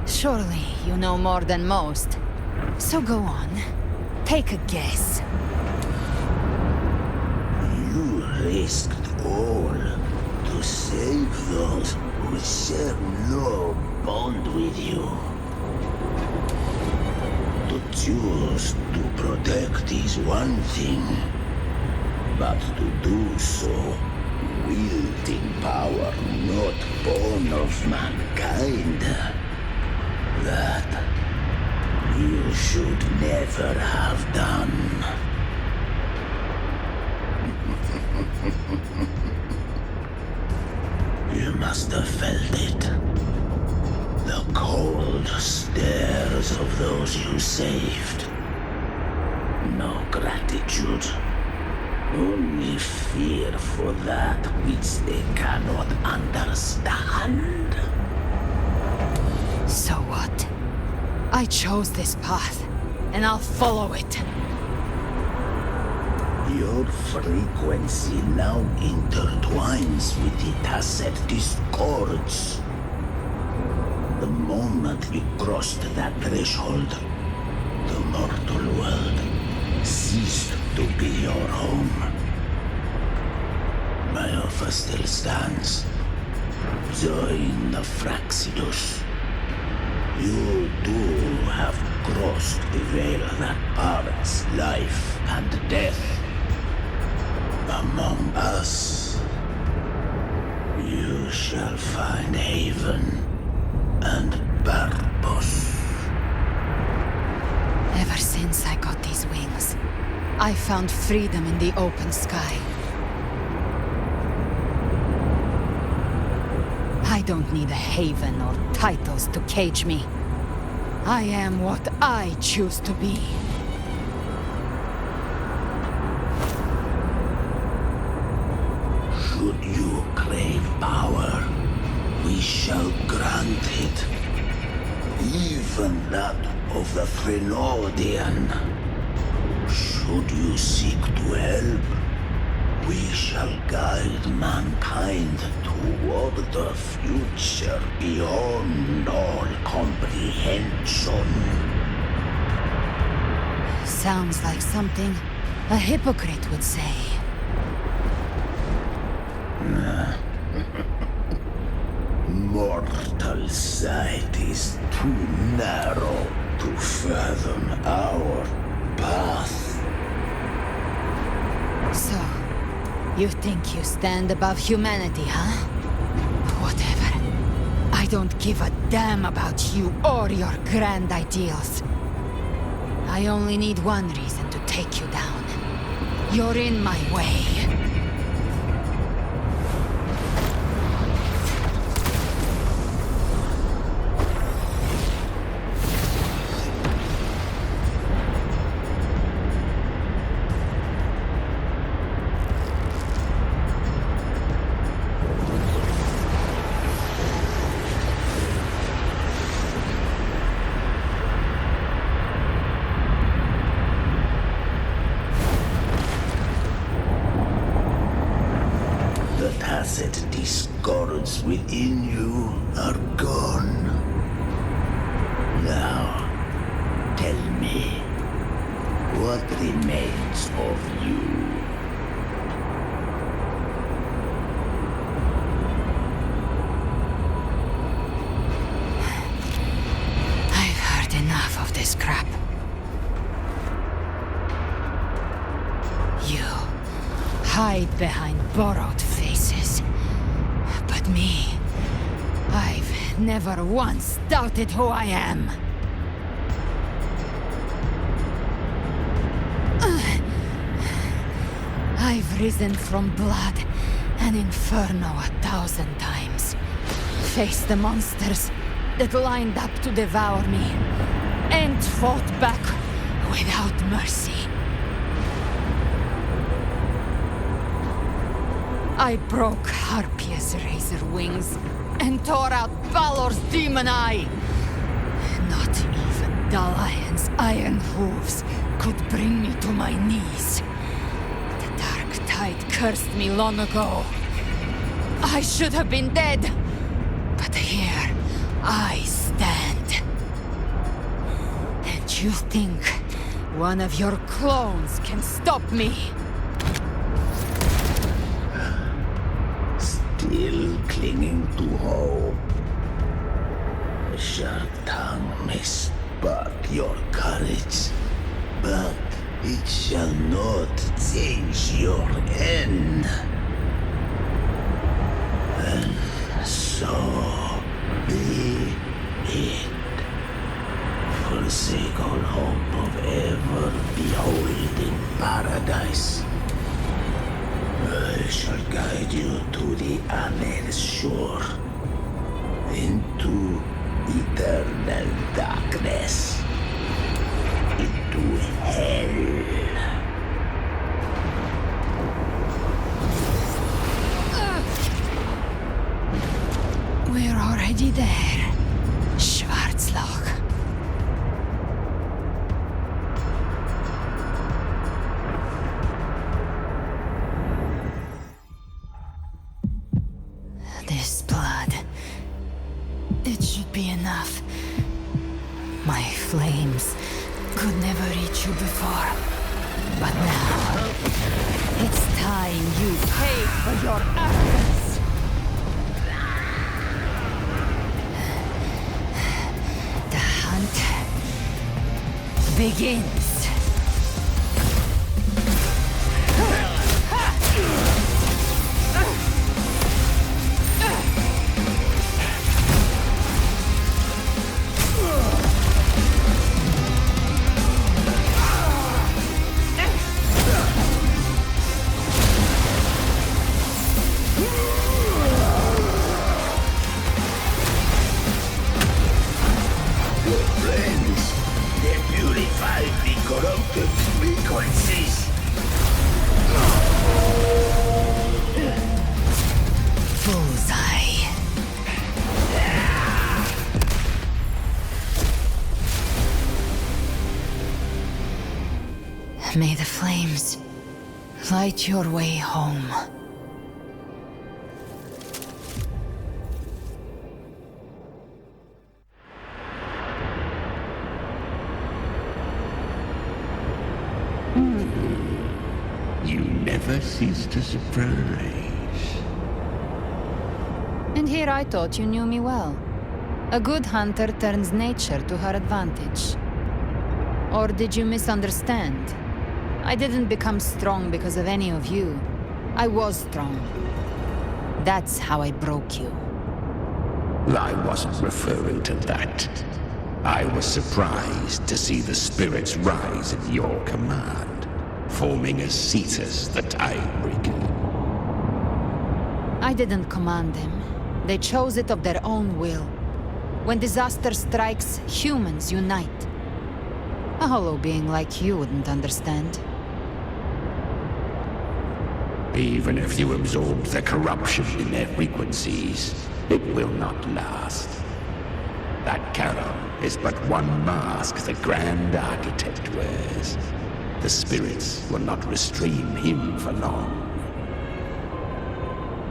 surely you know more than most. So go on, take a guess. You risked all to save those who share no bond with you. To choose to protect is one thing, but to do so wielding power not born of mankind, that you should never have done. You must have felt it. The cold stares of those you saved. No gratitude. Only fear for that which they cannot understand. So what? I chose this path, and I'll follow it. Your frequency now intertwines with the tacit discords. The moment you crossed that threshold, the mortal world ceased to be your home. My offer still stands. Join the Fraxidus. You too have crossed the veil that parts life and death. among us, you shall find haven and purpose. Ever since I got these wings, I found freedom in the open sky. I don't need a haven or titles to cage me. I am what I choose to be. Should you crave power, we shall grant it. Even that of the Trinodian. Should you seek to help, we shall guide mankind toward the future beyond all comprehension. Sounds like something a hypocrite would say. Mortal sight is too narrow to fathom our path. So, you think you stand above humanity, huh? Whatever. I don't give a damn about you or your grand ideals. I only need one reason to take you down. You're in my way. Tacit discords within you are gone. Now, tell me, what remains of you? I've heard enough of this crap. You hide behind borrowed faces. But me, I've never once doubted who I am. I've risen from blood and inferno 1,000 times. Faced the monsters that lined up to devour me, and fought back without mercy. I broke Harpia's razor wings and tore out Balor's demon eye. Not even Dalayan's iron hooves could bring me to my knees. The dark tide cursed me long ago. I should have been dead, but here I stand. And you think one of your clones can stop me? Still clinging to hope. A sharp tongue may spark your courage, but it shall not change your end. And so be it. Forsake all hope of ever beholding paradise. I shall guide you to the Amel's shore, into eternal darkness, into hell. We're already there, Schwarzloch. This blood, it should be enough. My flames could never reach you before, but now it's time you paid for your arrogance. The hunt begins. May the flames light your way home. You never cease to surprise. And here I thought you knew me well. A good hunter turns nature to her advantage. Or did you misunderstand? I didn't become strong because of any of you. I was strong. That's how I broke you. I wasn't referring to that. I was surprised to see the spirits rise at your command, forming a Cetus the Tidebreaker. I didn't command them. They chose it of their own will. When disaster strikes, humans unite. A hollow being like you wouldn't understand. Even if you absorb the corruption in their frequencies, it will not last. That carol is but one mask the Grand Architect wears. The spirits will not restrain him for long.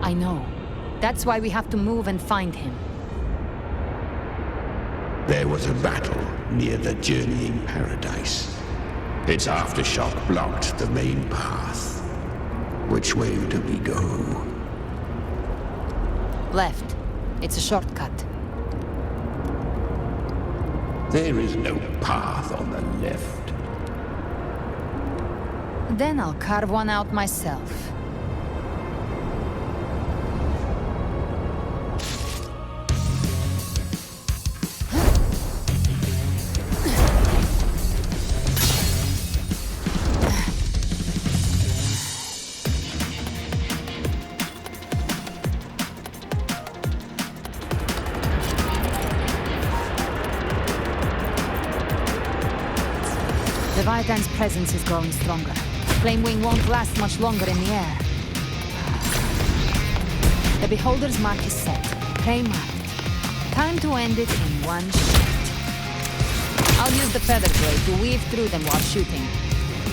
I know. That's why we have to move and find him. There was a battle near the Journeying Paradise. Its aftershock blocked the main path. Which way do we go? Left. It's a shortcut. There is no path on the left. Then I'll carve one out myself. Leviathan's presence is growing stronger. Flamewing won't last much longer in the air. The Beholder's mark is set. Prey marked. Time to end it in one shot. I'll use the feather blade to weave through them while shooting.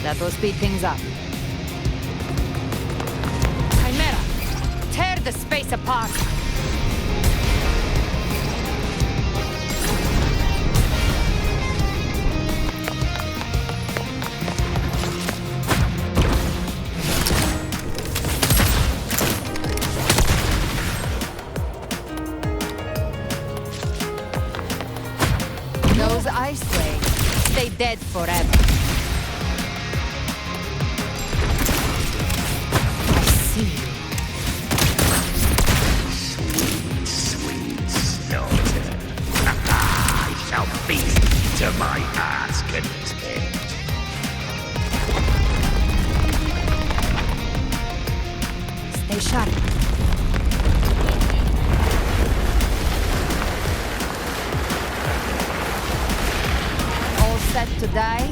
That will speed things up. Chimera! Tear the space apart! I say, stay dead forever. I see you. Sweet, sweet slaughter. I shall feast to my heart's content. Stay sharp. Set to die?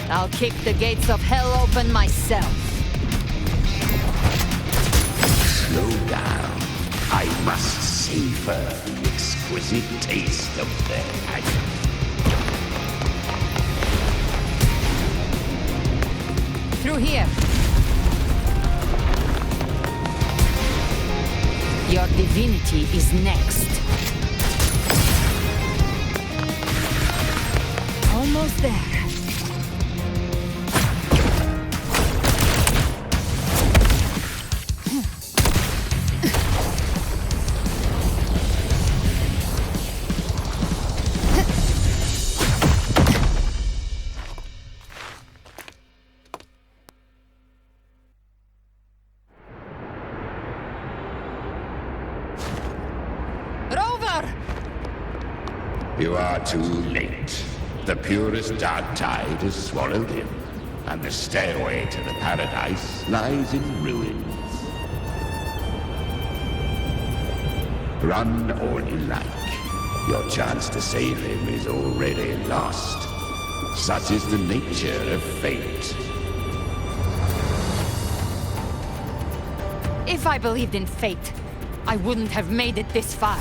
I'll kick the gates of hell open myself. Slow down. I must savor the exquisite taste of their agony. Through here. Your divinity is next. Almost there. You are too late. The purest dark tide has swallowed him, and the stairway to the paradise lies in ruins. Run all you like. Your chance to save him is already lost. Such is the nature of fate. If I believed in fate, I wouldn't have made it this far.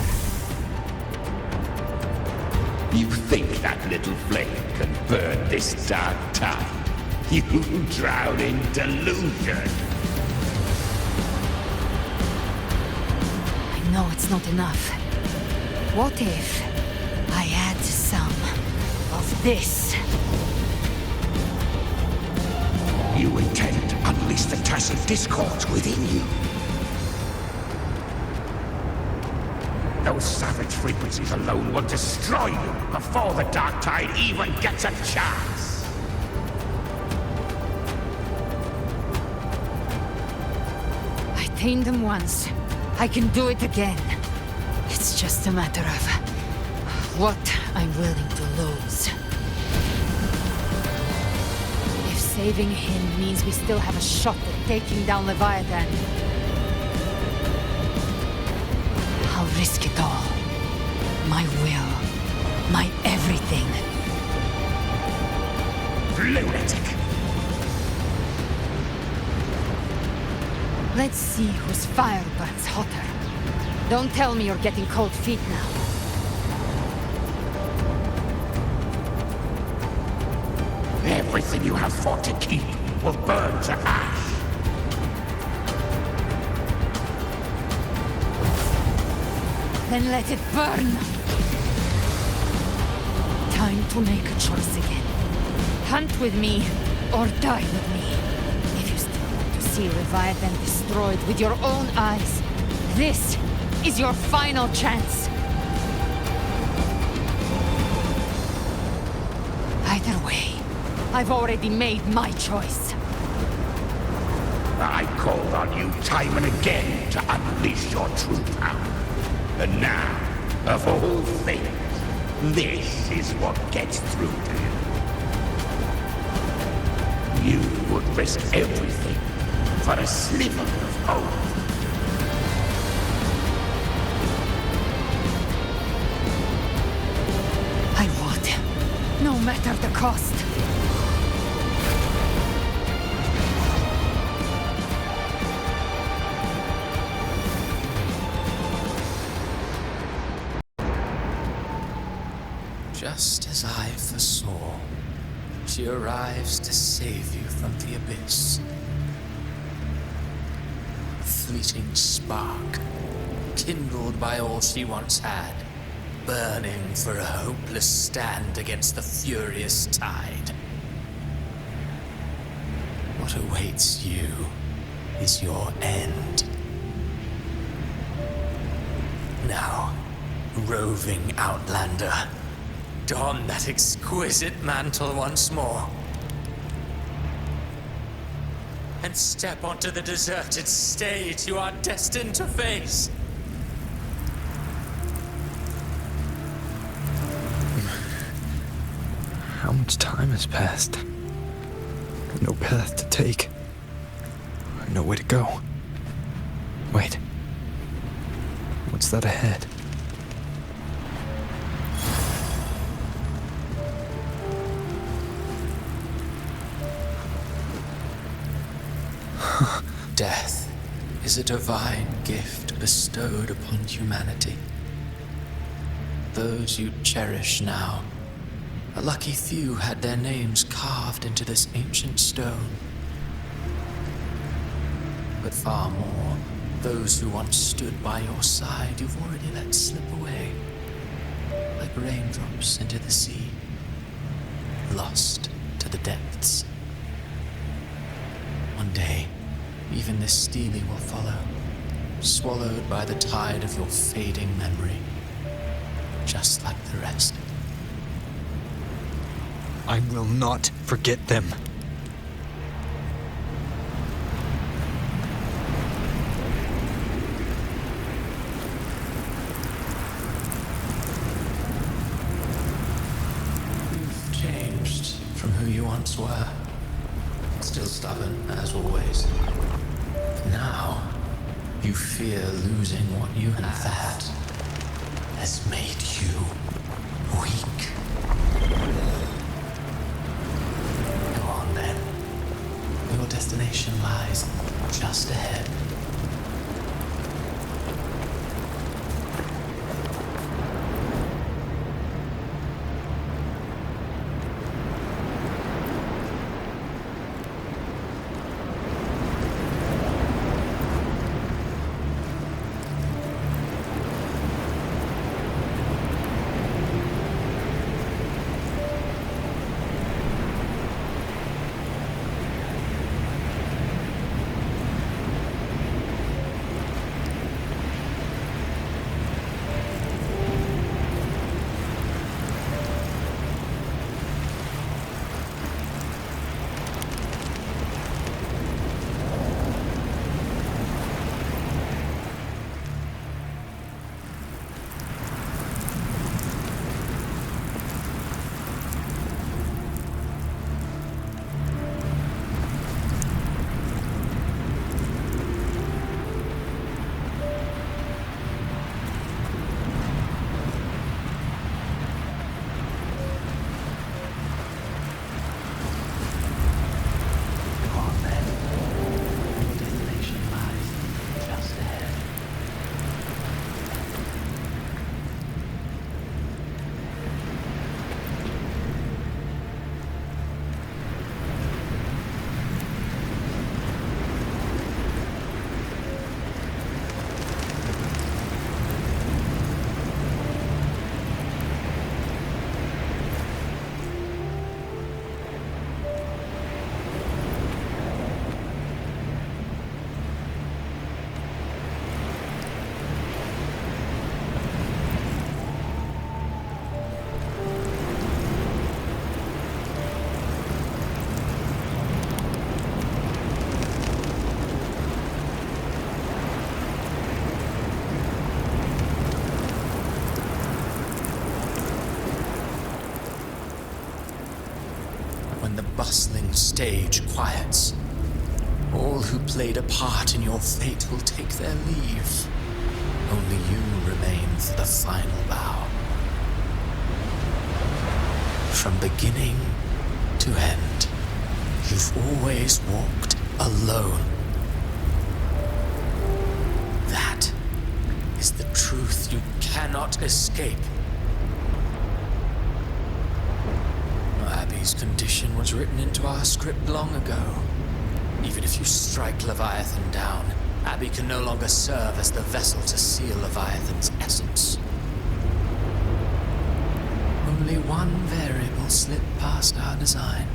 You think that little flame can burn this dark tide? You drown in delusion. I know it's not enough. What if I add some of this? You intend to unleash the tacit discords within you. Those savage frequencies alone will destroy you before the dark tide even gets a chance. I tamed them once. I can do it again. It's just a matter of what I'm willing to lose. If saving him means we still have a shot at taking down Leviathan, I'll risk it all. My will. My everything. Lunatic! Let's see whose fire burns hotter. Don't tell me you're getting cold feet now. Everything you have fought to keep will burn to ash. Then let it burn! Time to make a choice again. Hunt with me, or die with me. If you still want to see Leviathan destroyed with your own eyes, this is your final chance. Either way, I've already made my choice. I called on you time and again to unleash your true power. And now, of all things, this is what gets through to you. You would risk everything for a sliver of hope. I would, no matter the cost. Just as I foresaw, she arrives to save you from the abyss. A fleeting spark, kindled by all she once had, burning for a hopeless stand against the furious tide. What awaits you is your end. Now, roving outlander, don that exquisite mantle once more. And step onto the deserted stage you are destined to face. How much time has passed? No path to take. Nowhere to go. Wait. What's that ahead? Death is a divine gift bestowed upon humanity. Those you cherish now, a lucky few had their names carved into this ancient stone. But far more, those who once stood by your side you've already let slip away, like raindrops into the sea, lost to the depths. One day, even this stele will follow, swallowed by the tide of your fading memory, just like the rest. I will not forget them. You've changed from who you once were. Still stubborn, as always. Now, you fear losing what you have. That has made you weak. Go on then. Your destination lies just ahead. The stage quiets. All who played a part in your fate will take their leave. Only you remain for the final bow. From beginning to end, you've always walked alone. That is the truth you cannot escape. Abby's condition was written into our script long ago. Even if you strike Leviathan down, Abby can no longer serve as the vessel to seal Leviathan's essence. Only one variable slipped past our design.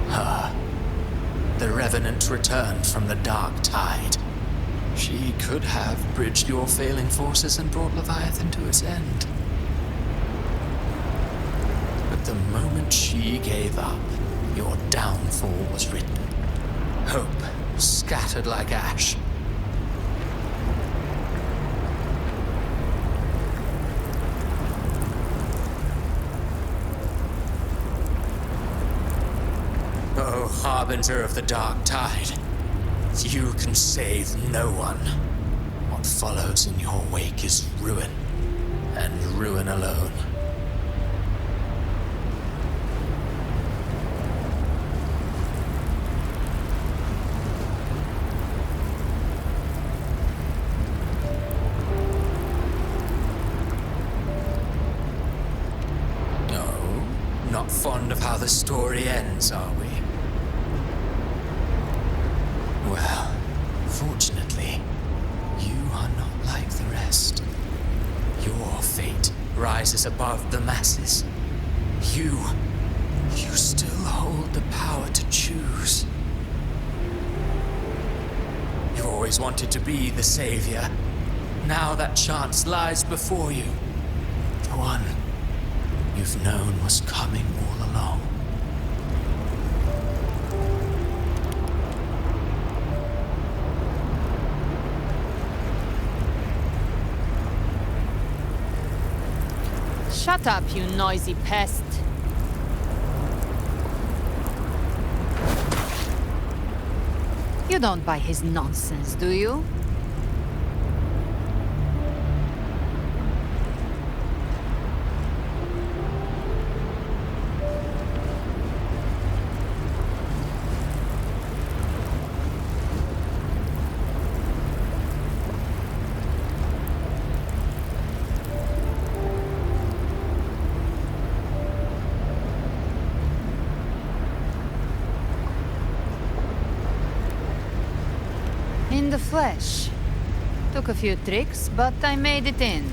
Her. The Revenant returned from the dark tide. She could have bridged your failing forces and brought Leviathan to its end. But the moment she gave up, your downfall was written. Hope scattered like ash. Oh, harbinger of the dark tide, you can save no one. What follows in your wake is ruin, and ruin alone. Not fond of how the story ends, are we? Well, fortunately, you are not like the rest. Your fate rises above the masses. You still hold the power to choose. You always wanted to be the savior. Now that chance lies before you. The one you've known was coming all along. Shut up, you noisy pest. You don't buy his nonsense, do you? In the flesh. Took a few tricks, but I made it in.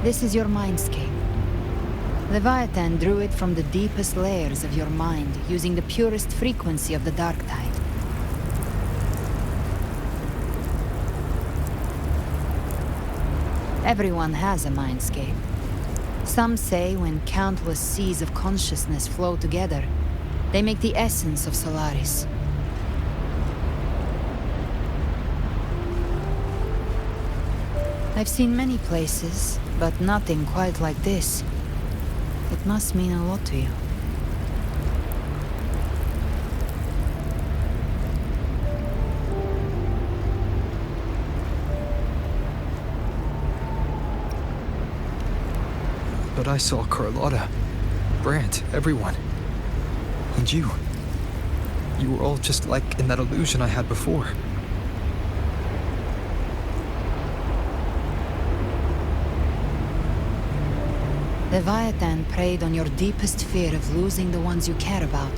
This is your mindscape. Leviathan drew it from the deepest layers of your mind, using the purest frequency of the dark tide. Everyone has a mindscape. Some say when countless seas of consciousness flow together, they make the essence of Solaris. I've seen many places, but nothing quite like this. It must mean a lot to you. But I saw Carlotta, Brant, everyone. And you. You were all just like in that illusion I had before. Leviathan preyed on your deepest fear of losing the ones you care about,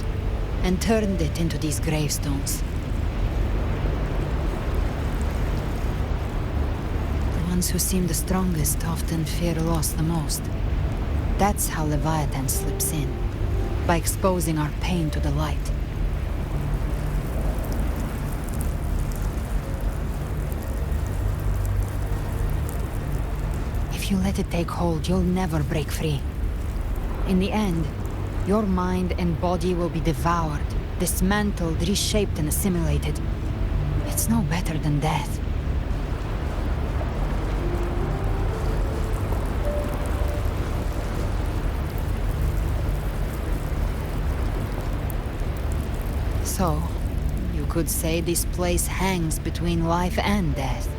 and turned it into these gravestones. The ones who seem the strongest often fear loss the most. That's how Leviathan slips in, by exposing our pain to the light. If you let it take hold, you'll never break free. In the end, your mind and body will be devoured, dismantled, reshaped, and assimilated. It's no better than death. So, you could say this place hangs between life and death.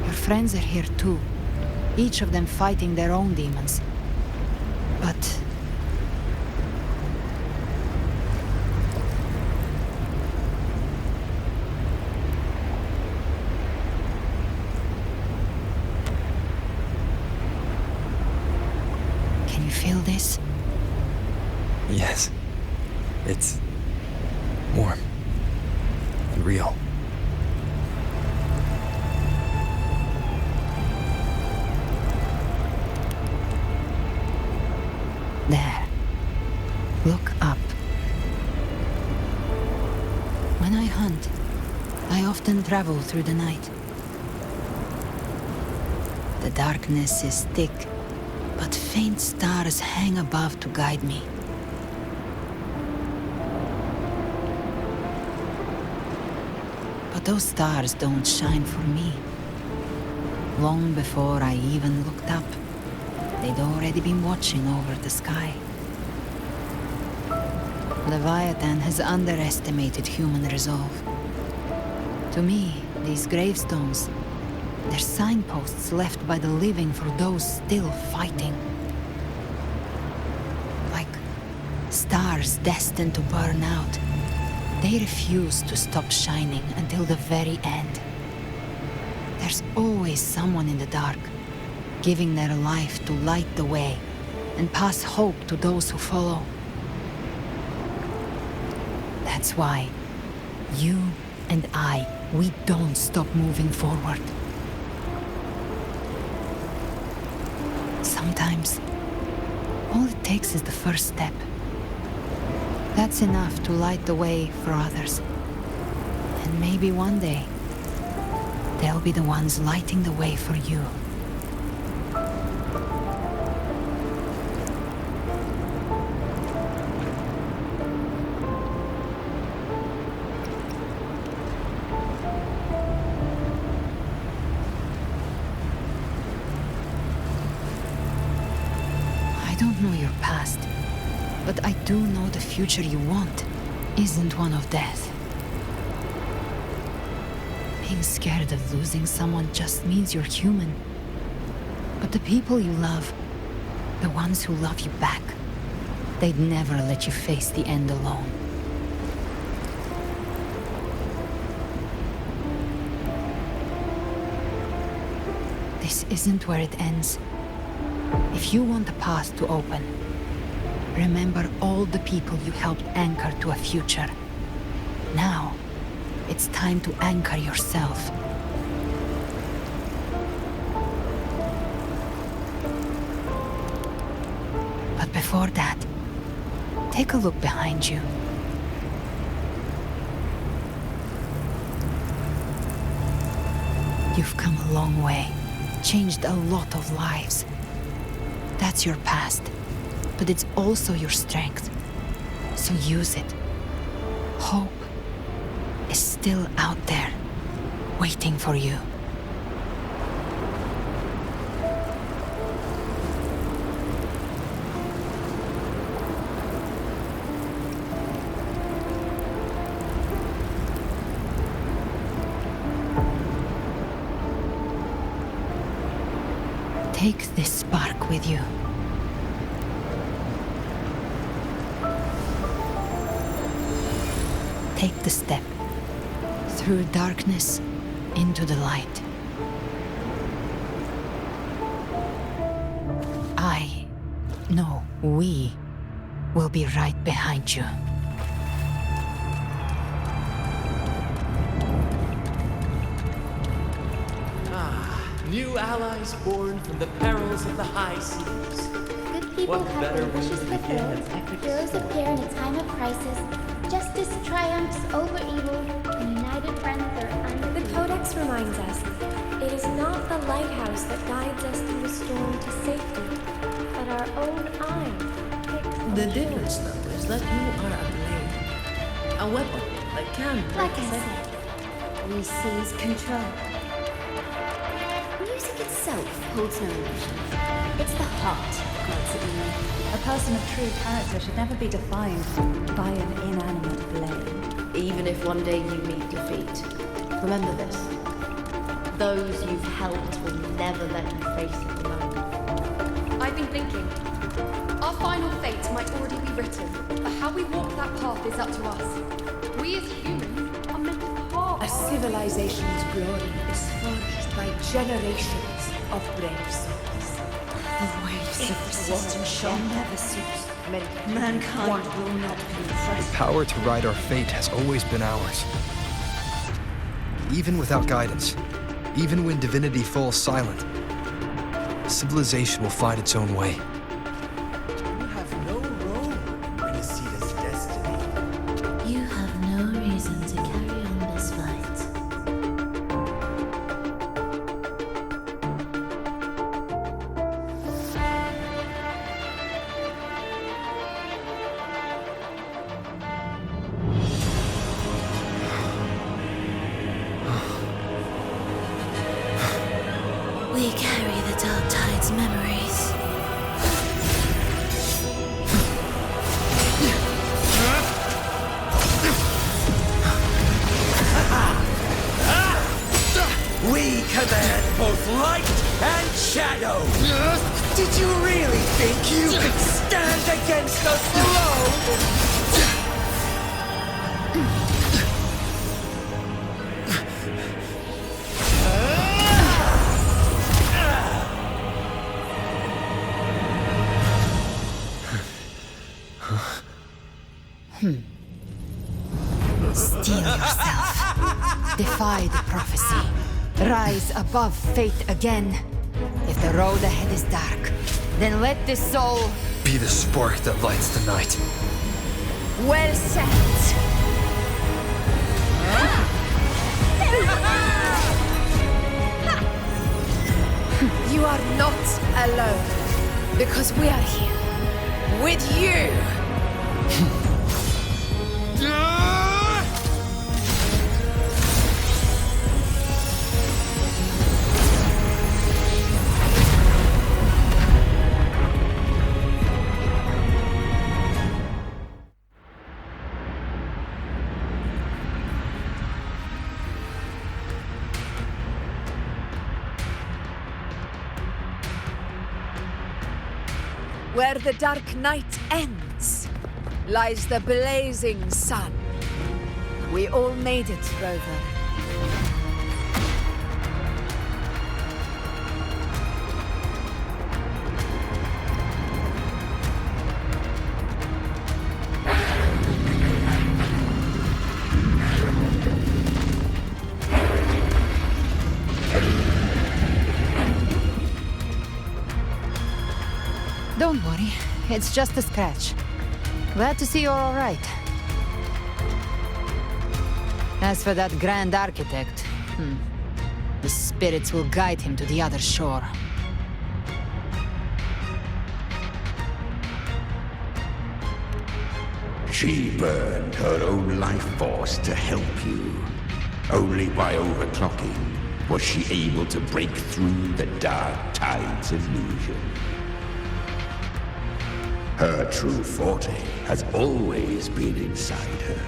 Your friends are here too, each of them fighting their own demons. But... can you feel this? Yes. It's warm and real. There. Look up. When I hunt, I often travel through the night. The darkness is thick, but faint stars hang above to guide me. But those stars don't shine for me. Long before I even looked up, they'd already been watching over the sky. Leviathan has underestimated human resolve. To me, these gravestones, they're signposts left by the living for those still fighting. Like stars destined to burn out, they refuse to stop shining until the very end. There's always someone in the dark, giving their life to light the way and pass hope to those who follow. That's why you and I, we don't stop moving forward. Sometimes, all it takes is the first step. That's enough to light the way for others. And maybe one day, they'll be the ones lighting the way for you. I don't know your past, but I do know the future you want isn't one of death. Being scared of losing someone just means you're human. But the people you love, the ones who love you back, they'd never let you face the end alone. This isn't where it ends. If you want the path to open, remember all the people you helped anchor to a future. Now, it's time to anchor yourself. But before that, take a look behind you. You've come a long way, changed a lot of lives. That's your past, but it's also your strength. So use it. Hope is still out there, waiting for you. Take this spark with you. Take the step through darkness into the light. We will be right behind you. New allies born from the perils of the high seas. Good people What have better their way wishes to begin fulfilled. an epic Heroes story? appear in a time of crisis. Justice triumphs over evil, and united friends are undefeated. The Codex reminds us, it is not the lighthouse that guides us through the storm to safety, but our own eyes. The difference, though, is that you are a blade. A weapon that can break Like I safety. said, we seize control. Music itself holds no emotion. It's the heart that makes it unique. A person of true character should never be defined by an inanimate blade. Even if one day you meet defeat, remember this. Those you've helped will never let you face it alone. I've been thinking. Our final fate might already be written, but how we walk that path is up to us. We as humans are meant to carve. A civilization's glory is forged by generations of brave souls. The waves of resistance shall never cease. Mankind will not be The oppressed. power to ride our fate has always been ours. Even without guidance, even when divinity falls silent, civilization will find its own way. You have no role in rinnasita's destiny. You have no reason to carry on this fight. We carry the Dark Tide's memories. We command both light and shadow. Did you really think you could stand against us alone? Steel yourself. Defy the prophecy. Rise above fate again. If the road ahead is dark, then let the soul Be the spark that lights the night. Well said. You are not alone, because we are here with you. Where the dark night ends, lies the blazing sun. We all made it, Rover. Don't worry, it's just a scratch. Glad to see you're all right. As for that Grand Architect, the spirits will guide him to the other shore. She burned her own life force to help you. Only by overclocking was she able to break through the Dark Tide's illusion. Her true forte has always been inside her.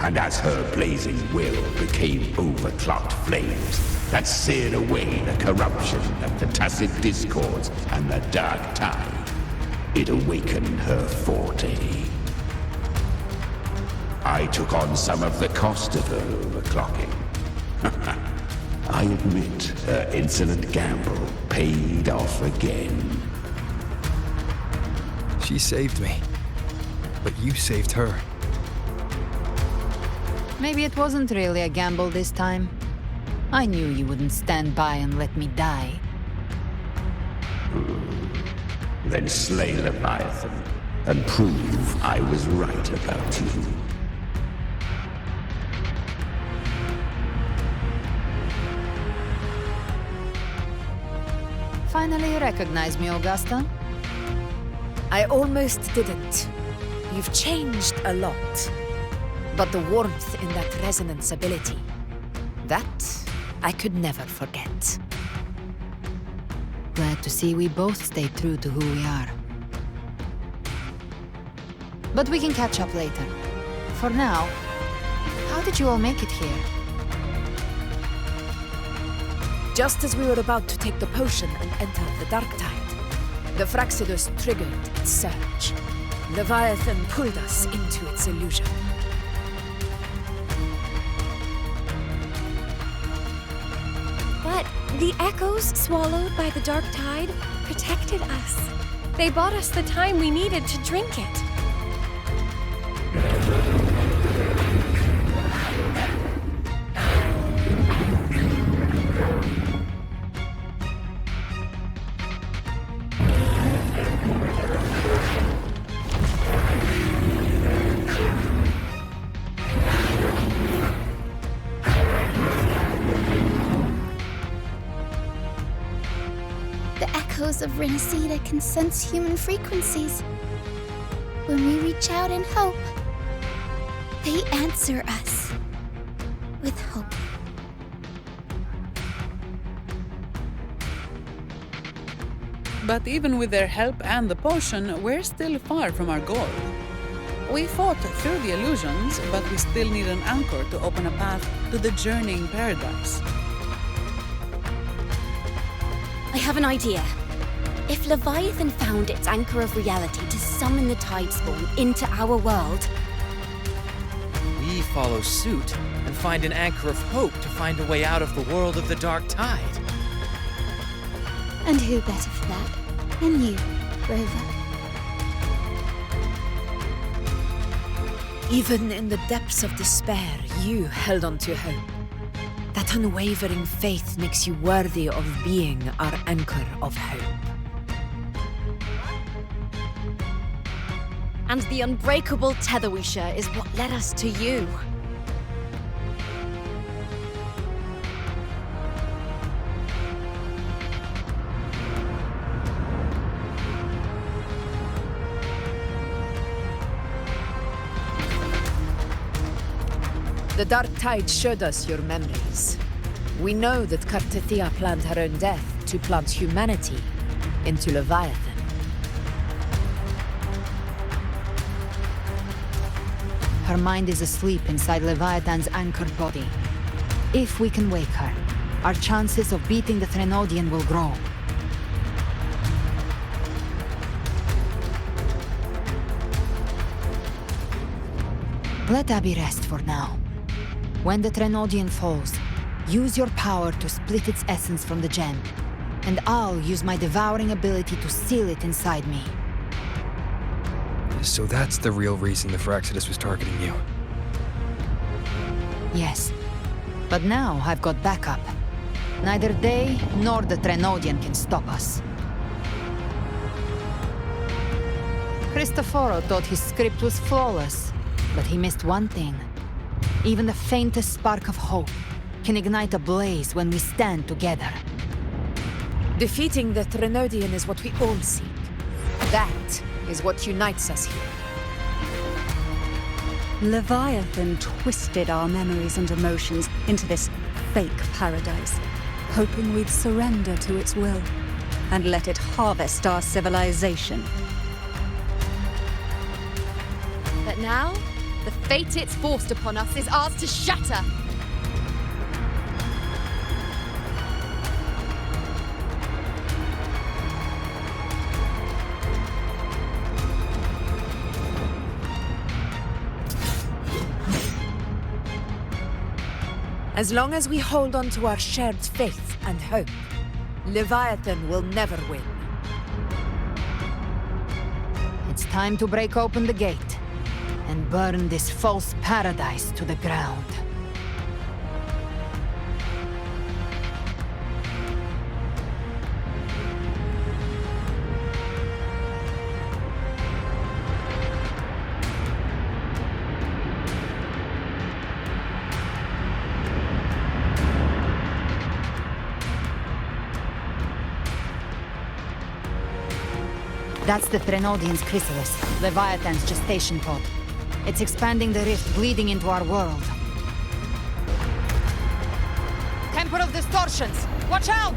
And as her blazing will became overclocked flames that seared away the corruption of the tacit discords and the Dark Tide, it awakened her forte. I took on some of the cost of her overclocking. I admit her insolent gamble paid off again. She saved me, but you saved her. Maybe it wasn't really a gamble this time. I knew you wouldn't stand by and let me die. Then slay Leviathan and prove I was right about you. Finally recognize me, Augusta? I almost didn't. You've changed a lot. But the warmth in that resonance ability, that I could never forget. Glad to see we both stayed true to who we are. But we can catch up later. For now, how did you all make it here? Just as we were about to take the potion and enter the Dark Tide, the Fraxidus triggered its surge. Leviathan pulled us into its illusion. But the echoes swallowed by the Dark Tide protected us. They bought us the time we needed to drink it. Of rinnasita can sense human frequencies. When we reach out in hope, they answer us with hope. But even with their help and the potion, we're still far from our goal. We fought through the illusions, but we still need an anchor to open a path to the journeying paradise. I have an idea. If Leviathan found its anchor of reality to summon the Tidespawn into our world, we follow suit and find an anchor of hope to find a way out of the world of the Dark Tide. And who better for that than you, Rover? Even in the depths of despair, you held on to hope. That unwavering faith makes you worthy of being our anchor of hope. and the unbreakable tether we share is what led us to you. The Dark Tide showed us your memories. We know that Kartithia planned her own death to plant humanity into Leviathan. Her mind is asleep inside Leviathan's anchored body. If we can wake her, our chances of beating the Threnodian will grow. Let Abby rest for now. When the Threnodian falls, use your power to split its essence from the gem, and I'll use my devouring ability to seal it inside me. So that's the real reason the Fraxidus was targeting you. Yes. But now I've got backup. Neither they nor the Threnodian can stop us. Cristoforo thought his script was flawless, but he missed one thing. Even the faintest spark of hope can ignite a blaze when we stand together. Defeating the Threnodian is what we all seek. That is what unites us here. Leviathan twisted our memories and emotions into this fake paradise, hoping we'd surrender to its will and let it harvest our civilization. But now, the fate it's forced upon us is ours to shatter. As long as we hold on to our shared faith and hope, Leviathan will never win. It's time to break open the gate and burn this false paradise to the ground. That's the Threnodian's chrysalis, Leviathan's gestation pod. It's expanding the rift, bleeding into our world. Temple of Distortions! Watch out!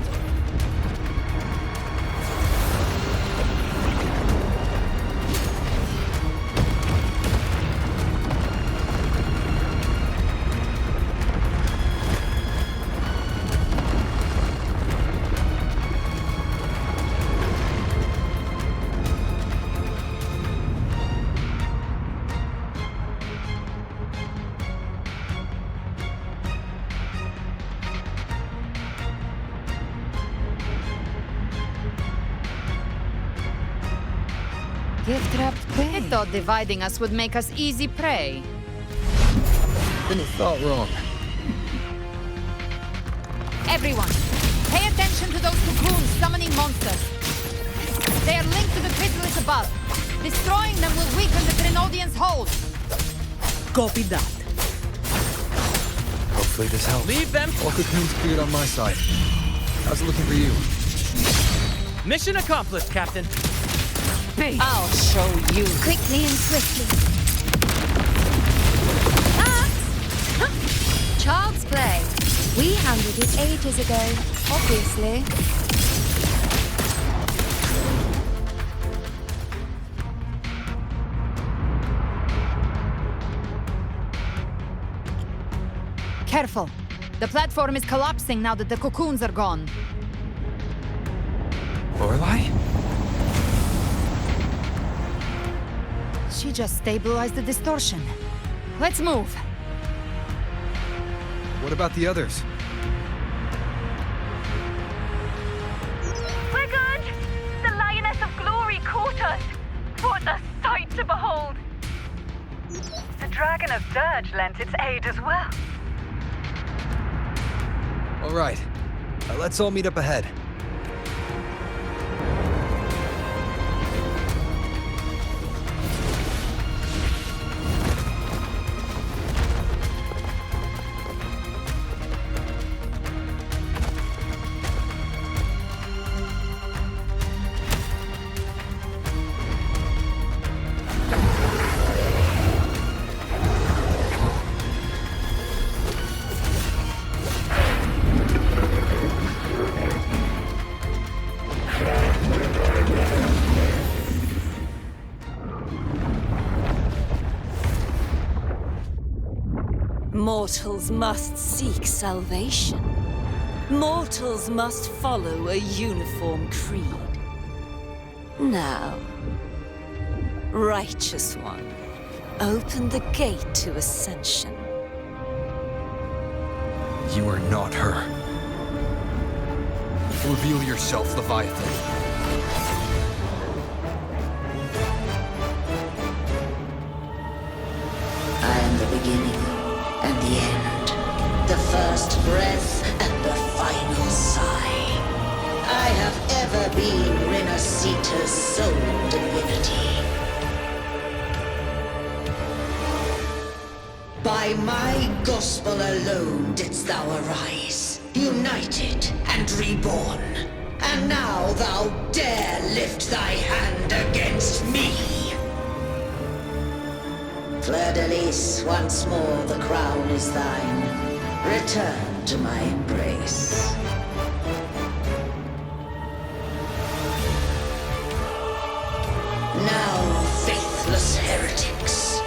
Gift-wrapped prey. I thought dividing us would make us easy prey. Then he thought wrong. Everyone, pay attention to those cocoons summoning monsters. They are linked to the chrysalis above. Destroying them will weaken the Threnodian's hold. Copy that. Hopefully this helps. Leave them! All cocoons cleared on my side. How's it looking for you? Mission accomplished, Captain. I'll show you. Quickly and swiftly. Child's play. We handled it ages ago, obviously. Careful. The platform is collapsing now that the cocoons are gone. Lorelei? She just stabilized the distortion. Let's move. What about the others? We're good! The Lioness of Glory caught us! What a sight to behold! The Dragon of Dirge lent its aid as well. All right. Let's all meet up ahead. Mortals must seek salvation. Mortals must follow a uniform creed. Now, Righteous One, open the gate to ascension. You are not her. Reveal yourself, Leviathan. I am the beginning and the end, the first breath and the final sigh. I have ever been Rinnasita's sole divinity. By my gospel alone didst thou arise, united and reborn. And now thou dare lift thy hand against me. Fleur-de-Lis, once more the crown is thine. Return to my embrace. Now, faithless heretics,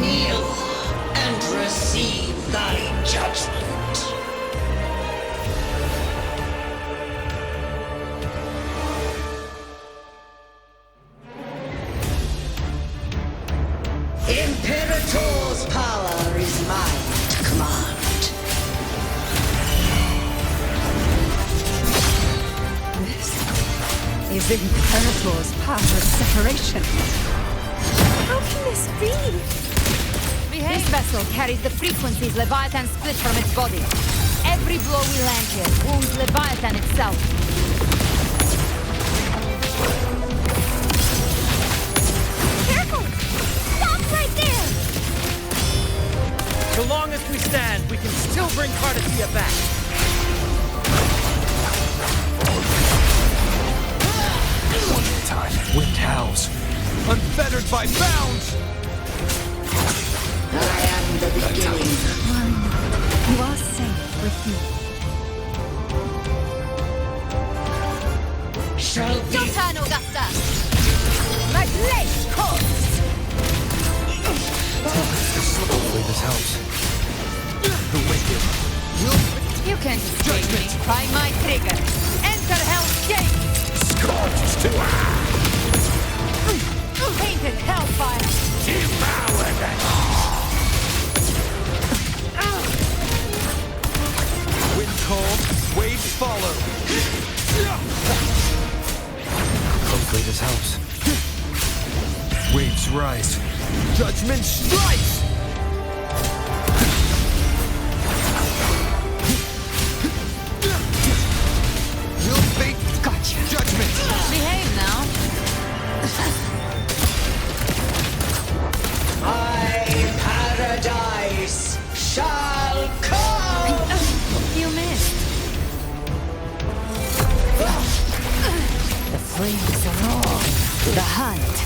kneel and receive thy judgment. Imperator's power is mine to command. This is Imperator's power of separation. How can this be? This vessel carries the frequencies Leviathan split from its body. Every blow we land here wounds Leviathan itself. Careful! Stop right there! So long as we stand, we can still bring Cardathia back. One at a time. Wind howls, unfettered by bounds! I am the beginning. Worry not. You are safe with me. Shall be. Your turn, Augusta! My blade course! Hopefully this helps. The wicked will... You can't escape me. Try my trigger. Enter Hell's Gate! Scorched to Painted Hellfire! devour them! Wind cold, waves follow. Hopefully this helps. Waves rise. Judgment strikes! You'll be... Gotcha. Judgment! Behave now. My paradise shall come! You missed. The flames roar. The hunt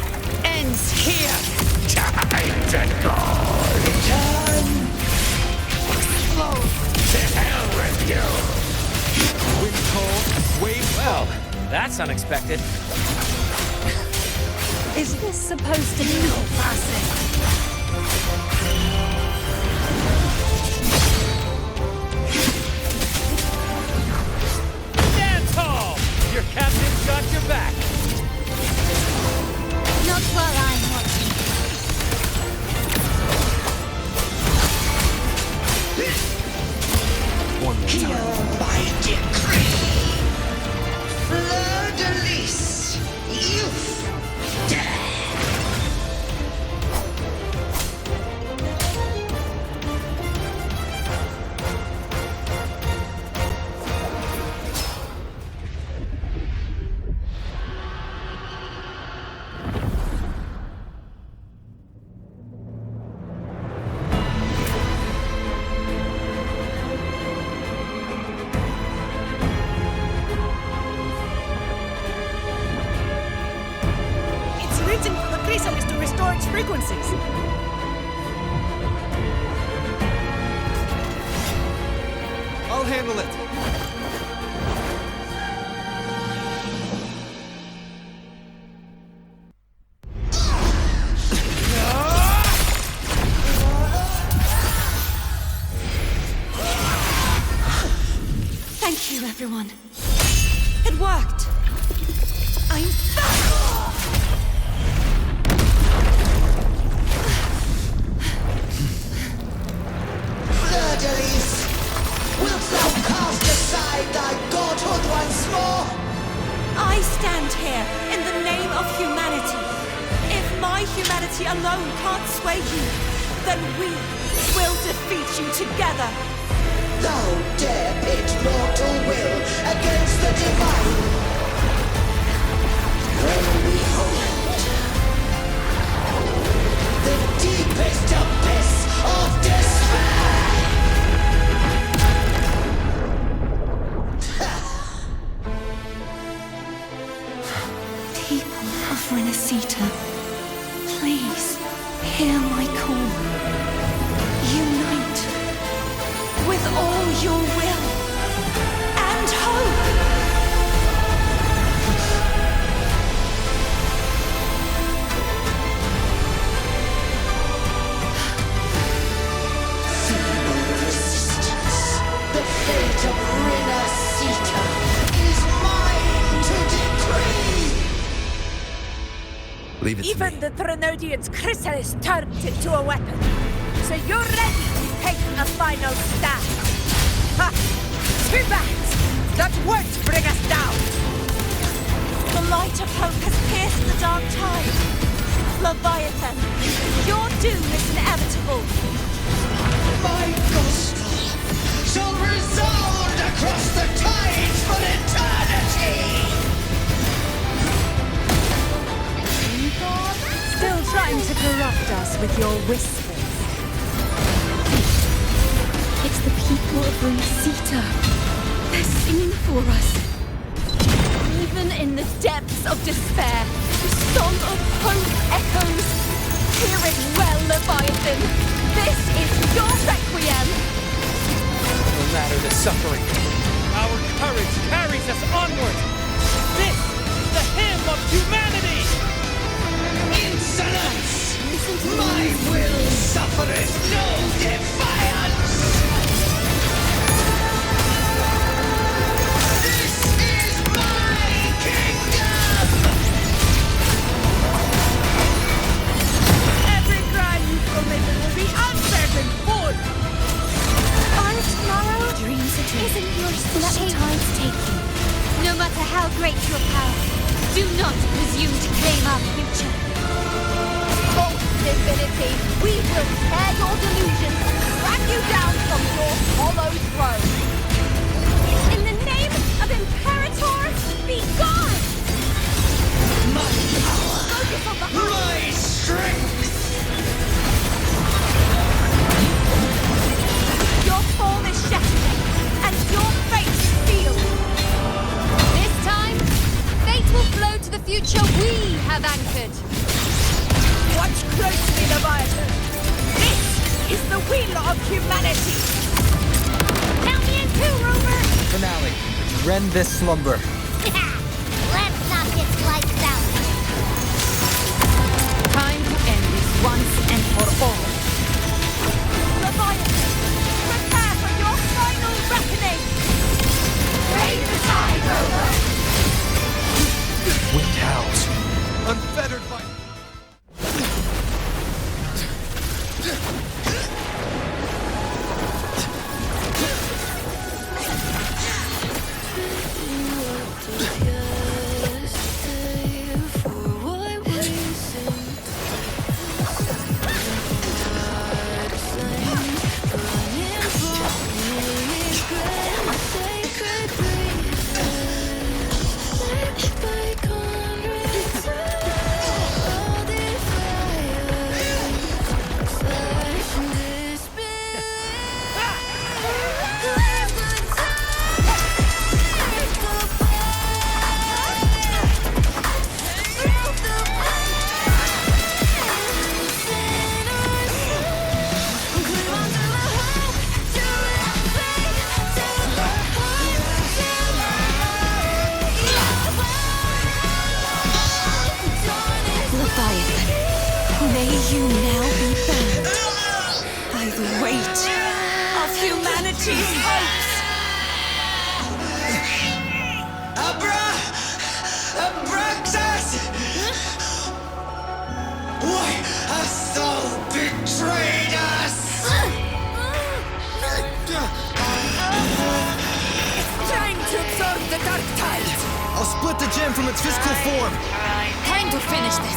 ends here. Time to go! Return! Explode. To hell with you! Wind cold, wave... Well, that's unexpected. Is this supposed to be passing? Stand tall! Your captain's got your back. Not while I'm watching. One more Hear time. my decree! Fleur-de-lis! Youth! Death! It's written for the chrysalis to restore its frequencies. I'll handle it. Thank you, everyone. It worked. I'm back! Fleur-de-lis! Wilt thou cast aside thy godhood once more? I stand here in the name of humanity. If my humanity alone can't sway you, then we will defeat you together. Thou dare pit mortal will against the divine. When we hold the deepest abyss of despair. People of rinnasita, please hear my call. Unite with all your will and hope. Feeble resistance. The fate of rinnasita is mine to decree. Leave it to Even me. the Trinodian's chrysalis turned into a weapon. So you're ready to take a final stand. Ha! Too bad! That won't bring us down! The light of hope has pierced the dark tide. Leviathan, your doom is inevitable. My gospel shall resound across the tides for eternity! Still trying to corrupt us with your whispers. It's the people of rinnasita. They're singing for us. Even in the depths of despair, the Song of hope echoes. Hear it well, Leviathan. This is your requiem. No matter the suffering, our courage carries us onward. This is the hymn of humanity! Insolence! My will suffereth no defiance! This is my kingdom! Every crime you've committed will be answered in full! Aren't tomorrow? Dreams are dreams. Isn't yours the Let shape? tides take you. No matter how great your power, do not presume to claim our future. False divinity, we will tear your delusions, drag you down from your hollow throne. In the name of Imperator, be gone! My power! Focus on the heart! My strength! Your form is shattering, and your fate sealed. This time, fate will flow to the future we have anchored. Watch closely, Leviathan. This is the will of humanity. Count me in too, Rover! Finale, rend this slumber. Let's knock its lights out. Time to end this once and for all. Leviathan, prepare for your final reckoning. Raise the tide, Rover! Winged howls, unfettered by... May you now be bound by the weight of humanity's hopes. Abraxas! Why hast thou betrayed us? Time to absorb the dark tide. I'll split the gem from its physical form. Time to finish this.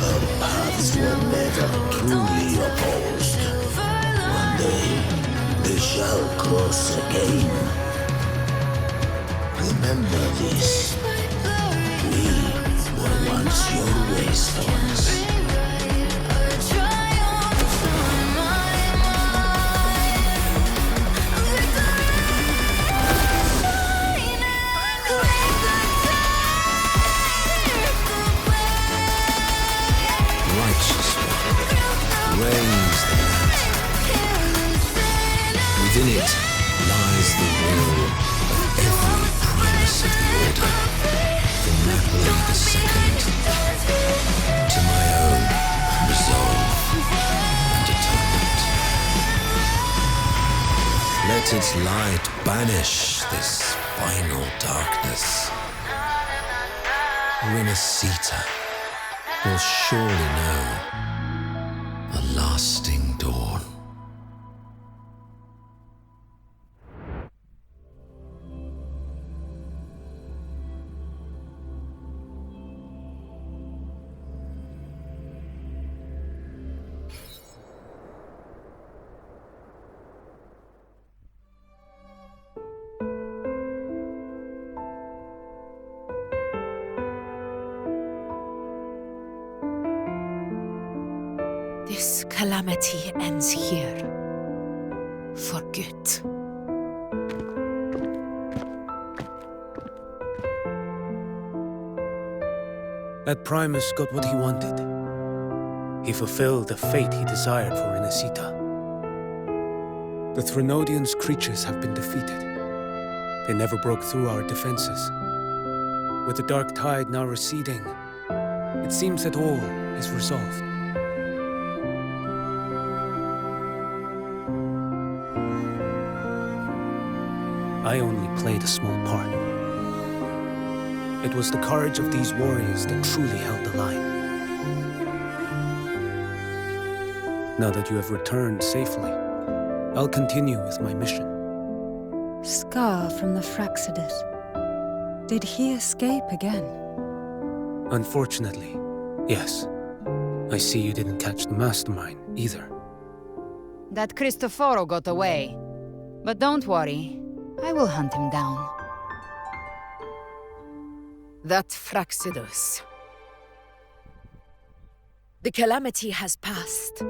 Our paths were never truly opposed. One day, they shall cross again. Remember this. We were once your wastelands. Righteous one, reigns the land. Within it lies the will of every primus of the Order, from Napoli the Second to my own resolve and atonement. Let its light banish this final darkness. Rinnasita will surely know a everlasting dawn. This calamity ends here. For good. That Primus got what he wanted. He fulfilled the fate he desired for rinnasita. The Threnodians' creatures have been defeated. They never broke through our defenses. With the dark tide now receding, it seems that all is resolved. I only played a small part. It was the courage of these warriors that truly held the line. Now that you have returned safely, I'll continue with my mission. Scar from the Fraxidus. Did he escape again? Unfortunately, yes. I see you didn't catch the mastermind either. That Cristoforo got away. But don't worry, I will hunt him down. That Fraxidus. The calamity has passed,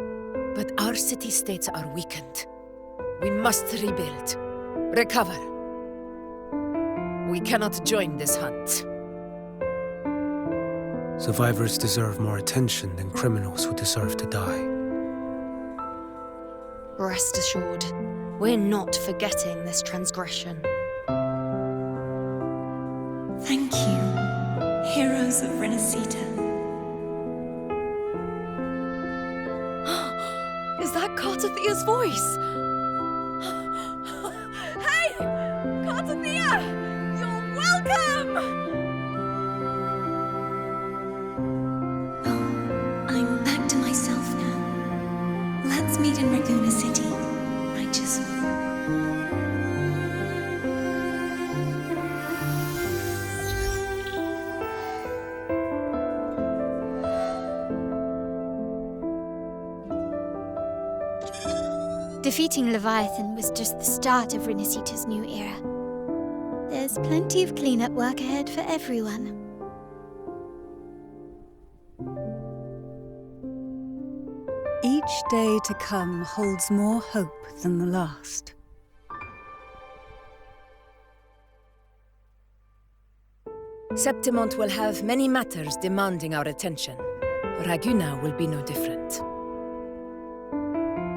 but our city-states are weakened. We must rebuild, recover. We cannot join this hunt. Survivors deserve more attention than criminals who deserve to die. Rest assured, we're not forgetting this transgression. Thank you, heroes of rinnasita. Is that Cartathia's voice? Hey! Cartathia! You're welcome! I'm back to myself now. Let's meet in Raguna City, righteous one. Defeating Leviathan was just the start of Rinnasita's new era. There's plenty of cleanup work ahead for everyone. Each day to come holds more hope than the last. Septimont will have many matters demanding our attention. Raguna will be no different.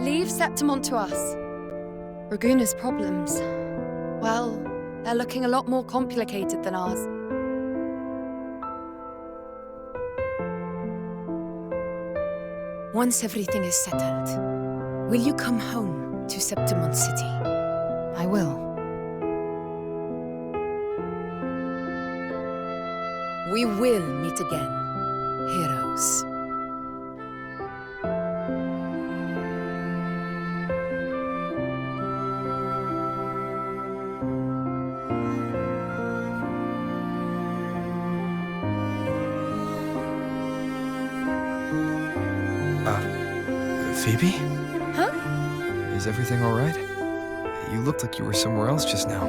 Leave Septimont to us. Raguna's problems, well, they're looking a lot more complicated than ours. Once everything is settled, will you come home to Septimont City? I will. We will meet again, heroes. Phoebe? Huh? Is everything all right? You looked like you were somewhere else just now.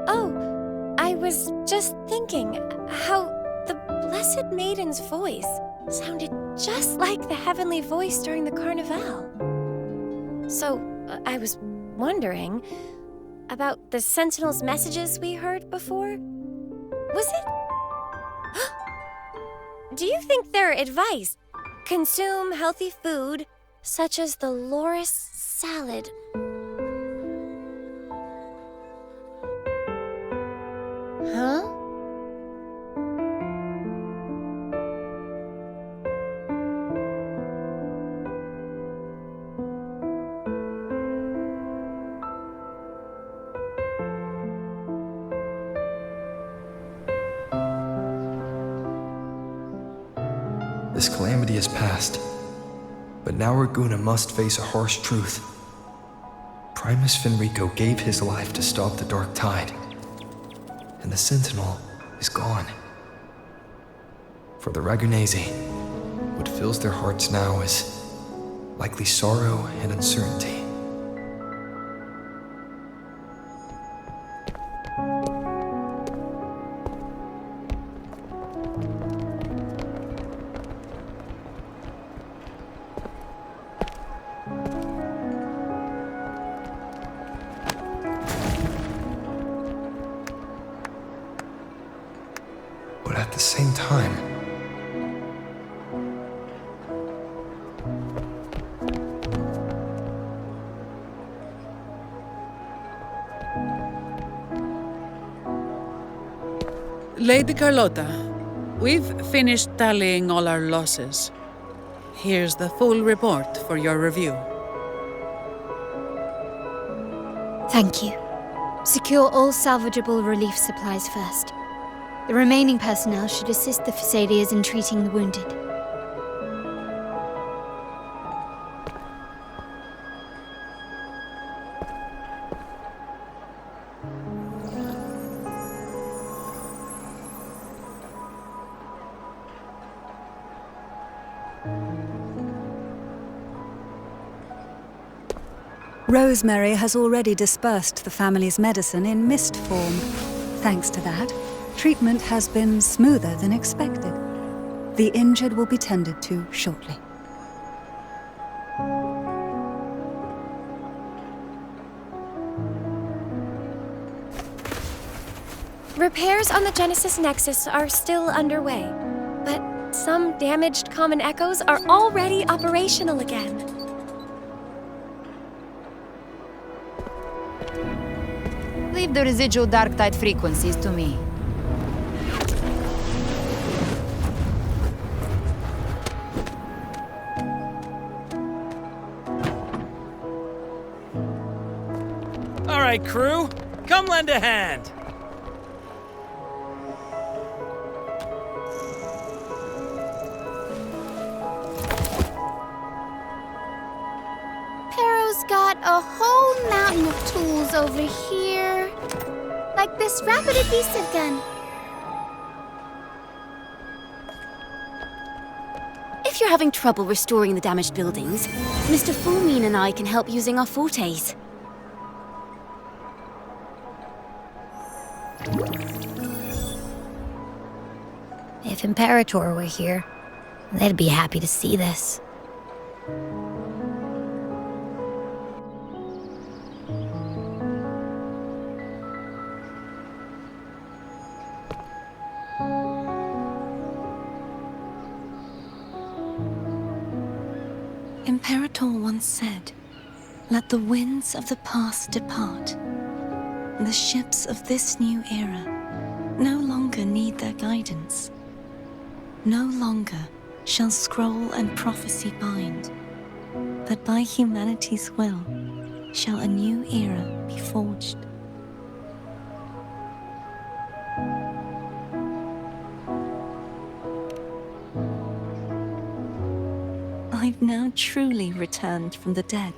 Oh, I was just thinking how the Blessed Maiden's voice sounded just like the heavenly voice during the Carnival. So, I was wondering about the Sentinel's messages we heard before. Was it? Do you think their advice? Consume healthy food, such as the loris salad. Huh? This calamity has passed. But now Raguna must face a harsh truth. Primus Fenrico gave his life to stop the Dark Tide, and the Sentinel is gone. For the Ragunesi, what fills their hearts now is likely sorrow and uncertainty. But at the same time, Lady Carlotta, we've finished tallying all our losses. Here's the full report for your review. Thank you. Secure all salvageable relief supplies first. The remaining personnel should assist the Phasaelias in treating the wounded. Rosemary has already dispersed the family's medicine in mist form. Thanks to that, treatment has been smoother than expected. The injured will be tended to shortly. Repairs on the Genesis Nexus are still underway, but some damaged common echoes are already operational again. Leave the residual dark tide frequencies to me. All right, crew, come lend a hand. Pero's got a whole mountain of tools over here. Like this rapid adhesive gun. If you're having trouble restoring the damaged buildings, Mr. Fullmean and I can help using our fortes. If Imperator were here, they'd be happy to see this. Imperator once said, "Let the winds of the past depart. The ships of this new era no longer need their guidance. No longer shall scroll and prophecy bind, but by humanity's will shall a new era be forged." I've now truly returned from the dead.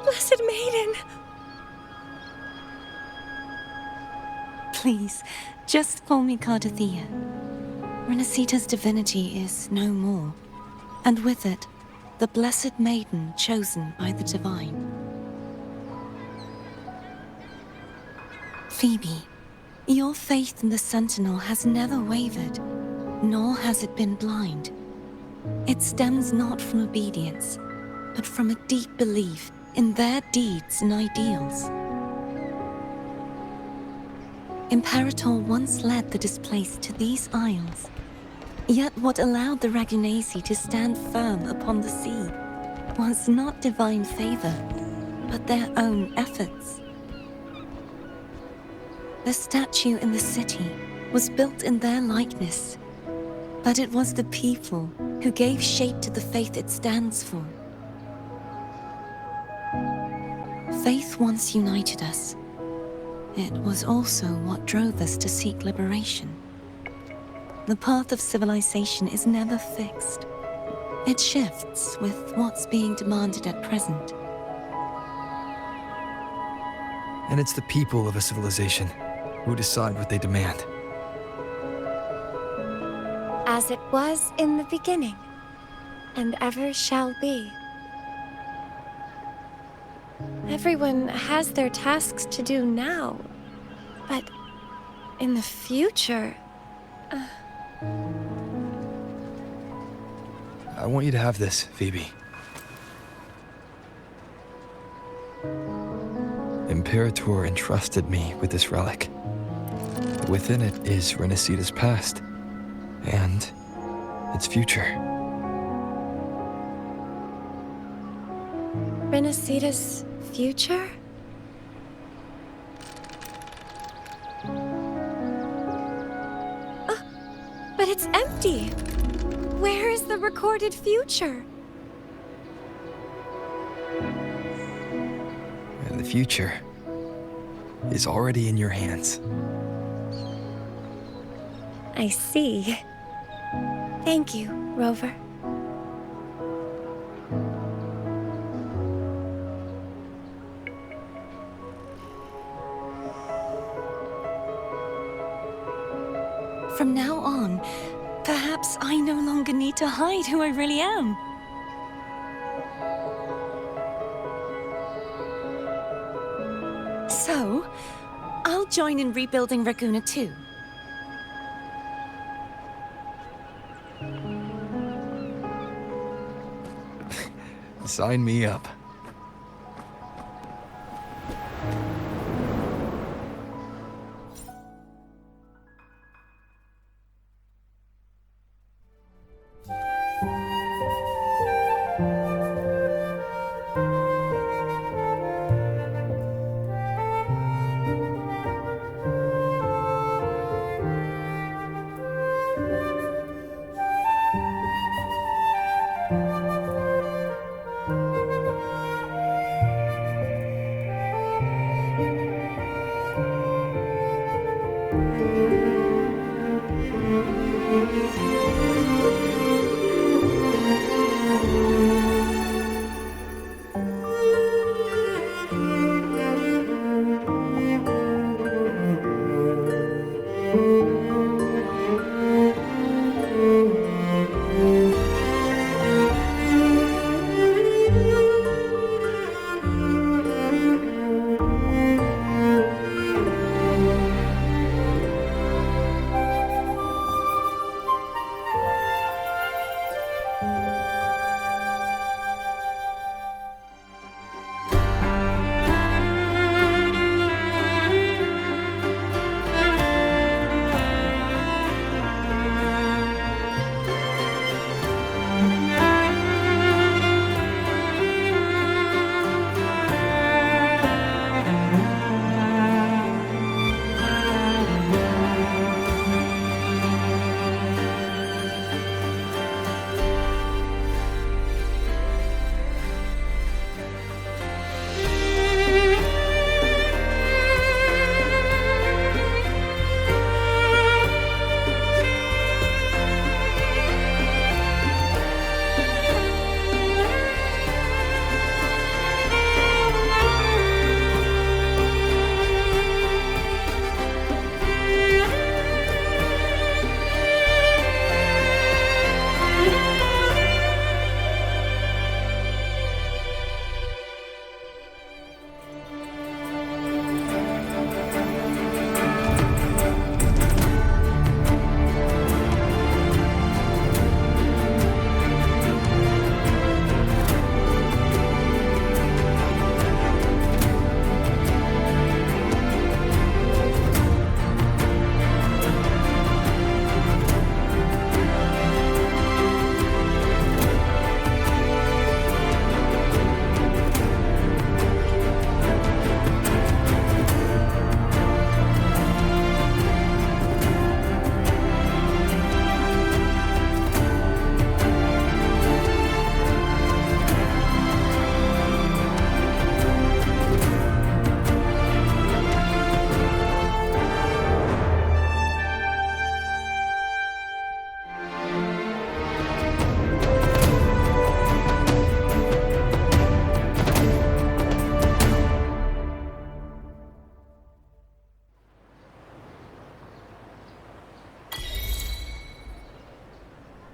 Blessed Maiden! Please, just call me Cardathea. Rinnasita's divinity is no more, and with it, the Blessed Maiden chosen by the Divine. Phoebe, your faith in the Sentinel has never wavered, nor has it been blind. It stems not from obedience, but from a deep belief in their deeds and ideals. Imperator once led the displaced to these isles. Yet what allowed the Ragunesi to stand firm upon the sea was not divine favor, but their own efforts. The statue in the city was built in their likeness, but it was the people who gave shape to the faith it stands for, Faith once united us. It was also what drove us to seek liberation. The path of civilization is never fixed. It shifts with what's being demanded at present. And it's the people of a civilization who decide what they demand. As it was in the beginning, and ever shall be. Everyone has their tasks to do now, but in the future... I want you to have this, Phoebe. Imperator entrusted me with this relic. Within it is Rinnasita's past, and its future. Rinnasita's future? But it's empty! Where is the recorded future? And the future is already in your hands. I see. Thank you, Rover. From now on, perhaps I no longer need to hide who I really am. So, I'll join in rebuilding Raguna too. Sign me up.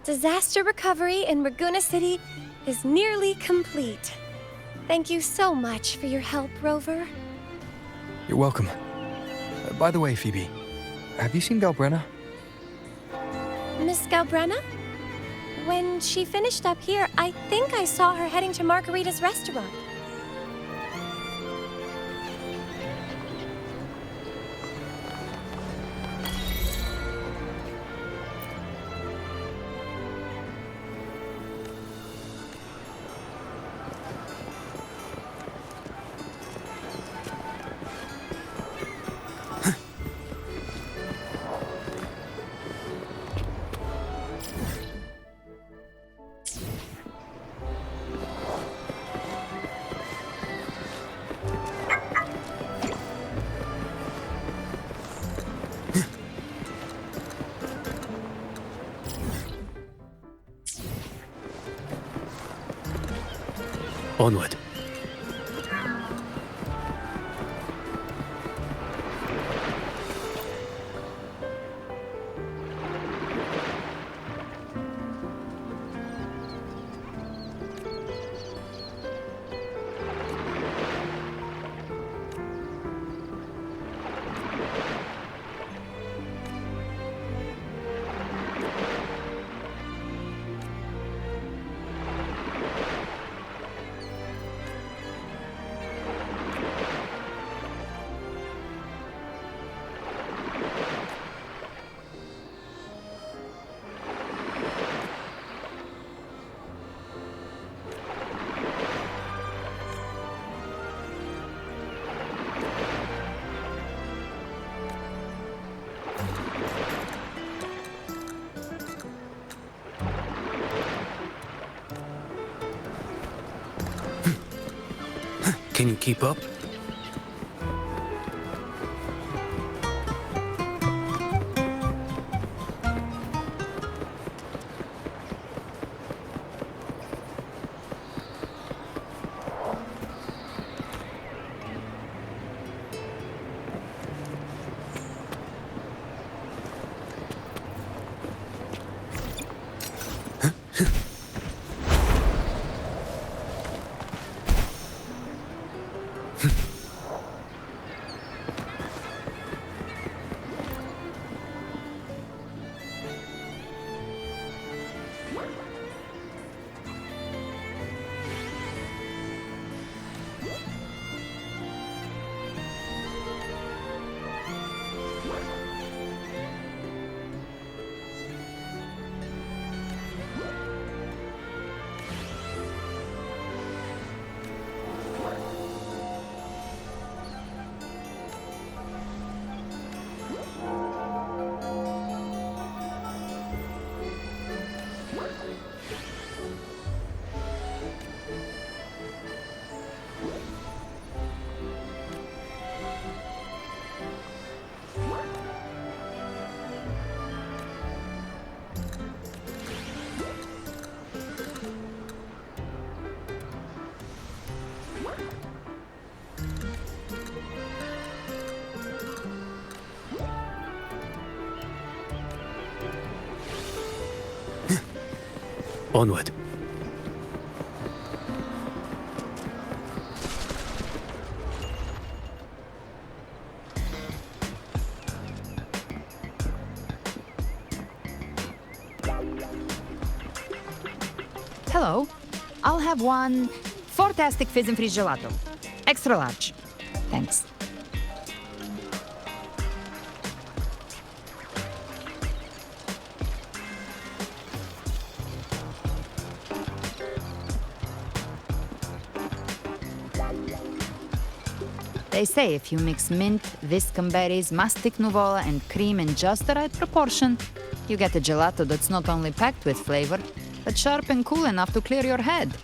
Disaster recovery in Raguna City is nearly complete. Thank you so much for your help, Rover. You're welcome. By the way, Phoebe, have you seen Galbrenna? Miss Galbrenna? When she finished up here, I think I saw her heading to Margarita's restaurant. Onward. Can you keep up? Onward. Hello. I'll have one fantastic fizz and freeze gelato. Extra large. Thanks. They say if you mix mint, viscum berries, mastic nuvola, and cream in just the right proportion, you get a gelato that's not only packed with flavor, but sharp and cool enough to clear your head.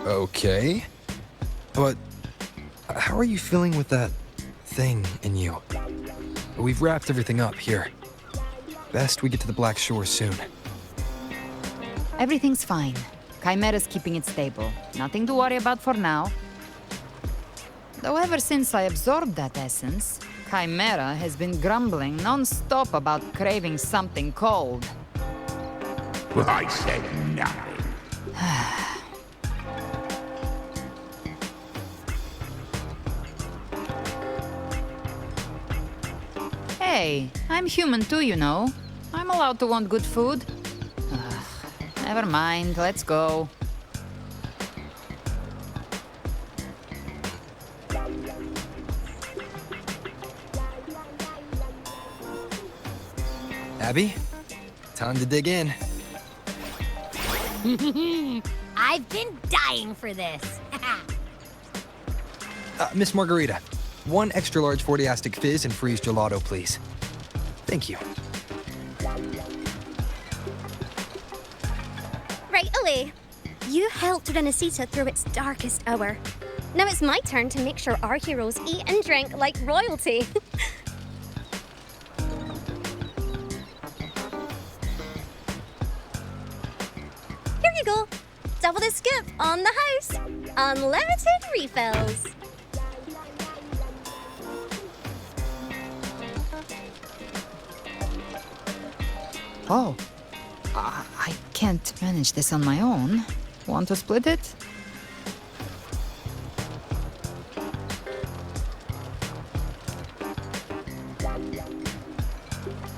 Okay. But how are you feeling with that thing in you? We've wrapped everything up here. Best we get to the Black Shore soon. Everything's fine. Chimera's keeping it stable. Nothing to worry about for now. Though ever since I absorbed that essence, Chimera has been grumbling non-stop about craving something cold. I said nothing. Hey, I'm human too, you know. I'm allowed to want good food. Ugh, never mind, let's go. Abby, time to dig in. I've been dying for this. Miss Margarita, one extra large 40-astic fizz and freeze gelato, please. Thank you. Right away. You helped Rinnasita through its darkest hour. Now it's my turn to make sure our heroes eat and drink like royalty. Here you go. Double the scoop on the house. Unlimited refills. Oh, I can't manage this on my own. Want to split it?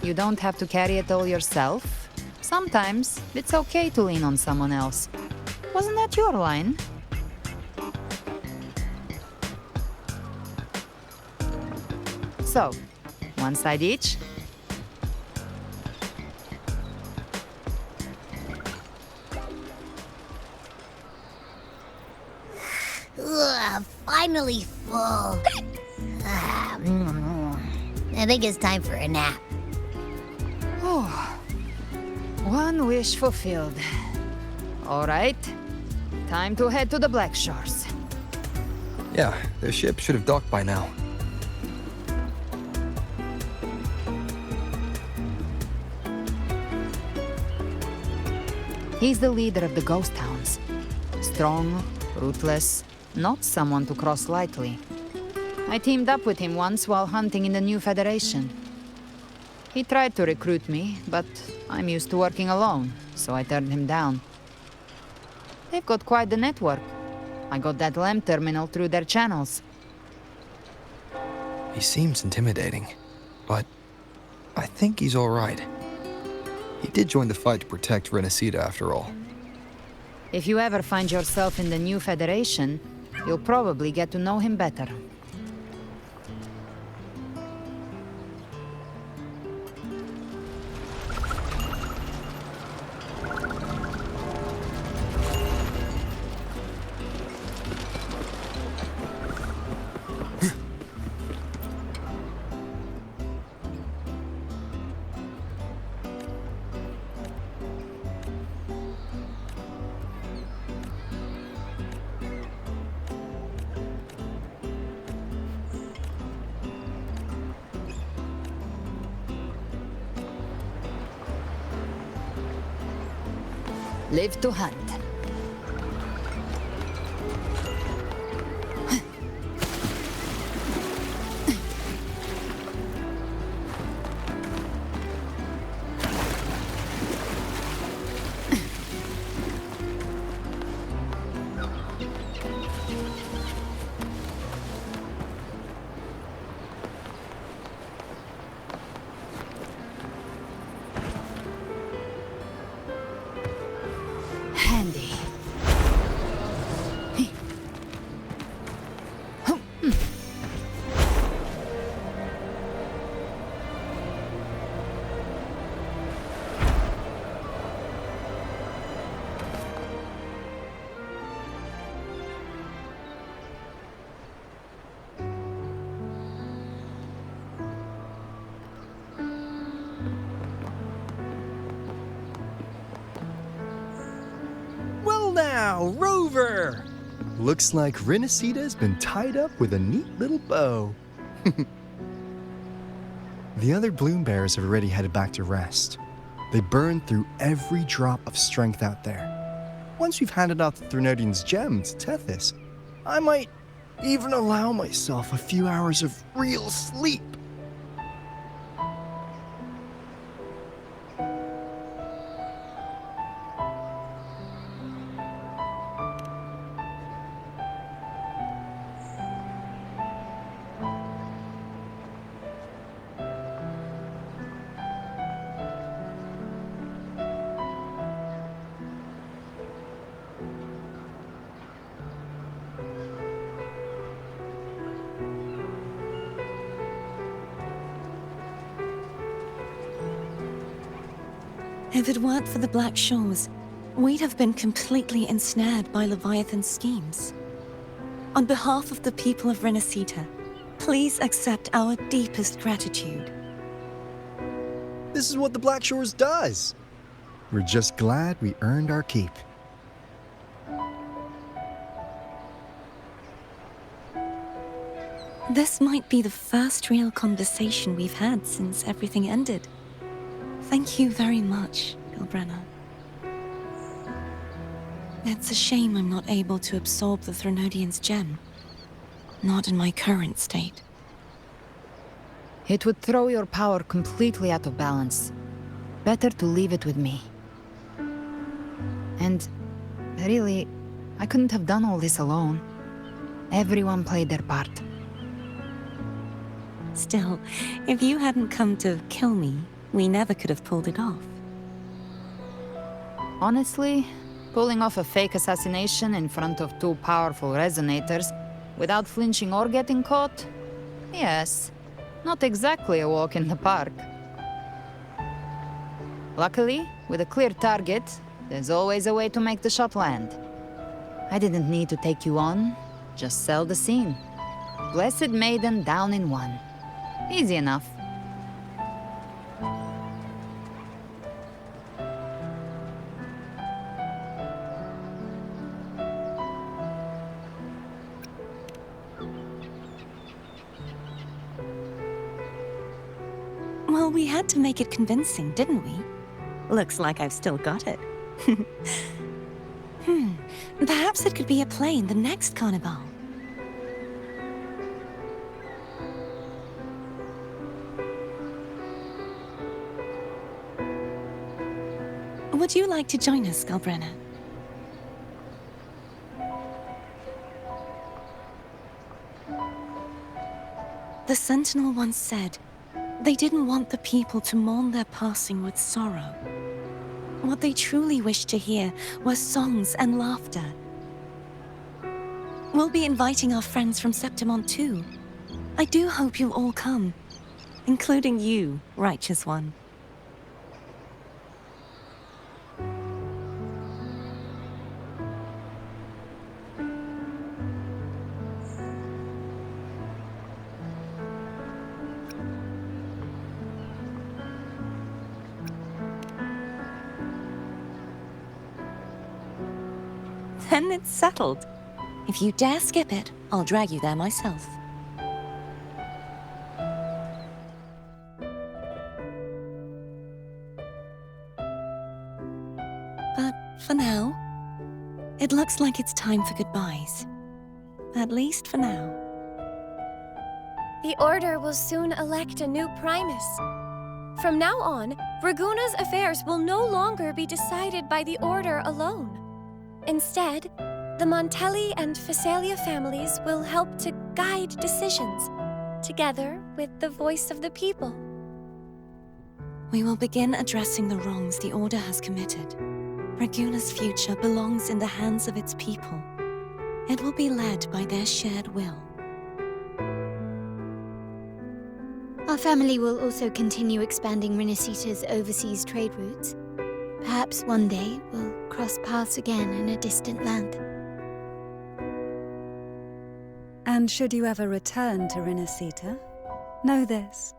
You don't have to carry it all yourself. Sometimes it's okay to lean on someone else. Wasn't that your line? So, one side each. Ugh, finally full. I think it's time for a nap. Oh, one wish fulfilled. All right, time to head to the Black Shores. Yeah, their ship should have docked by now. He's the leader of the ghost towns. Strong, ruthless, not someone to cross lightly. I teamed up with him once while hunting in the new Federation. He tried to recruit me, but I'm used to working alone, so I turned him down. They've got quite the network. I got that LEM terminal through their channels. He seems intimidating, but I think he's all right. He did join the fight to protect Rinnasita after all. If you ever find yourself in the new Federation, you'll probably get to know him better. Live to hunt. Handy. Well now, Rover! Looks like Rinnasita's been tied up with a neat little bow. The other Bloom Bears have already headed back to rest. They burned through every drop of strength out there. Once we've handed out the Threnodian's gem to Tethys, I might even allow myself a few hours of real sleep. If it weren't for the Black Shores, we'd have been completely ensnared by Leviathan's schemes. On behalf of the people of Rinnasita, please accept our deepest gratitude. This is what the Black Shores does. We're just glad we earned our keep. This might be the first real conversation we've had since everything ended. Thank you very much, Gilbrenna. It's a shame I'm not able to absorb the Threnodian's gem. Not in my current state. It would throw your power completely out of balance. Better to leave it with me. And really, I couldn't have done all this alone. Everyone played their part. Still, if you hadn't come to kill me, we never could have pulled it off. Honestly, pulling off a fake assassination in front of two powerful resonators without flinching or getting caught? Yes, not exactly a walk in the park. Luckily, with a clear target, there's always a way to make the shot land. I didn't need to take you on, just sell the scene. Blessed Maiden down in one. Easy enough. Well, we had to make it convincing, didn't we? Looks like I've still got it. Perhaps it could be a play in the next carnival. Would you like to join us, Gilbrenna? The Sentinel once said, they didn't want the people to mourn their passing with sorrow. What they truly wished to hear were songs and laughter. We'll be inviting our friends from Septimont too. I do hope you'll all come, including you, Righteous One. Then it's settled. If you dare skip it, I'll drag you there myself. But for now, it looks like it's time for goodbyes. At least for now. The Order will soon elect a new Primus. From now on, Raguna's affairs will no longer be decided by the Order alone. Instead, the Montelli and Phasalia families will help to guide decisions, together with the voice of the people. We will begin addressing the wrongs the Order has committed. Raguna's future belongs in the hands of its people. It will be led by their shared will. Our family will also continue expanding Rinnasita's overseas trade routes. Perhaps one day we'll cross paths again in a distant land. And should you ever return to Rinnasita, know this.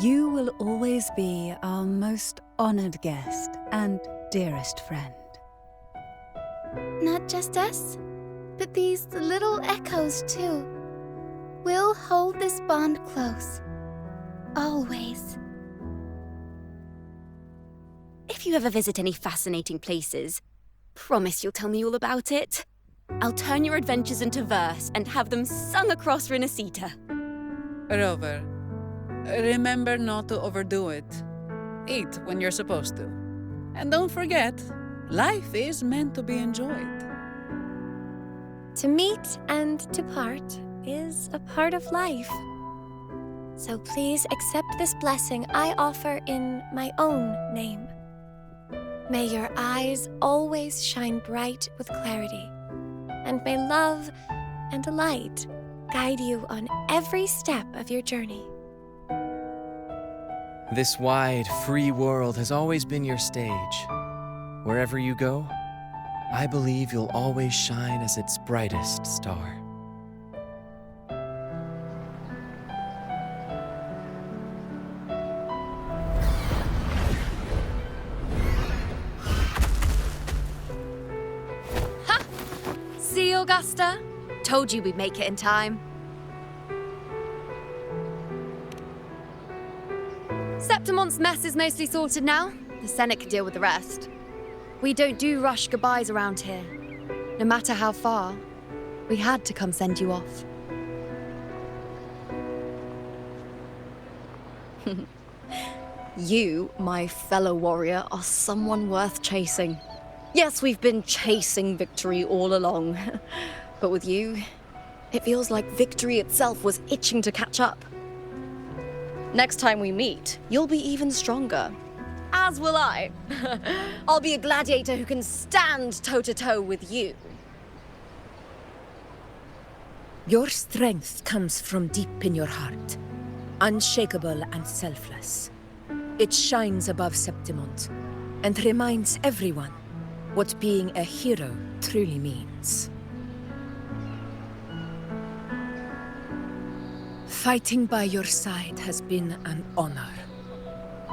You will always be our most honored guest and dearest friend. Not just us, but these little echoes too. We'll hold this bond close. Always. If you ever visit any fascinating places, promise you'll tell me all about it. I'll turn your adventures into verse and have them sung across Rinnasita. Rover, remember not to overdo it. Eat when you're supposed to. And don't forget, life is meant to be enjoyed. To meet and to part is a part of life. So please accept this blessing I offer in my own name. May your eyes always shine bright with clarity, and may love and light guide you on every step of your journey. This wide, free world has always been your stage. Wherever you go, I believe you'll always shine as its brightest star. See, Augusta? Told you we'd make it in time. Septimon's mess is mostly sorted now. The Senate can deal with the rest. We don't do rush goodbyes around here. No matter how far, we had to come send you off. You, my fellow warrior, are someone worth chasing. Yes, we've been chasing victory all along. But with you, it feels like victory itself was itching to catch up. Next time we meet, you'll be even stronger. As will I. I'll be a gladiator who can stand toe-to-toe with you. Your strength comes from deep in your heart, unshakable and selfless. It shines above Septimont and reminds everyone what being a hero truly means. Fighting by your side has been an honor.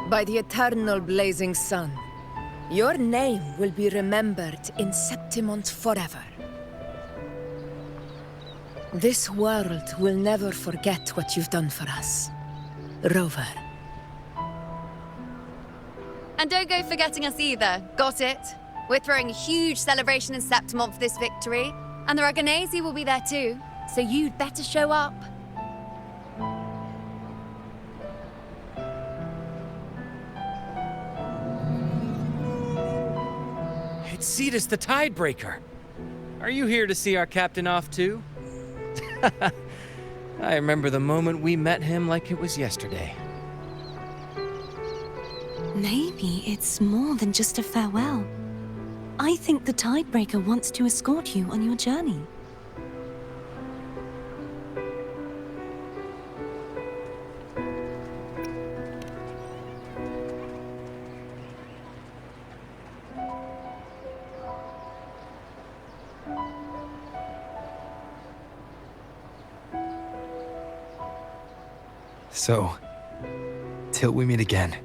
By the eternal blazing sun, your name will be remembered in Septimont forever. This world will never forget what you've done for us, Rover. And don't go forgetting us either, got it? We're throwing a huge celebration in Septimont for this victory, and the Raganesi will be there too, so you'd better show up. It's Cetus the Tidebreaker. Are you here to see our captain off too? I remember the moment we met him like it was yesterday. Maybe it's more than just a farewell. I think the Tidebreaker wants to escort you on your journey. So, till we meet again.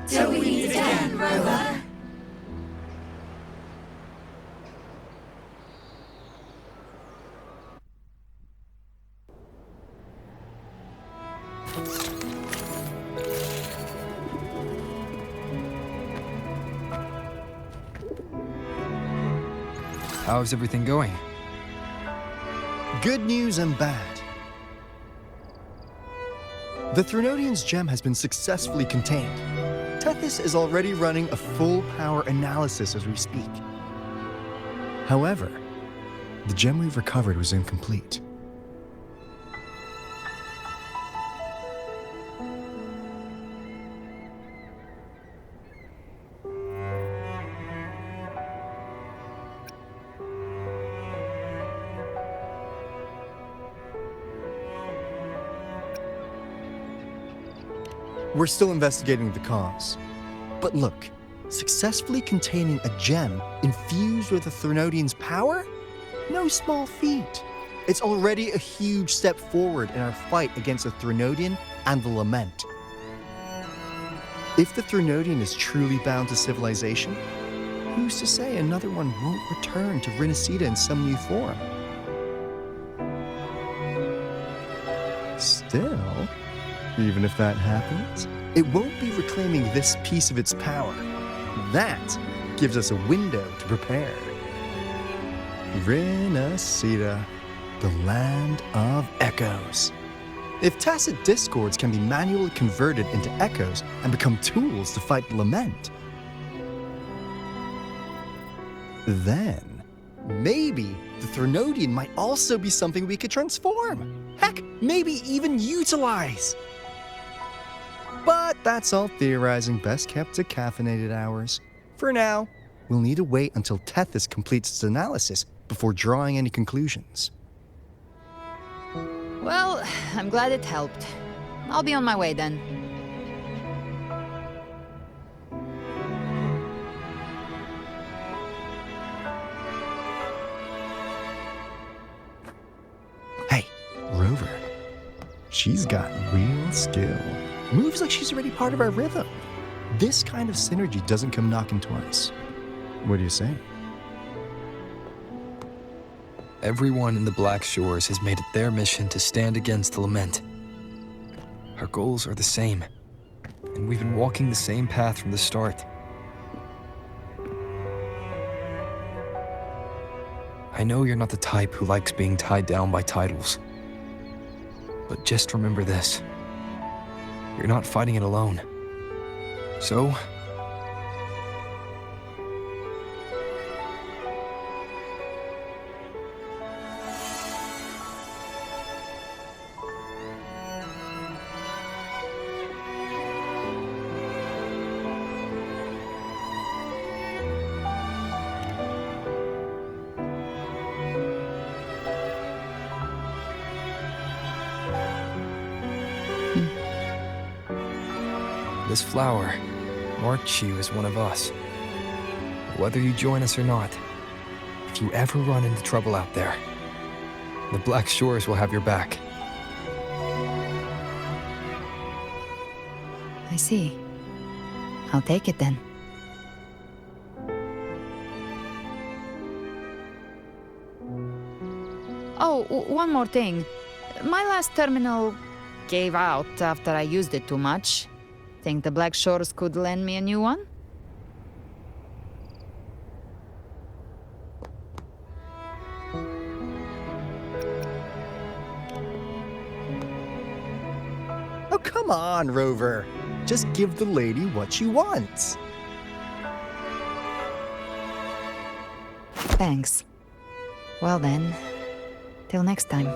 Till we meet again, Rover. How's everything going? Good news and bad. The Threnodian's gem has been successfully contained. Tethys is already running a full power analysis as we speak. However, the gem we've recovered was incomplete. We're still investigating the cause. But look, successfully containing a gem infused with the Threnodian's power? No small feat. It's already a huge step forward in our fight against the Threnodian and the Lament. If the Threnodian is truly bound to civilization, who's to say another one won't return to rinnasita in some new form? Still, even if that happens, it won't be reclaiming this piece of its power. That gives us a window to prepare. Rinnasita, the land of echoes. If tacit discords can be manually converted into echoes and become tools to fight the Lament, then maybe the Threnodian might also be something we could transform. Heck, maybe even utilize. But that's all theorizing best kept to caffeinated hours. For now, we'll need to wait until Tethys completes its analysis before drawing any conclusions. Well, I'm glad it helped. I'll be on my way then. Hey, Rover. She's got real skill. Moves like she's already part of our rhythm. This kind of synergy doesn't come knocking twice. What do you say? Everyone in the Black Shores has made it their mission to stand against the Lament. Our goals are the same, and we've been walking the same path from the start. I know you're not the type who likes being tied down by titles. But just remember this. You're not fighting it alone. So, this flower marks you as one of us. Whether you join us or not, if you ever run into trouble out there, the Black Shores will have your back. I see. I'll take it then. Oh, one more thing. My last terminal gave out after I used it too much. Think the Black Shores could lend me a new one? Oh, come on, Rover. Just give the lady what she wants. Thanks. Well then, till next time.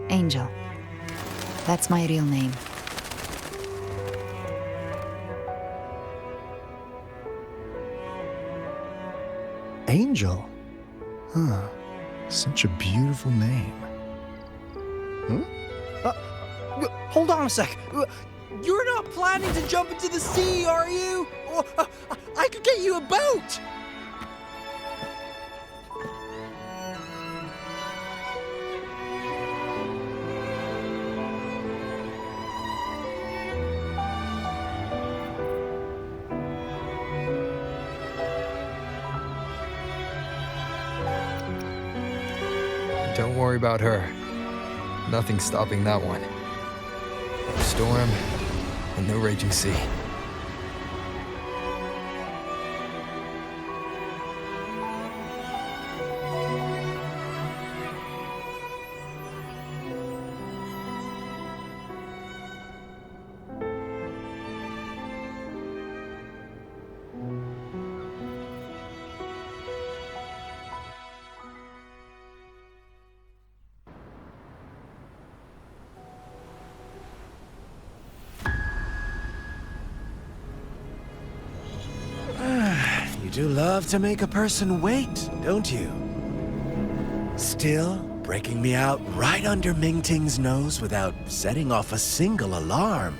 Angel. That's my real name. Angel? Huh. Such a beautiful name. Hold on a sec. You're not planning to jump into the sea, are you? I could get you a boat! Don't worry about her. Nothing's stopping that one. No storm and no raging sea. You do love to make a person wait, don't you? Still, breaking me out right under Mingting's nose without setting off a single alarm.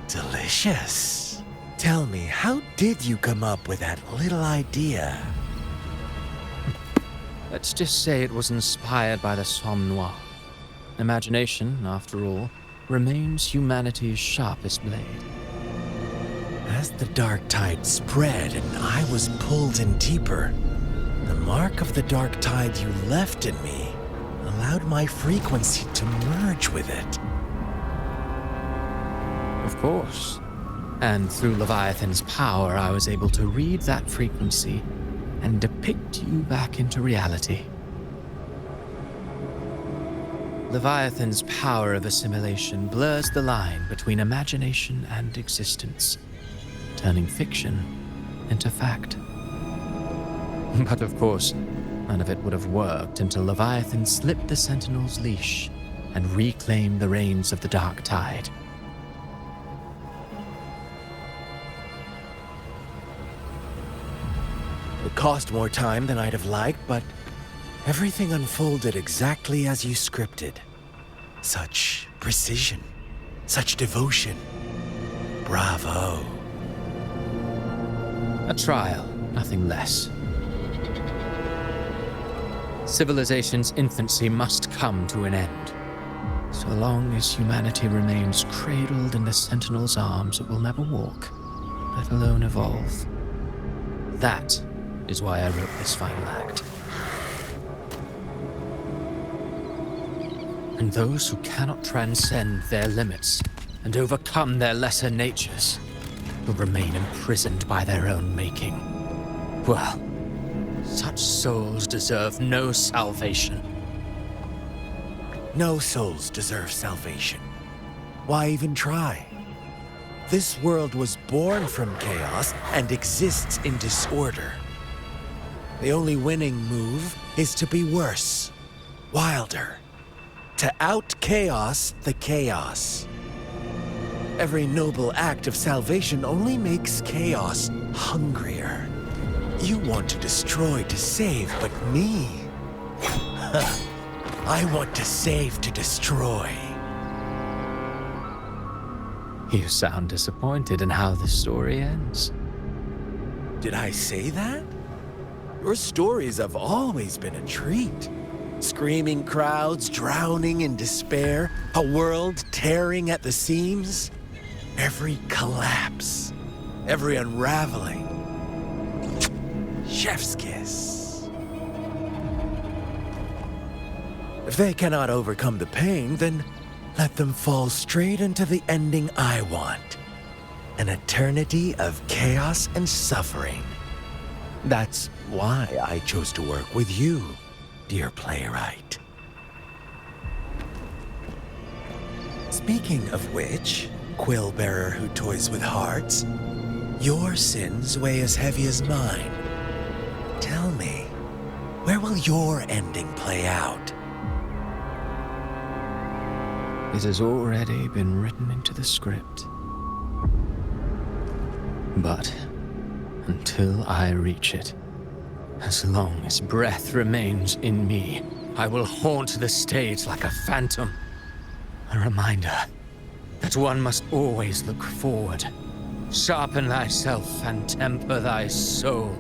Delicious. Tell me, how did you come up with that little idea? Let's just say it was inspired by the Somme Noir. Imagination, after all, remains humanity's sharpest blade. As the dark tide spread and I was pulled in deeper, the mark of the dark tide you left in me allowed my frequency to merge with it. Of course. And through Leviathan's power, I was able to read that frequency and depict you back into reality. Leviathan's power of assimilation blurs the line between imagination and existence, turning fiction into fact. But of course, none of it would have worked until Leviathan slipped the Sentinel's leash and reclaimed the reins of the Dark Tide. It cost more time than I'd have liked, but everything unfolded exactly as you scripted. Such precision, such devotion. Bravo. A trial, nothing less. Civilization's infancy must come to an end. So long as humanity remains cradled in the Sentinel's arms, it will never walk, let alone evolve. That is why I wrote this final act. And those who cannot transcend their limits and overcome their lesser natures will remain imprisoned by their own making. Well, such souls deserve no salvation. No souls deserve salvation. Why even try? This world was born from chaos and exists in disorder. The only winning move is to be worse, wilder, to out-chaos the chaos. Every noble act of salvation only makes chaos hungrier. You want to destroy to save, but me? I want to save to destroy. You sound disappointed in how the story ends. Did I say that? Your stories have always been a treat. Screaming crowds drowning in despair, a world tearing at the seams. Every collapse, every unraveling. Chef's kiss. If they cannot overcome the pain, then let them fall straight into the ending I want. An eternity of chaos and suffering. That's why I chose to work with you, dear playwright. Speaking of which, quill bearer who toys with hearts, your sins weigh as heavy as mine. Tell me, where will your ending play out? It has already been written into the script. But until I reach it, as long as breath remains in me, I will haunt the stage like a phantom. A reminder that one must always look forward. Sharpen thyself and temper thy soul.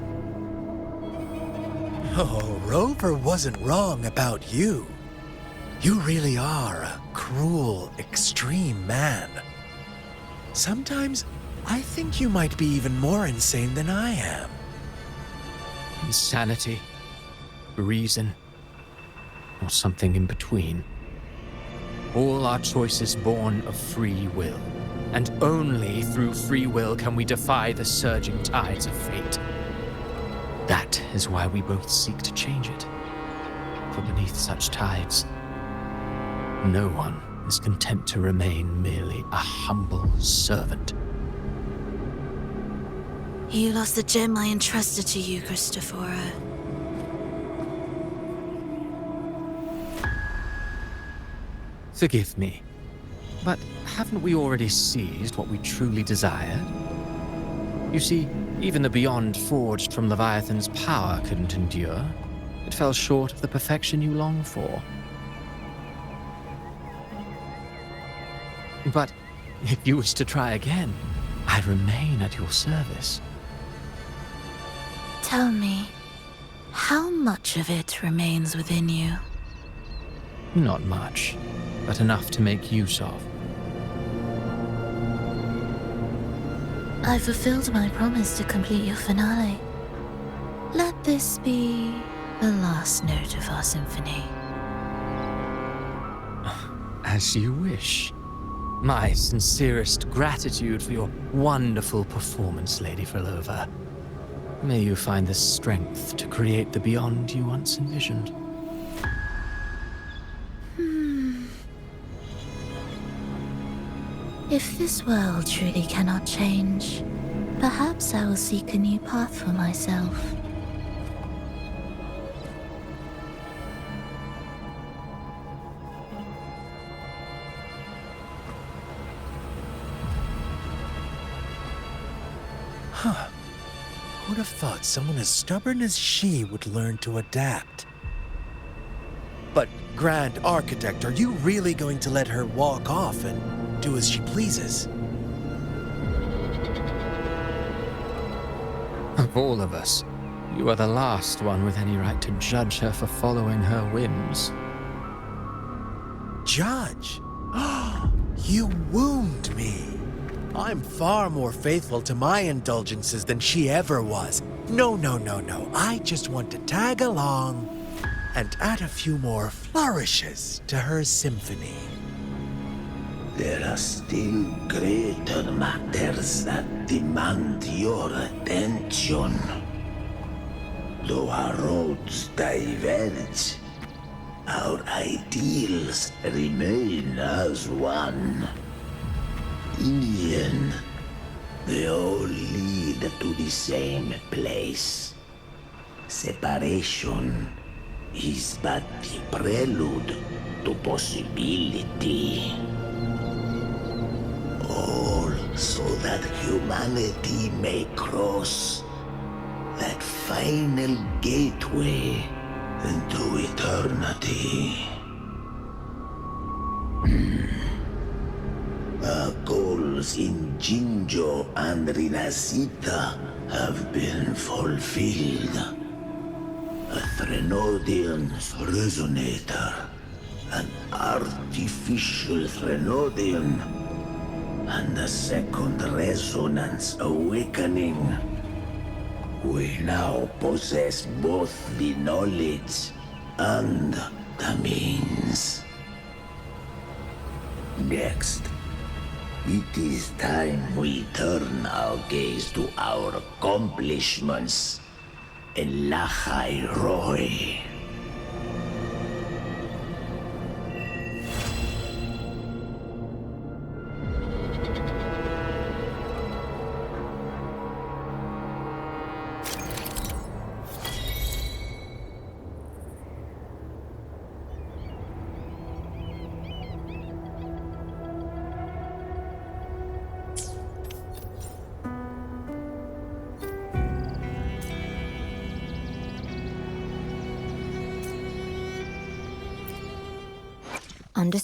Oh, Rover wasn't wrong about you. You really are a cruel, extreme man. Sometimes I think you might be even more insane than I am. Insanity, reason, or something in between. All our choices born of free will, and only through free will can we defy the surging tides of fate. That is why we both seek to change it. For beneath such tides, no one is content to remain merely a humble servant. You lost the gem I entrusted to you, Christophora. Forgive me, but haven't we already seized what we truly desired? You see, even the beyond forged from Leviathan's power couldn't endure. It fell short of the perfection you long for. But if you wish to try again, I remain at your service. Tell me, how much of it remains within you? Not much, but enough to make use of. I fulfilled my promise to complete your finale. Let this be the last note of our symphony. As you wish. My sincerest gratitude for your wonderful performance, Lady Frolova. May you find the strength to create the beyond you once envisioned. If this world truly cannot change, perhaps I will seek a new path for myself. Who'd have thought someone as stubborn as she would learn to adapt? But, Grand Architect, are you really going to let her walk off and do as she pleases? Of all of us, you are the last one with any right to judge her for following her whims. Judge? You wound me. I'm far more faithful to my indulgences than she ever was. No. I just want to tag along and add a few more flourishes to her symphony. There are still greater matters that demand your attention. Though our roads diverge, our ideals remain as one. In the end, they all lead to the same place. Separation is but the prelude to possibility. All so that humanity may cross that final gateway into eternity. Our goals in Jinjo and Rinnasita have been fulfilled. A Threnodian's resonator, an artificial Threnodian, and a second resonance awakening. We now possess both the knowledge and the means. Next, it is time we turn our gaze to our accomplishments in Lahai Roy. Understood.